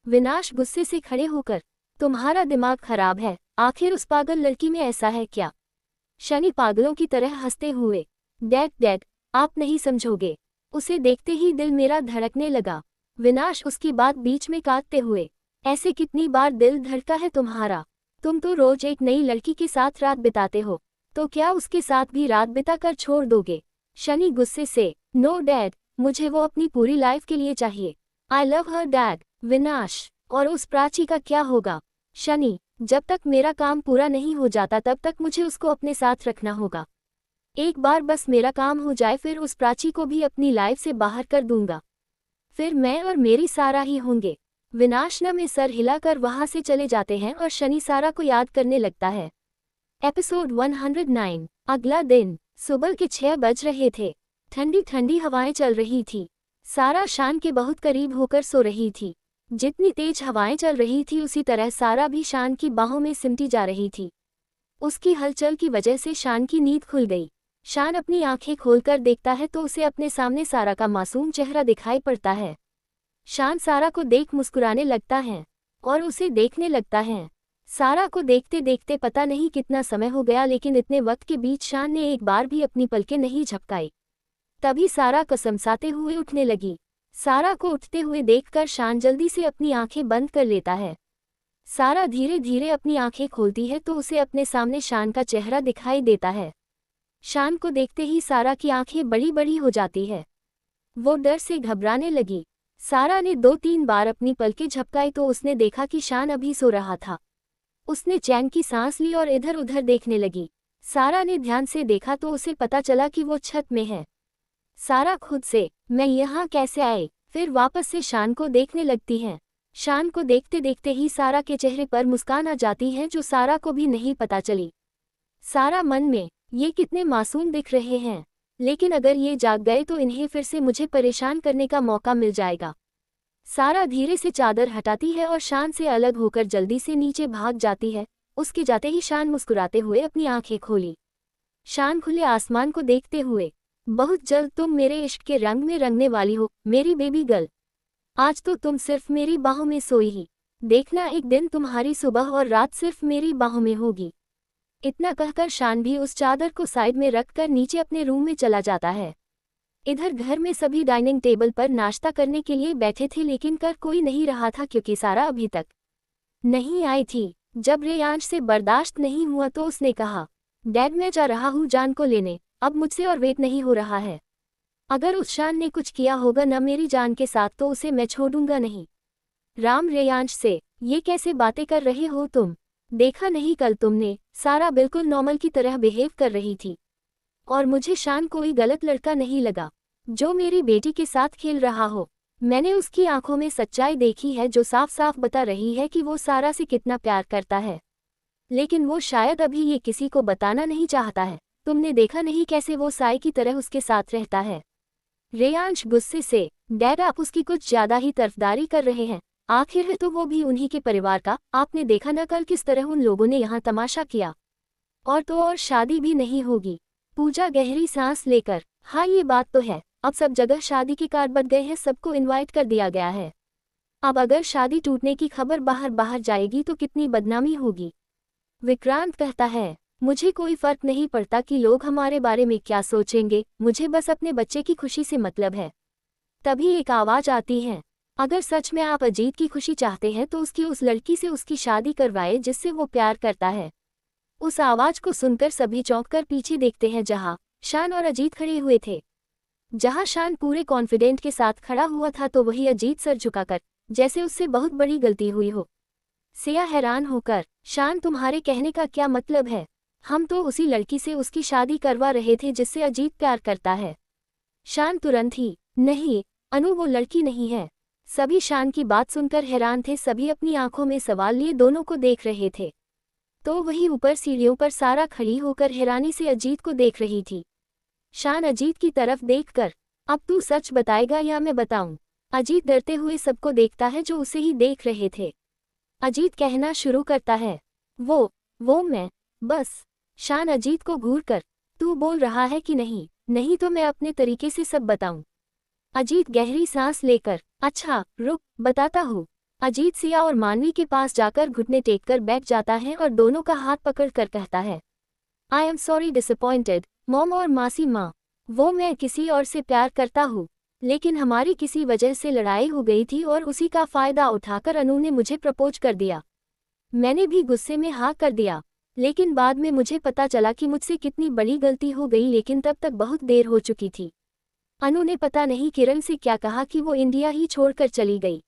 विनाश गुस्से से खड़े होकर, तुम्हारा दिमाग खराब है, आखिर उस पागल लड़की में ऐसा है क्या? शनि पागलों की तरह हंसते हुए, डैड आप नहीं समझोगे, उसे देखते ही दिल मेरा धड़कने लगा। विनाश उसकी बात बीच में काटते हुए, ऐसे कितनी बार दिल धड़का है तुम्हारा? तुम तो रोज एक नई लड़की के साथ रात बिताते हो, तो क्या उसके साथ भी रात बिताकर छोड़ दोगे? शनि गुस्से से, नो डैड, मुझे वो अपनी पूरी लाइफ के लिए चाहिए। I love her dad. विनाश, और उस प्राची का क्या होगा? शनि, जब तक मेरा काम पूरा नहीं हो जाता तब तक मुझे उसको अपने साथ रखना होगा। एक बार बस मेरा काम हो जाए फिर उस प्राची को भी अपनी लाइफ से बाहर कर दूंगा। फिर मैं और मेरी सारा ही होंगे। विनाशना में सर हिलाकर वहां से चले जाते हैं और शनि सारा को याद करने लगता है। एपिसोड 109। अगला दिन सुबह के 6 बज रहे थे। ठंडी ठंडी हवाएं चल रही थी। सारा शान के बहुत करीब होकर सो रही थी। जितनी तेज हवाएं चल रही थी उसी तरह सारा भी शान की बाहों में सिमटी जा रही थी। उसकी हलचल की वजह से शान की नींद खुल गई। शान अपनी आंखें खोलकर देखता है तो उसे अपने सामने सारा का मासूम चेहरा दिखाई पड़ता है। शान सारा को देख मुस्कुराने लगता है और उसे देखने लगता है। सारा को देखते देखते पता नहीं कितना समय हो गया, लेकिन इतने वक्त के बीच शान ने एक बार भी अपनी पलकें नहीं झपकाई। तभी सारा कसमसाते हुए उठने लगी। सारा को उठते हुए देखकर शान जल्दी से अपनी आंखें बंद कर लेता है। सारा धीरे धीरे अपनी आंखें खोलती है तो उसे अपने सामने शान का चेहरा दिखाई देता है। शान को देखते ही सारा की आंखें बड़ी बड़ी हो जाती है। वो डर से घबराने लगी। सारा ने 2-3 बार अपनी पलकें झपकाई तो उसने देखा कि शान अभी सो रहा था। उसने चैन की सांस ली और इधर उधर देखने लगी। सारा ने ध्यान से देखा तो उसे पता चला कि वो छत में है। सारा खुद से मैं यहाँ कैसे आई, फिर वापस से शान को देखने लगती है। शान को देखते देखते ही सारा के चेहरे पर मुस्कान आ जाती है जो सारा को भी नहीं पता चली। सारा मन में ये कितने मासूम दिख रहे हैं, लेकिन अगर ये जाग गए तो इन्हें फिर से मुझे परेशान करने का मौका मिल जाएगा। सारा धीरे से चादर हटाती है और शान से अलग होकर जल्दी से नीचे भाग जाती है। उसके जाते ही शान मुस्कुराते हुए अपनी आंखें खोली। शान खुले आसमान को देखते हुए, बहुत जल्द तुम मेरे इश्क के रंग में रंगने वाली हो मेरी बेबी गर्ल। आज तो तुम सिर्फ मेरी बाहों में सोई ही, देखना एक दिन तुम्हारी सुबह और रात सिर्फ मेरी बाहों में होगी। इतना कहकर शान भी उस चादर को साइड में रखकर नीचे अपने रूम में चला जाता है। इधर घर में सभी डाइनिंग टेबल पर नाश्ता करने के लिए बैठे थे, लेकिन कर कोई नहीं रहा था क्योंकि सारा अभी तक नहीं आई थी। जब रेयांश से बर्दाश्त नहीं हुआ तो उसने कहा, डैड मैं जा रहा हूँ जान को लेने, अब मुझसे और वेट नहीं हो रहा है। अगर उस शान ने कुछ किया होगा न मेरी जान के साथ तो उसे मैं छोड़ूंगा नहीं। राम रेयांश से ये कैसे बातें कर रहे हो तुम? देखा नहीं कल तुमने, सारा बिल्कुल नॉर्मल की तरह बिहेव कर रही थी और मुझे शान कोई गलत लड़का नहीं लगा जो मेरी बेटी के साथ खेल रहा हो। मैंने उसकी आंखों में सच्चाई देखी है जो साफ साफ बता रही है कि वो सारा से कितना प्यार करता है, लेकिन वो शायद अभी ये किसी को बताना नहीं चाहता है। तुमने देखा नहीं कैसे वो साई की तरह उसके साथ रहता है? रेयांश गुस्से से, डैड आप उसकी कुछ ज्यादा ही तरफदारी कर रहे हैं। आखिर है तो वो भी उन्हीं के परिवार का। आपने देखा न कल किस तरह उन लोगों ने यहाँ तमाशा किया। और तो और शादी भी नहीं होगी। पूजा गहरी सांस लेकर, हाँ ये बात तो है, अब सब जगह शादी के कार्ड बन गए हैं, सबको इनवाइट कर दिया गया है। अब अगर शादी टूटने की खबर बाहर बाहर जाएगी तो कितनी बदनामी होगी। विक्रांत कहता है, मुझे कोई फर्क नहीं पड़ता कि लोग हमारे बारे में क्या सोचेंगे, मुझे बस अपने बच्चे की खुशी से मतलब है। तभी एक आवाज आती है, अगर सच में आप अजीत की खुशी चाहते हैं तो उसकी उस लड़की से उसकी शादी करवाए जिससे वो प्यार करता है। उस आवाज को सुनकर सभी चौंक कर पीछे देखते हैं जहां शान और अजीत खड़े हुए थे। जहां शान पूरे कॉन्फिडेंट के साथ खड़ा हुआ था तो वही अजीत सर झुकाकर, जैसे उससे बहुत बड़ी गलती हुई हो। सिया हैरान होकर, शान तुम्हारे कहने का क्या मतलब है? हम तो उसी लड़की से उसकी शादी करवा रहे थे जिससे अजीत प्यार करता है। शान तुरंत ही, नहीं अनु वो लड़की नहीं है। सभी शान की बात सुनकर हैरान थे, सभी अपनी आंखों में सवाल लिए दोनों को देख रहे थे। तो वही ऊपर सीढ़ियों पर सारा खड़ी होकर हैरानी से अजीत को देख रही थी। शान अजीत की तरफ देखकर, अब तू सच बताएगा या मैं बताऊं? अजीत डरते हुए सबको देखता है जो उसे ही देख रहे थे। अजीत कहना शुरू करता है, वो मैं, बस। शान अजीत को घूर कर, तू बोल रहा है कि नहीं? नहीं तो मैं अपने तरीके से सब बताऊं। अजीत गहरी सांस लेकर, अच्छा रुक बताता हूँ। अजीत सिया और मानवी के पास जाकर घुटने टेककर बैठ जाता है और दोनों का हाथ पकड़ कर कहता है, I am sorry disappointed mom और मासी माँ। वो मैं किसी और से प्यार करता हूँ, लेकिन हमारी किसी वजह से लड़ाई हो गई थी और उसी का फायदा उठाकर अनु ने मुझे प्रपोज कर दिया। मैंने भी गुस्से में हाँ कर दिया, लेकिन बाद में मुझे पता चला कि मुझसे कितनी बड़ी गलती हो गई, लेकिन तब तक बहुत देर हो चुकी थी। अनु ने पता नहीं किरण से क्या कहा कि वो इंडिया ही छोड़कर चली गई।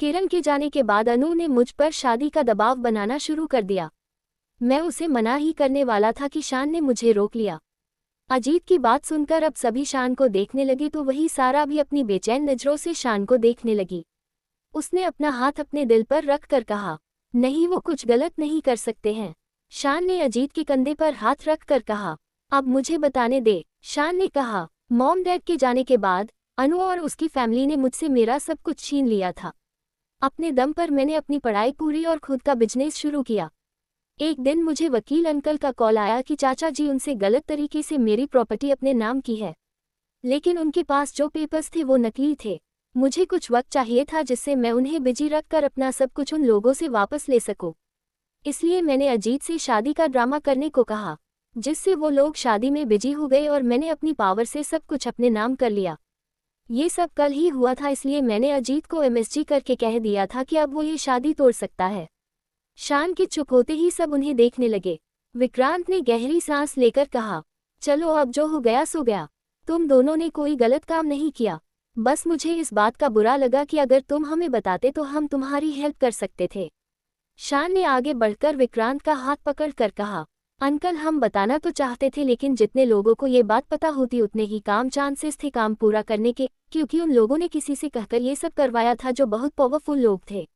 किरण के जाने के बाद अनु ने मुझ पर शादी का दबाव बनाना शुरू कर दिया। मैं उसे मना ही करने वाला था कि शान ने मुझे रोक लिया। अजीत की बात सुनकर अब सभी शान को देखने लगे तो वही सारा भी अपनी बेचैन नजरों से शान को देखने लगी। उसने अपना हाथ अपने दिल पर रख कर कहा, नहीं, वो कुछ गलत नहीं कर सकते हैं। शान ने अजीत के कंधे पर हाथ रख कर कहा, अब मुझे बताने दे। शान ने कहा, मॉम डैड के जाने के बाद अनु और उसकी फैमिली ने मुझसे मेरा सब कुछ छीन लिया था। अपने दम पर मैंने अपनी पढ़ाई पूरी और खुद का बिजनेस शुरू किया। एक दिन मुझे वकील अंकल का कॉल आया कि चाचा जी उनसे गलत तरीके से मेरी प्रॉपर्टी अपने नाम की है, लेकिन उनके पास जो पेपर्स थे वो नकली थे। मुझे कुछ वक्त चाहिए था जिससे मैं उन्हें बिजी रखकर अपना सब कुछ उन लोगों से वापस ले सकूं। इसलिए मैंने अजीत से शादी का ड्रामा करने को कहा, जिससे वो लोग शादी में बिजी हो गए और मैंने अपनी पावर से सब कुछ अपने नाम कर लिया। ये सब कल ही हुआ था, इसलिए मैंने अजीत को एमएसजी करके कह दिया था कि अब वो ये शादी तोड़ सकता है। शान के चुप होते ही सब उन्हें देखने लगे। विक्रांत ने गहरी सांस लेकर कहा, चलो अब जो हो गया सो गया। तुम दोनों ने कोई गलत काम नहीं किया, बस मुझे इस बात का बुरा लगा कि अगर तुम हमें बताते तो हम तुम्हारी हेल्प कर सकते थे। शान ने आगे बढ़कर विक्रांत का हाथ पकड़ कर कहा, अंकल हम बताना तो चाहते थे, लेकिन जितने लोगों को ये बात पता होती उतने ही काम चांसेस थे काम पूरा करने के, क्योंकि उन लोगों ने किसी से कहकर ये सब करवाया था जो बहुत पावरफुल लोग थे।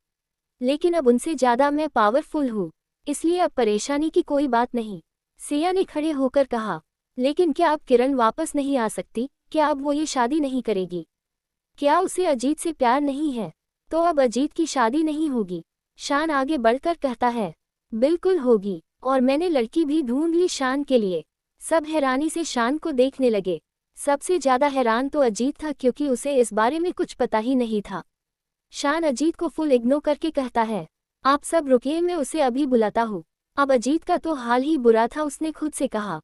लेकिन अब उनसे ज़्यादा मैं पावरफुल हूँ, इसलिए अब परेशानी की कोई बात नहीं। सिया ने खड़े होकर कहा, लेकिन क्या अब किरण वापस नहीं आ सकती? क्या अब वो ये शादी नहीं करेगी? क्या उसे अजीत से प्यार नहीं है? तो अब अजीत की शादी नहीं होगी? शान आगे बढ़कर कहता है, बिल्कुल होगी, और मैंने लड़की भी ढूंढ ली शान के लिए। सब हैरानी से शान को देखने लगे। सबसे ज़्यादा हैरान तो अजीत था, क्योंकि उसे इस बारे में कुछ पता ही नहीं था। शान अजीत को फुल इग्नोर करके कहता है, आप सब रुकिए, मैं उसे अभी बुलाता हूँ। अब अजीत का तो हाल ही बुरा था, उसने खुद से कहा,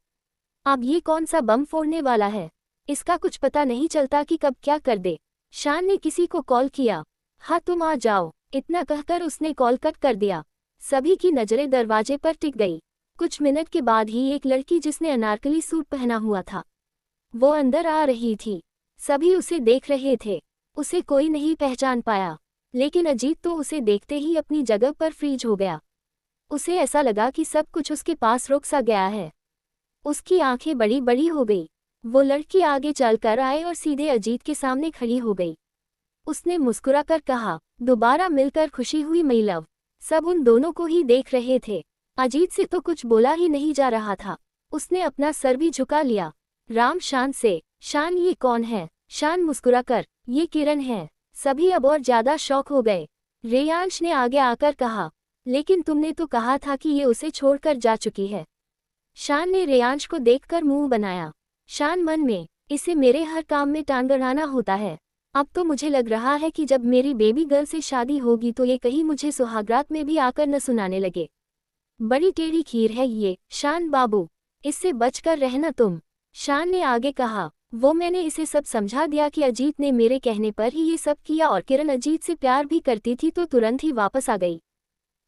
अब ये कौन सा बम फोड़ने वाला है? इसका कुछ पता नहीं चलता कि कब क्या कर दे। शान ने किसी को कॉल किया, हाँ तुम आ जाओ, इतना कहकर उसने कॉल कट कर दिया। सभी की नज़रें दरवाजे पर टिक गई। कुछ मिनट के बाद ही एक लड़की जिसने अनारकली सूट पहना हुआ था, वो अंदर आ रही थी। सभी उसे देख रहे थे। उसे कोई नहीं पहचान पाया, लेकिन अजीत तो उसे देखते ही अपनी जगह पर फ्रीज हो गया। उसे ऐसा लगा कि सब कुछ उसके पास रुक सा गया है। उसकी आंखें बड़ी बड़ी हो गई। वो लड़की आगे चलकर आए और सीधे अजीत के सामने खड़ी हो गई। उसने मुस्कुराकर कहा, दोबारा मिलकर खुशी हुई मई लव। सब उन दोनों को ही देख रहे थे। अजीत से तो कुछ बोला ही नहीं जा रहा था। उसने अपना सर भी झुका लिया। राम शान से, शान ये कौन है? शान मुस्कुराकर, ये किरण है। सभी अब और ज्यादा शॉक हो गए। रेयांश ने आगे आकर कहा, लेकिन तुमने तो कहा था कि ये उसे छोड़कर जा चुकी है। शान ने रेयांश को देखकर मुंह बनाया। शान मन में, इसे मेरे हर काम में टांग अड़ाना होता है। अब तो मुझे लग रहा है कि जब मेरी बेबी गर्ल से शादी होगी तो ये कहीं मुझे सुहागरात में भी आकर न सुनाने लगे। बड़ी टेढ़ी खीर है ये, शान बाबू, इससे बचकर रहना तुम। शान ने आगे कहा, वो मैंने इसे सब समझा दिया कि अजीत ने मेरे कहने पर ही ये सब किया, और किरण अजीत से प्यार भी करती थी तो तुरंत ही वापस आ गई।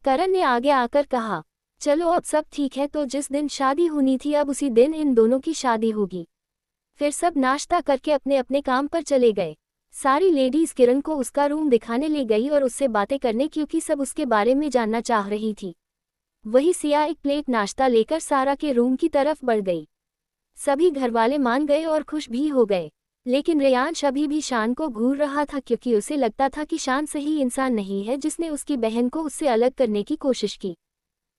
करण ने आगे आकर कहा, चलो अब सब ठीक है, तो जिस दिन शादी होनी थी अब उसी दिन इन दोनों की शादी होगी। फिर सब नाश्ता करके अपने अपने काम पर चले गए। सारी लेडीज किरण को उसका रूम दिखाने ले गई और उससे बातें करने, क्योंकि सब उसके बारे में जानना चाह रही थी। वही सिया एक प्लेट नाश्ता लेकर सारा के रूम की तरफ बढ़ गई। सभी घरवाले मान गए और खुश भी हो गए, लेकिन रेयांश अभी भी शान को घूर रहा था, क्योंकि उसे लगता था कि शान सही इंसान नहीं है जिसने उसकी बहन को उससे अलग करने की कोशिश की।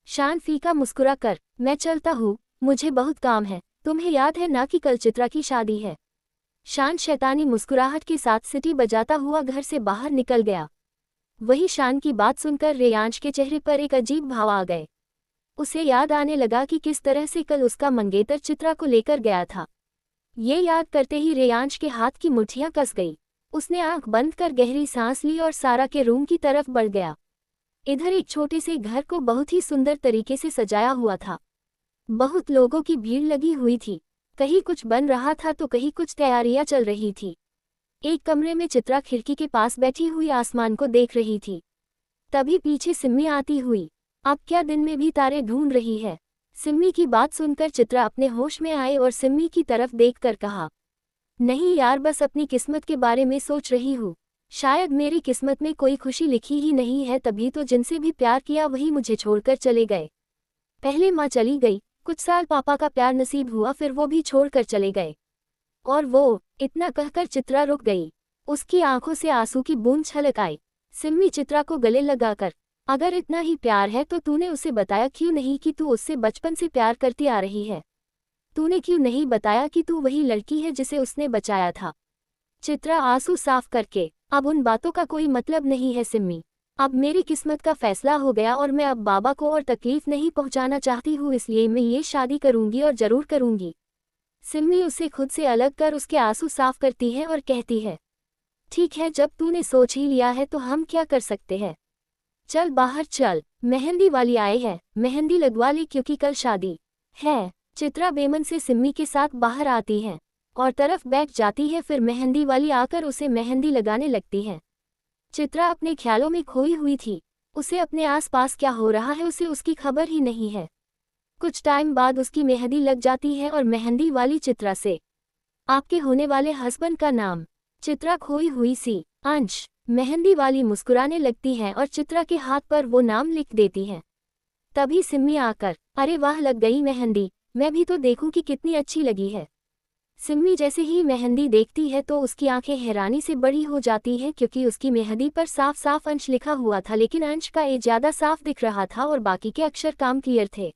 शान फीका मुस्कुरा कर, मैं चलता हूँ, मुझे बहुत काम है। तुम्हें याद है ना कि कल चित्रा की शादी है? शान शैतानी मुस्कुराहट के साथ सीटी बजाता हुआ घर से बाहर निकल गया। वही शान की बात सुनकर रेयांश के चेहरे पर एक अजीब भाव आ गए। उसे याद आने लगा कि किस तरह से कल उसका मंगेतर चित्रा को लेकर गया था। ये याद करते ही रेयांश के हाथ की मुट्ठियां कस गई। उसने आंख बंद कर गहरी सांस ली और सारा के रूम की तरफ बढ़ गया। इधर एक छोटे से घर को बहुत ही सुंदर तरीके से सजाया हुआ था। बहुत लोगों की भीड़ लगी हुई थी। कहीं कुछ बन रहा था तो कहीं कुछ तैयारियां चल रही थी। एक कमरे में चित्रा खिड़की के पास बैठी हुई आसमान को देख रही थी। तभी पीछे सिम्मी आती हुई, अब क्या दिन में भी तारे ढूंढ रही है? सिम्मी की बात सुनकर चित्रा अपने होश में आए और सिम्मी की तरफ देखकर कहा, नहीं यार, बस अपनी किस्मत के बारे में सोच रही हूँ। शायद मेरी किस्मत में कोई खुशी लिखी ही नहीं है, तभी तो जिनसे भी प्यार किया वही मुझे छोड़कर चले गए। पहले माँ चली गई, कुछ साल पापा का प्यार नसीब हुआ, फिर वो भी छोड़कर चले गए। और वो, इतना कहकर चित्रा रुक गई। उसकी आंखों से आंसू की बूंद छलक आई। सिम्मी चित्रा को गले लगाकर, अगर इतना ही प्यार है तो तूने उसे बताया क्यों नहीं कि तू उससे बचपन से प्यार करती आ रही है? तूने क्यों नहीं बताया कि तू वही लड़की है जिसे उसने बचाया था? चित्रा आंसू साफ करके, अब उन बातों का कोई मतलब नहीं है सिम्मी। अब मेरी किस्मत का फैसला हो गया और मैं अब बाबा को और तकलीफ नहीं पहुंचाना चाहती हूँ, इसलिए मैं ये शादी करूंगी और जरूर करूंगी। सिम्मी उसे खुद से अलग कर उसके आंसू साफ करती है और कहती है, ठीक है, जब तूने सोच ही लिया है तो हम क्या कर सकते हैं। चल बाहर चल, मेहंदी वाली आए है, मेहंदी लगवा ले क्योंकि कल शादी है। चित्रा बेमन से सिम्मी के साथ बाहर आती है और तरफ बैठ जाती है। फिर मेहंदी वाली आकर उसे मेहंदी लगाने लगती है। चित्रा अपने ख्यालों में खोई हुई थी। उसे अपने आसपास क्या हो रहा है उसे उसकी खबर ही नहीं है। कुछ टाइम बाद उसकी मेहंदी लग जाती है और मेहंदी वाली चित्रा से, आपके होने वाले हस्बैंड का नाम? चित्रा खोई हुई सी, अंश। मेहंदी वाली मुस्कुराने लगती है और चित्रा के हाथ पर वो नाम लिख देती है। तभी सिम्मी आकर, अरे वाह, लग गई मेहंदी, मैं भी तो देखूं कि कितनी अच्छी लगी है। सिम्मी जैसे ही मेहंदी देखती है तो उसकी आंखें हैरानी से बड़ी हो जाती हैं, क्योंकि उसकी मेहंदी पर साफ साफ अंश लिखा हुआ था, लेकिन अंश का ए ज्यादा साफ दिख रहा था और बाकी के अक्षर काम क्लियर थे।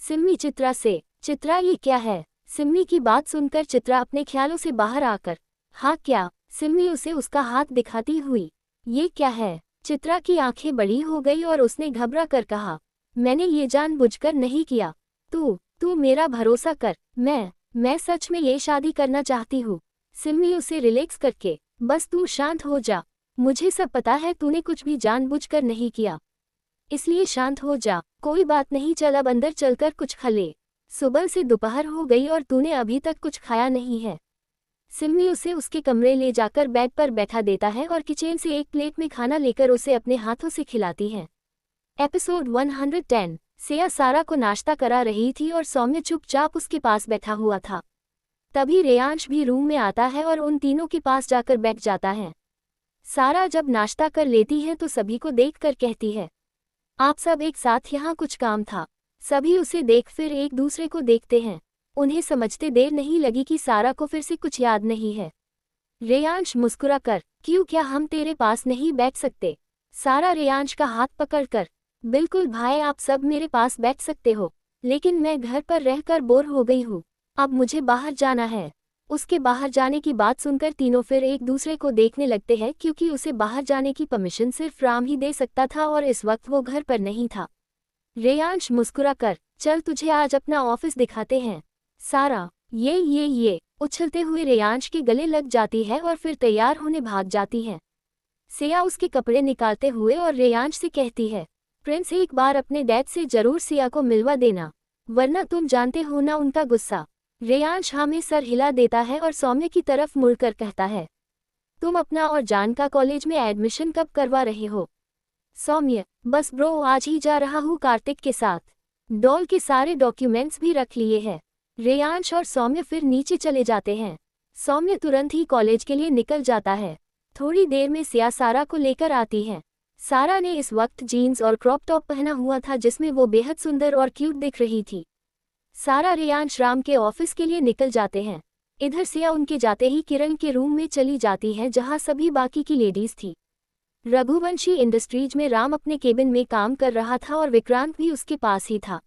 सिम्मी चित्रा से, चित्रा ये क्या है? सिम्मी की बात सुनकर चित्रा अपने ख्यालों से बाहर आकर, हाँ क्या? सिम्मी उसे उसका हाथ दिखाती हुई, ये क्या है? चित्रा की आंखें बड़ी हो गई और उसने घबरा कर कहा, मैंने ये जानबूझकर नहीं किया। तू मेरा भरोसा कर, मैं सच में ये शादी करना चाहती हूँ। सिम्मी उसे रिलैक्स करके, बस तू शांत हो जा, मुझे सब पता है, तूने कुछ भी जानबूझकर नहीं किया, इसलिए शांत हो जा। कोई बात नहीं, चल अब अंदर चलकर कुछ खा ले, सुबह से दोपहर हो गई और तूने अभी तक कुछ खाया नहीं है। सिम्मी उसे उसके कमरे ले जाकर बेड पर बैठा देता है और किचन से एक प्लेट में खाना लेकर उसे अपने हाथों से खिलाती है। एपिसोड 110। सिया सारा को नाश्ता करा रही थी और सौम्य चुपचाप उसके पास बैठा हुआ था। तभी रेयांश भी रूम में आता है और उन तीनों के पास जाकर बैठ जाता है। सारा जब नाश्ता कर लेती है तो सभी को देखकर कहती है, आप सब एक साथ, यहाँ कुछ काम था। सभी उसे देख फिर एक दूसरे को देखते हैं। उन्हें समझते देर नहीं लगी कि सारा को फिर से कुछ याद नहीं है। रेयांश मुस्कुरा कर, क्यों, क्या हम तेरे पास नहीं बैठ सकते? सारा रेयांश का हाथ पकड़कर, बिल्कुल भाई, आप सब मेरे पास बैठ सकते हो, लेकिन मैं घर पर रहकर बोर हो गई हूँ, अब मुझे बाहर जाना है। उसके बाहर जाने की बात सुनकर तीनों फिर एक दूसरे को देखने लगते हैं, क्योंकि उसे बाहर जाने की परमिशन सिर्फ राम ही दे सकता था और इस वक्त वो घर पर नहीं था। रेयांश मुस्कुरा कर, चल तुझे आज अपना ऑफिस दिखाते हैं। सारा ये उछलते हुए रेयांश के गले लग जाती है और फिर तैयार होने भाग जाती है। सिया उसके कपड़े निकालते हुए और रेयांश से कहती है, प्रिंस, एक बार अपने डैड से जरूर सिया को मिलवा देना, वरना तुम जानते हो ना उनका गुस्सा। रेयांश हाँ में सर हिला देता है और सौम्य की तरफ मुड़कर कहता है, तुम अपना और जान का कॉलेज में एडमिशन कब करवा रहे हो? सौम्य, बस ब्रो, आज ही जा रहा हूँ कार्तिक के साथ, डॉल के सारे डॉक्यूमेंट्स भी रख लिए हैं। रेयांश और सौम्य फिर नीचे चले जाते हैं। सौम्य तुरंत ही कॉलेज के लिए निकल जाता है। थोड़ी देर में सिया सारा को लेकर आती है। सारा ने इस वक्त जीन्स और क्रॉप टॉप पहना हुआ था, जिसमें वो बेहद सुंदर और क्यूट दिख रही थी। सारा रेयांश राम के ऑफिस के लिए निकल जाते हैं। इधर सिया उनके जाते ही किरण के रूम में चली जाती है, जहां सभी बाकी की लेडीज थी। रघुवंशी इंडस्ट्रीज में राम अपने केबिन में काम कर रहा था और विक्रांत भी उसके पास ही था।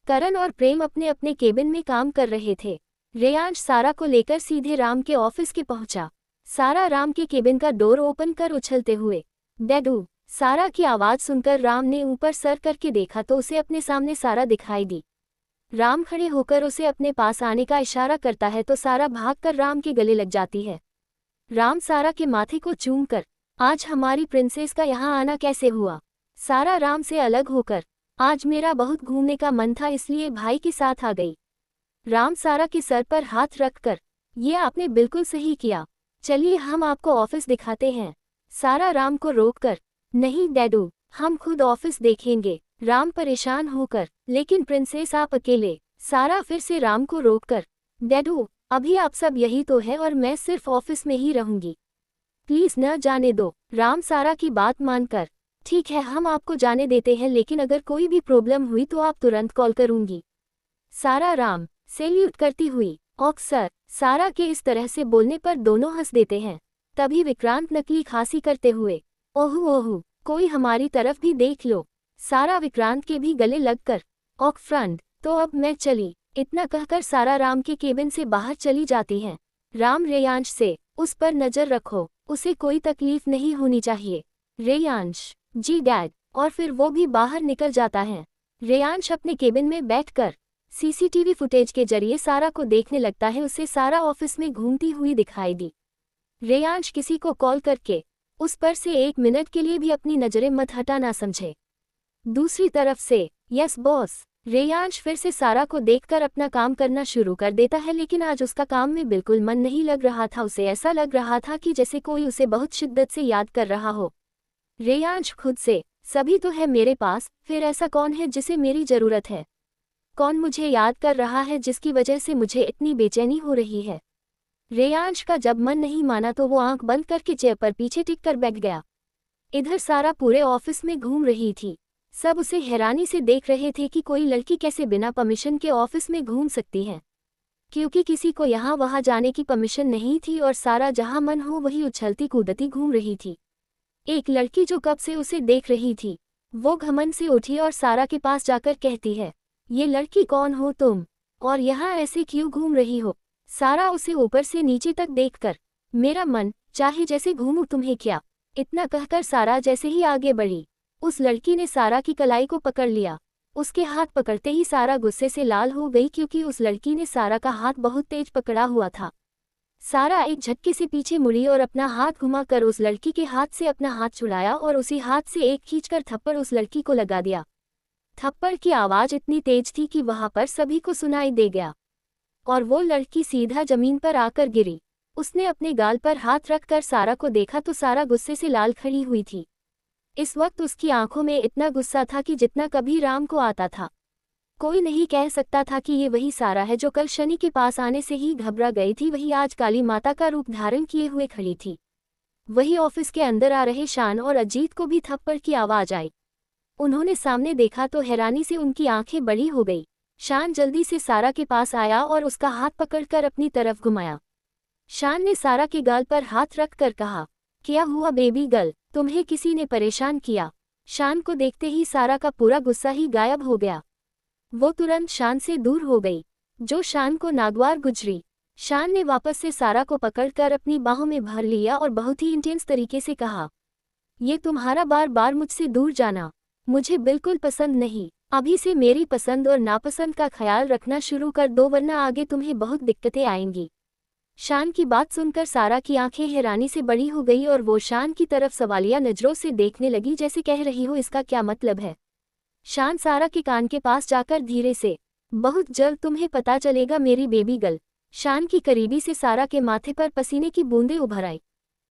करण और प्रेम अपने अपने केबिन में काम कर रहे थे। रेयांश सारा को लेकर सीधे राम के ऑफिस के पहुंचा। सारा राम के केबिन का डोर ओपन कर उछलते हुए, डैडू। सारा की आवाज सुनकर राम ने ऊपर सर करके देखा तो उसे अपने सामने सारा दिखाई दी। राम खड़े होकर उसे अपने पास आने का इशारा करता है तो सारा भागकर राम के गले लग जाती है। राम सारा के माथे को चूमकर, आज हमारी प्रिंसेस का यहाँ आना कैसे हुआ? सारा राम से अलग होकर, आज मेरा बहुत घूमने का मन था इसलिए भाई के साथ आ गई। राम सारा के सर पर हाथ रखकर, ये आपने बिल्कुल सही किया, चलिए हम आपको ऑफिस दिखाते हैं। सारा राम को रोककर, नहीं डैडू, हम खुद ऑफिस देखेंगे। राम परेशान होकर, लेकिन प्रिंसेस आप अकेले। सारा फिर से राम को रोककर, डैडू अभी आप सब यही तो है और मैं सिर्फ ऑफिस में ही रहूंगी। प्लीज न जाने दो। राम सारा की बात मानकर, ठीक है हम आपको जाने देते हैं, लेकिन अगर कोई भी प्रॉब्लम हुई तो आप तुरंत कॉल करूंगी। सारा राम सैल्यूट करती हुई। Okay sir. सारा के इस तरह से बोलने पर दोनों हंस देते हैं। तभी विक्रांत नकली खांसी करते हुए, ओहू ओहू, कोई हमारी तरफ भी देख लो। सारा विक्रांत के भी गले लगकर, ओक फ्रंट, तो अब मैं चली। इतना कहकर सारा राम के केबिन से बाहर चली जाती है। राम रेयांश से, उस पर नजर रखो, उसे कोई तकलीफ नहीं होनी चाहिए। रेयांश, जी डैड। और फिर वो भी बाहर निकल जाता है। रेयांश अपने केबिन में बैठकर सीसीटीवी फुटेज के जरिए सारा को देखने लगता है। उसे सारा ऑफिस में घूमती हुई दिखाई दी। रेयांश किसी को कॉल करके उस पर से 1 मिनट के लिए भी अपनी नजरें मत हटाना समझे। दूसरी तरफ से, यस बॉस। रेयांश फिर से सारा को देखकर अपना काम करना शुरू कर देता है, लेकिन आज उसका काम में बिल्कुल मन नहीं लग रहा था। उसे ऐसा लग रहा था कि जैसे कोई उसे बहुत शिद्दत से याद कर रहा हो। रेयांश खुद से, सभी तो है मेरे पास, फिर ऐसा कौन है जिसे मेरी जरूरत है? कौन मुझे याद कर रहा है जिसकी वजह से मुझे इतनी बेचैनी हो रही है? रेयांश का जब मन नहीं माना तो वो आंख बंद करके चेयर पर पीछे टिक कर बैठ गया। इधर सारा पूरे ऑफिस में घूम रही थी। सब उसे हैरानी से देख रहे थे कि कोई लड़की कैसे बिना परमिशन के ऑफिस में घूम सकती है, क्योंकि किसी को यहाँ वहाँ जाने की परमिशन नहीं थी और सारा जहाँ मन हो वही उछलती कूदती घूम रही थी। एक लड़की जो कब से उसे देख रही थी, वो घमंड से उठी और सारा के पास जाकर कहती है, ये लड़की कौन हो तुम, और यहाँ ऐसे क्यों घूम रही हो? सारा उसे ऊपर से नीचे तक देखकर, मेरा मन चाहे जैसे घूमूं, तुम्हें क्या? इतना कहकर सारा जैसे ही आगे बढ़ी, उस लड़की ने सारा की कलाई को पकड़ लिया। उसके हाथ पकड़ते ही सारा गुस्से से लाल हो गई, क्योंकि उस लड़की ने सारा का हाथ बहुत तेज पकड़ा हुआ था। सारा एक झटके से पीछे मुड़ी और अपना हाथ घुमाकर उस लड़की के हाथ से अपना हाथ छुड़ाया और उसी हाथ से एक खींचकर थप्पड़ उस लड़की को लगा दिया। थप्पड़ की आवाज इतनी तेज थी कि वहां पर सभी को सुनाई दे गया और वो लड़की सीधा जमीन पर आकर गिरी। उसने अपने गाल पर हाथ रखकर सारा को देखा तो सारा गुस्से से लाल खड़ी हुई थी। इस वक्त उसकी आंखों में इतना गुस्सा था कि जितना कभी राम को आता था। कोई नहीं कह सकता था कि ये वही सारा है जो कल शनि के पास आने से ही घबरा गई थी, वही आज काली माता का रूप धारण किए हुए खड़ी थी। वही ऑफिस के अंदर आ रहे शान और अजीत को भी थप्पड़ की आवाज आई। उन्होंने सामने देखा तो हैरानी से उनकी आंखें बड़ी हो गई। शान जल्दी से सारा के पास आया और उसका हाथ पकड़कर अपनी तरफ घुमाया। शान ने सारा के गाल पर हाथ रखकर कहा, क्या हुआ बेबी गर्ल, तुम्हें किसी ने परेशान किया? शान को देखते ही सारा का पूरा गुस्सा ही गायब हो गया। वो तुरंत शान से दूर हो गई, जो शान को नागवार गुजरी। शान ने वापस से सारा को पकड़कर अपनी बाहों में भर लिया और बहुत ही इंटेंस तरीके से कहा, ये तुम्हारा बार बार मुझसे दूर जाना मुझे बिल्कुल पसंद नहीं। अभी से मेरी पसंद और नापसंद का ख्याल रखना शुरू कर दो, वरना आगे तुम्हें बहुत दिक्कतें आएंगी। शान की बात सुनकर सारा की आंखें हैरानी से बड़ी हो गई और वो शान की तरफ सवालिया नजरों से देखने लगी, जैसे कह रही हो इसका क्या मतलब है। शान सारा के कान के पास जाकर धीरे से, बहुत जल्द तुम्हें पता चलेगा मेरी बेबी गर्ल। शान की करीबी से सारा के माथे पर पसीने की बूंदें उभर आई।